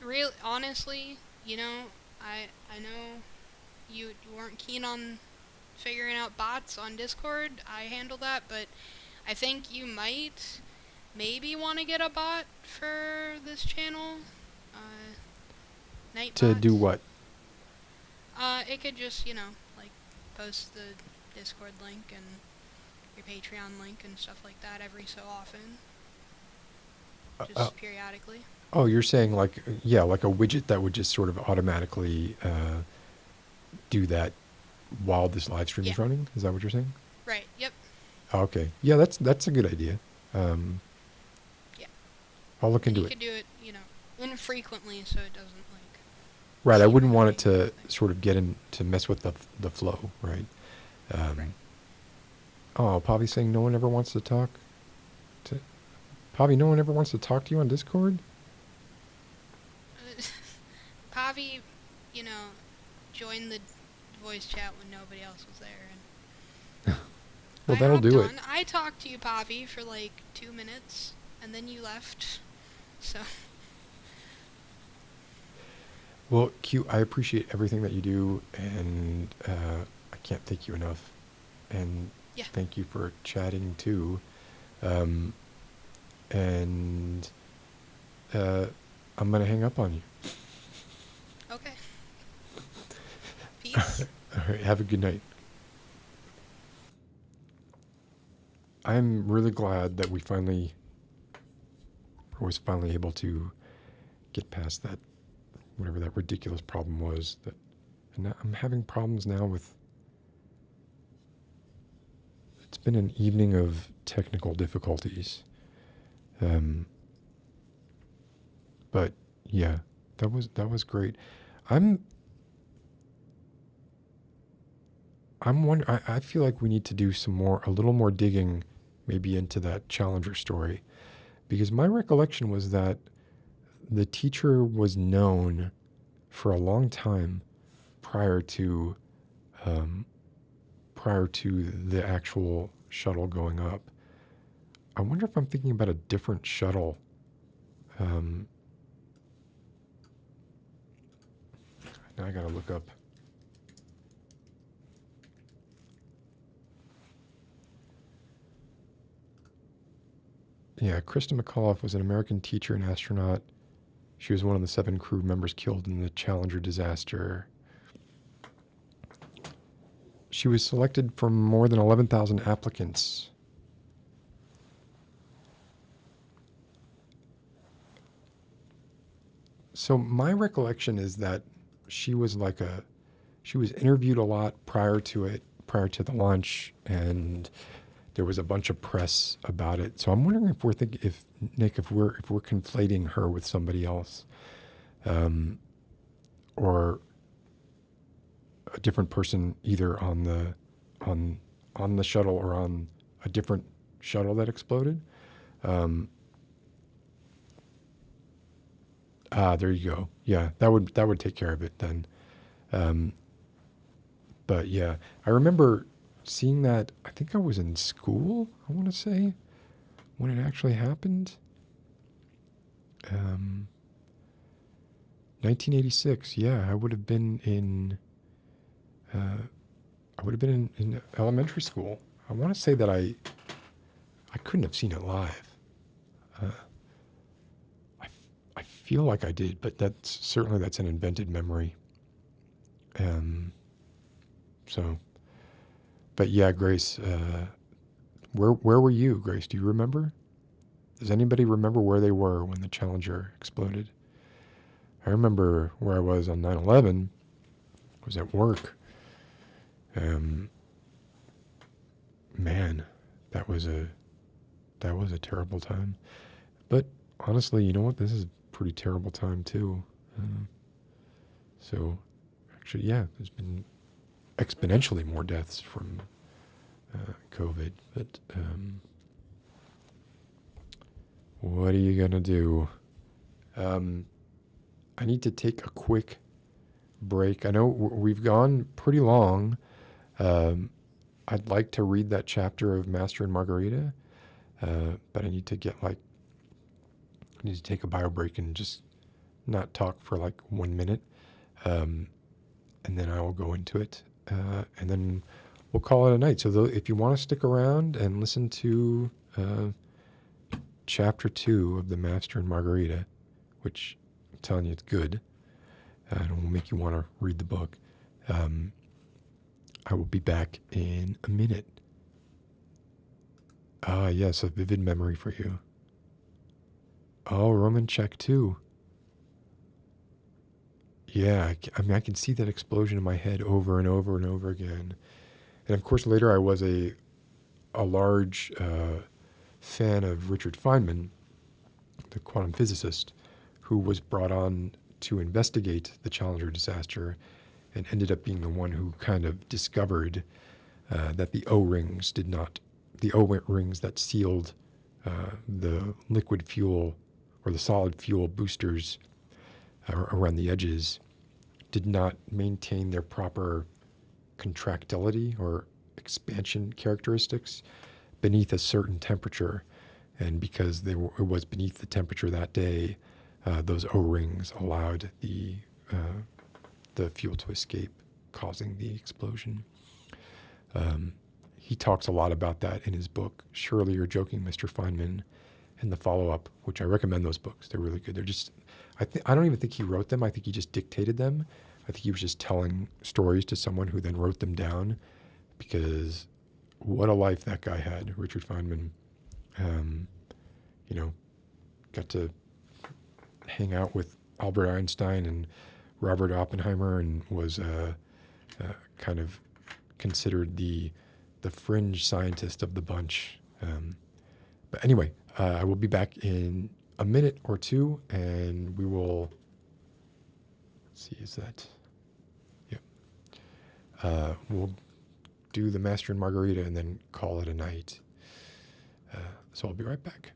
Really, honestly, I know you weren't keen on figuring out bots on Discord. I handle that, but I think you maybe want to get a bot for this channel. Night To bots. do what? It could just, post the Discord link and your Patreon link and stuff like that every so often. Just periodically. Oh, you're saying like a widget that would just sort of automatically do that while this live stream is running? Is that what you're saying? Right, yep. Oh, okay. Yeah, that's a good idea. Yeah. I'll look into You it. could do it, infrequently so it doesn't Right, I wouldn't want it to sort of to mess with the flow, right? Right. Oh, Pavi's saying no one ever wants to talk. Pavi, no one ever wants to talk to you on Discord? Pavi, joined the voice chat when nobody else was there. And Well, that'll do it. I talked to you, Pavi, for 2 minutes, and then you left. So. Well, Q, I appreciate everything that you do, and I can't thank you enough. And Yeah. Thank you for chatting too. And I'm going to hang up on you. Okay. Peace. All right, have a good night. I'm really glad that I was finally able to get past that, whatever that ridiculous problem was. And now I'm having problems now with. It's been an evening of technical difficulties. But yeah, that was great. I'm wondering. I feel like we need to do a little more digging, maybe into that Challenger story, because my recollection was that the teacher was known for a long time prior to the actual shuttle going up. I wonder if I'm thinking about a different shuttle. Now I gotta look up. Yeah, Krista McAuliffe was an American teacher and astronaut. She was one of the 7 crew members killed in the Challenger disaster. She was selected from more than 11,000 applicants. So my recollection is that she was interviewed a lot prior to the launch, and there was a bunch of press about it. So I'm wondering if we're conflating her with somebody else, or a different person, either on the shuttle or on a different shuttle that exploded. There you go. Yeah, that would take care of it then. But yeah, I remember seeing that. I think I was in school, I want to say, when it actually happened. 1986. Yeah, I would have been in elementary school. I want to say that I couldn't have seen it live. I feel like I did, but that's an invented memory. But yeah, Grace, where were you, Grace? Do you remember? Does anybody remember where they were when the Challenger exploded? I remember where I was on 9/11. I was at work. Man, that was a terrible time. But honestly, you know what? This is a pretty terrible time too. So actually, yeah, there's been exponentially more deaths from COVID. But what are you gonna do? I need to take a quick break. I know we've gone pretty long. I'd like to read that chapter of Master and Margarita, but I need to take a bio break and just not talk for like 1 minute, and then I will go into it, and then we'll call it a night. So if you want to stick around and listen to chapter 2 of the Master and Margarita, which I'm telling you, it's good, and it will make you want to read the book. I will be back in a minute. Yes, a vivid memory for you. Oh, Roman check 2. Yeah, I can see that explosion in my head over and over and over again. And of course, later I was a large fan of Richard Feynman, the quantum physicist, who was brought on to investigate the Challenger disaster and ended up being the one who kind of discovered that the O-rings that sealed the liquid fuel or the solid fuel boosters around the edges did not maintain their proper contractility or expansion characteristics beneath a certain temperature. And because it was beneath the temperature that day, those O-rings allowed the fuel to escape, causing the explosion. he talks a lot about that in his book, Surely You're Joking, Mr. Feynman, and the follow-up, which I recommend those books. They're really good. They're just, I don't even think he wrote them. I think he just dictated them. I think he was just telling stories to someone who then wrote them down, because what a life that guy had, Richard Feynman. Got to hang out with Albert Einstein and Robert Oppenheimer, and was kind of considered the fringe scientist of the bunch. But anyway, I will be back in a minute or two, and we will see. Is that? Yep. We'll do the Master and Margarita and then call it a night. So I'll be right back.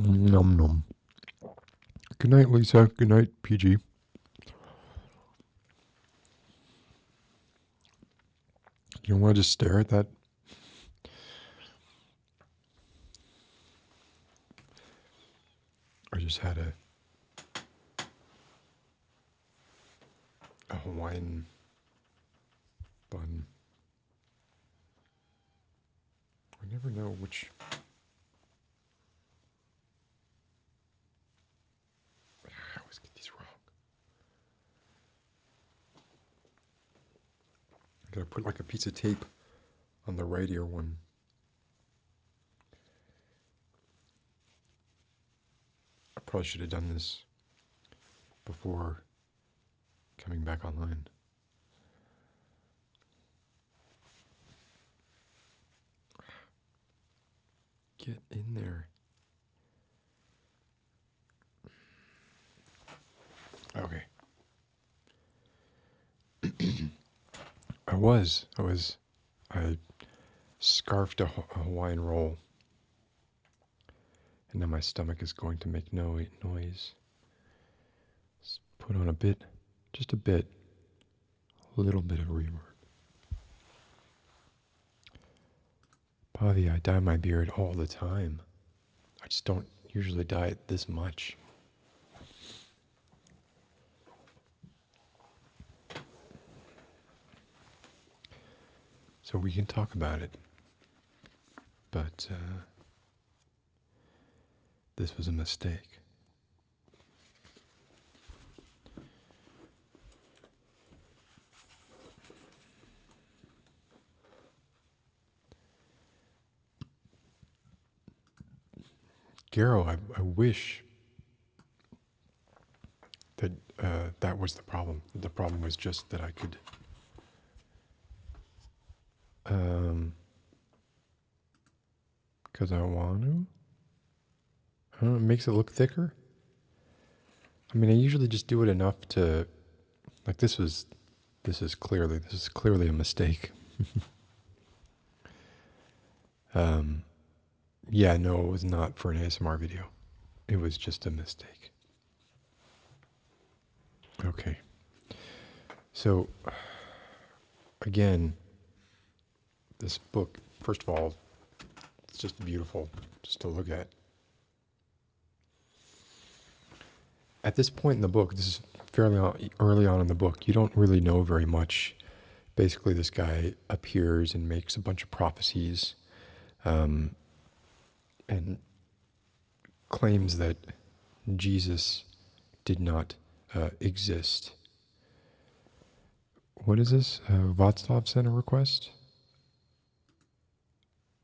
Nom nom. Good night, Lisa. Good night, PG. You want to just stare at that? I just had a Hawaiian bun. I never know which. I always get these wrong. I gotta put like a piece of tape on the right ear one. I probably should have done this before coming back online. I scarfed a Hawaiian roll. And now my stomach is going to make noise. Let's put on a bit, just a bit, a little bit of reverb. Pavi, I dye my beard all the time. I just don't usually dye it this much. So we can talk about it. But this was a mistake. Garo, I wish that that was the problem. The problem was just that I could because I want to. I don't know, it makes it look thicker. I mean, I usually just do it enough to, like this is clearly a mistake. Yeah, no, it was not for an ASMR video. It was just a mistake. Okay. So, again, this book, first of all, it's just beautiful just to look at. At this point in the book, this is fairly early on in the book, you don't really know very much. Basically, this guy appears and makes a bunch of prophecies and claims that Jesus did not exist. What is this? Václav sent a request?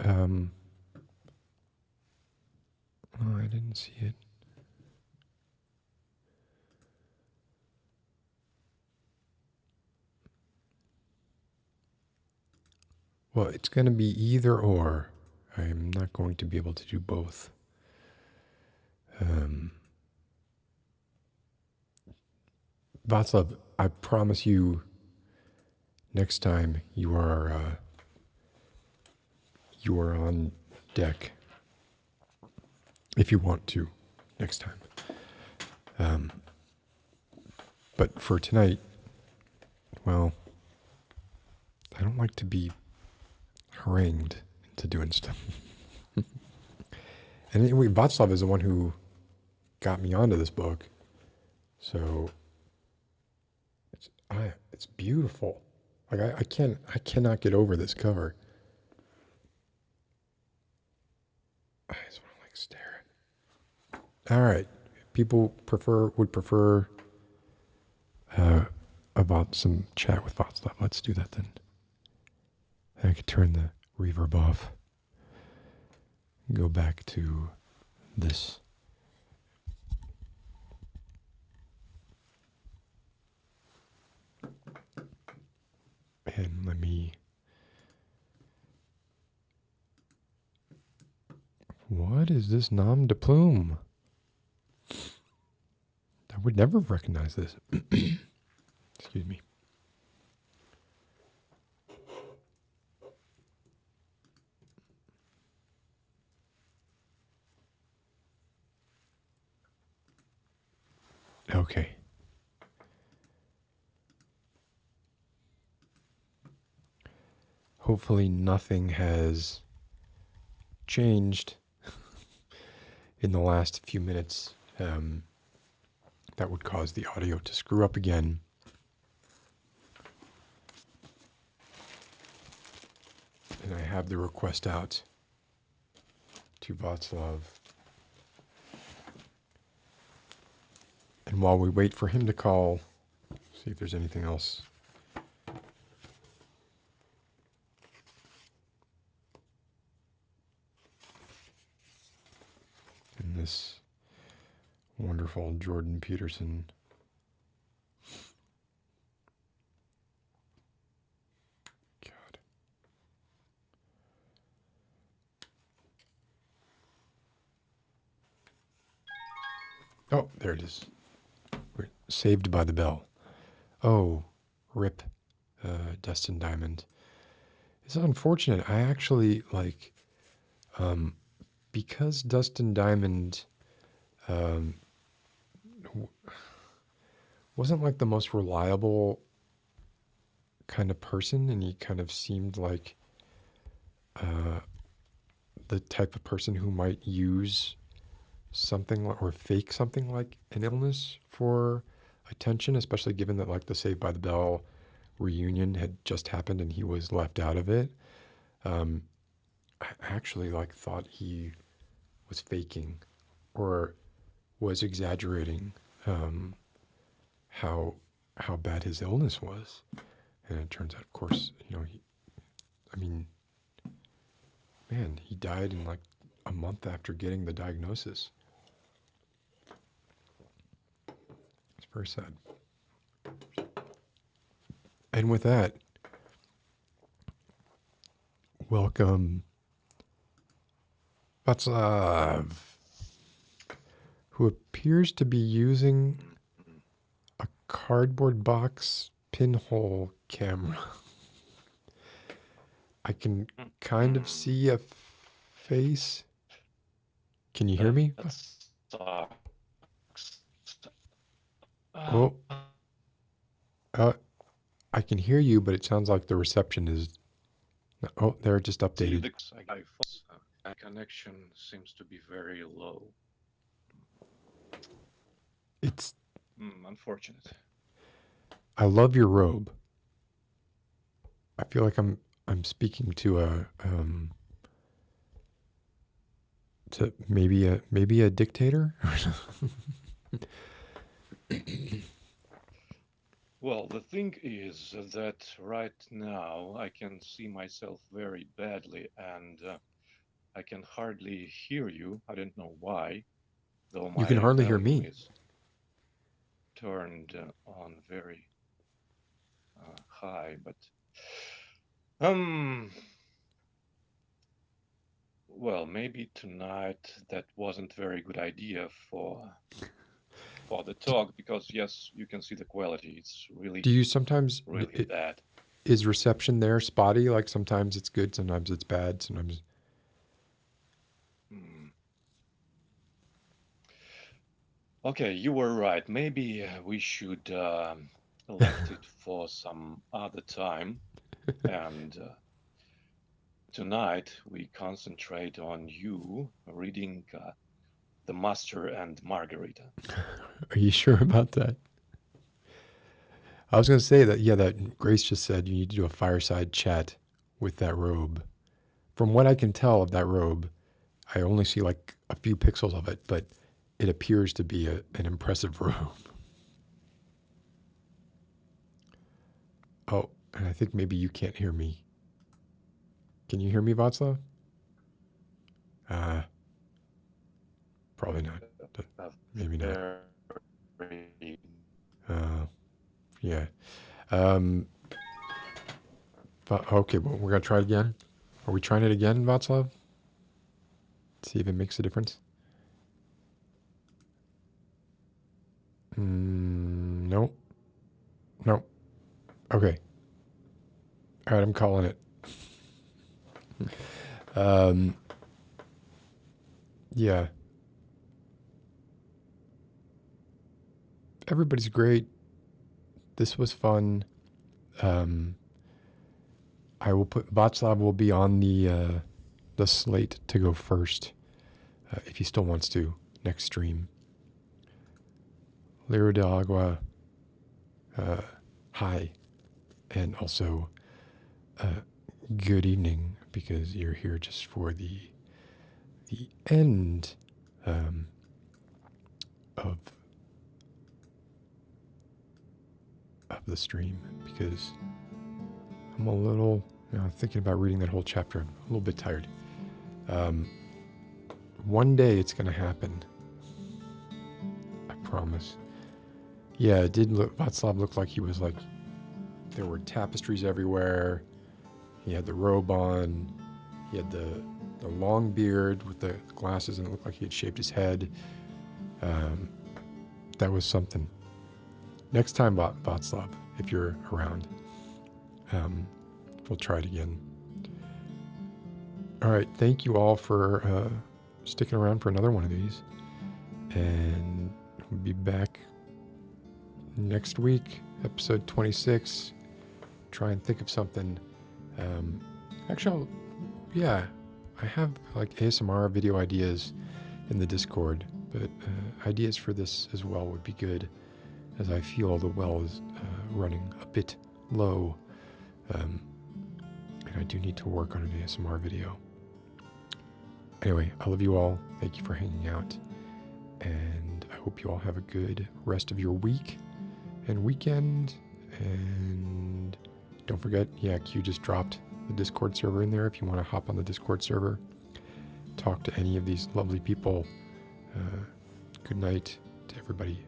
Oh, I didn't see it. Well, it's going to be either or. I'm not going to be able to do both. Václav, I promise you, next time you are on deck, if you want to, next time. But for tonight, well, I don't like to be harangued into doing stuff. And anyway, Václav is the one who got me onto this book, so it's beautiful. Like I cannot get over this cover. I just want to like stare at it. All right, people would prefer about some chat with Václav. Let's do that then. I could turn the reverb off. Go back to this. And let me... What is this nom de plume? I would never have recognized this. Excuse me. Okay. Hopefully nothing has changed in the last few minutes that would cause the audio to screw up again. And I have the request out to Václav. And while we wait for him to call, see if there's anything else. In this wonderful Jordan Peterson. God. Oh, there it is. We're saved by the bell. Oh, rip. Dustin Diamond. It's unfortunate. I actually like, because Dustin Diamond wasn't like the most reliable kind of person, and he kind of seemed like the type of person who might use something or fake something like an illness for attention, especially given that like the Saved by the Bell reunion had just happened and he was left out of it. I actually like thought he was faking or was exaggerating how bad his illness was, and it turns out, of course, man, he died in like a month after getting the diagnosis. It's very sad. And with that, welcome Václav, who appears to be using a cardboard box pinhole camera. I can kind of see a face. Can you hear me? That sucks. Oh. I can hear you, but it sounds like the reception is... Oh, they're just updated. The connection seems to be very low. It's... unfortunate. I love your robe. I feel like I'm speaking to maybe a dictator. Well, the thing is that right now I can see myself very badly, and I can hardly hear you. I don't know why, though my You can hardly hear volume me. is turned on very high, but well, maybe tonight that wasn't a very good idea for the talk, because yes, you can see the quality. It's really, Do you sometimes... really bad. Is reception there spotty? Like sometimes it's good, sometimes it's bad, sometimes... Okay, you were right. Maybe we should elect it for some other time. And tonight we concentrate on you reading The Master and Margarita. Are you sure about that? I was going to say that, yeah, that Grace just said you need to do a fireside chat with that robe. From what I can tell of that robe, I only see like a few pixels of it, but it appears to be an impressive robe. Oh, and I think maybe you can't hear me. Can you hear me, Václav? Probably not. Maybe not. Yeah. Okay, well, we're going to try it again. Are we trying it again, Václav? See if it makes a difference. Nope. Nope. Okay. All right, I'm calling it. Yeah. Everybody's great. This was fun. I will put... Václav will be on the slate to go first, if he still wants to, next stream. Lero de Agua, hi, and also good evening, because you're here just for the end of the stream, because I'm a little, thinking about reading that whole chapter. I'm a little bit tired. One day it's going to happen. I promise. Yeah, it did look... Václav looked like he was like... There were tapestries everywhere. He had the robe on. He had the long beard with the glasses, and it looked like he had shaved his head. That was something. Next time, Václav, if you're around, we'll try it again. All right, thank you all for sticking around for another one of these. And we'll be back next week, episode 26. Try and think of something. Actually, yeah, I have like ASMR video ideas in the Discord, but ideas for this as well would be good, as I feel the well is running a bit low, and I do need to work on an ASMR video. Anyway, I love you all. Thank you for hanging out, and I hope you all have a good rest of your week and weekend. And don't forget, yeah, Q just dropped the Discord server in there if you want to hop on the Discord server, talk to any of these lovely people. Good night to everybody.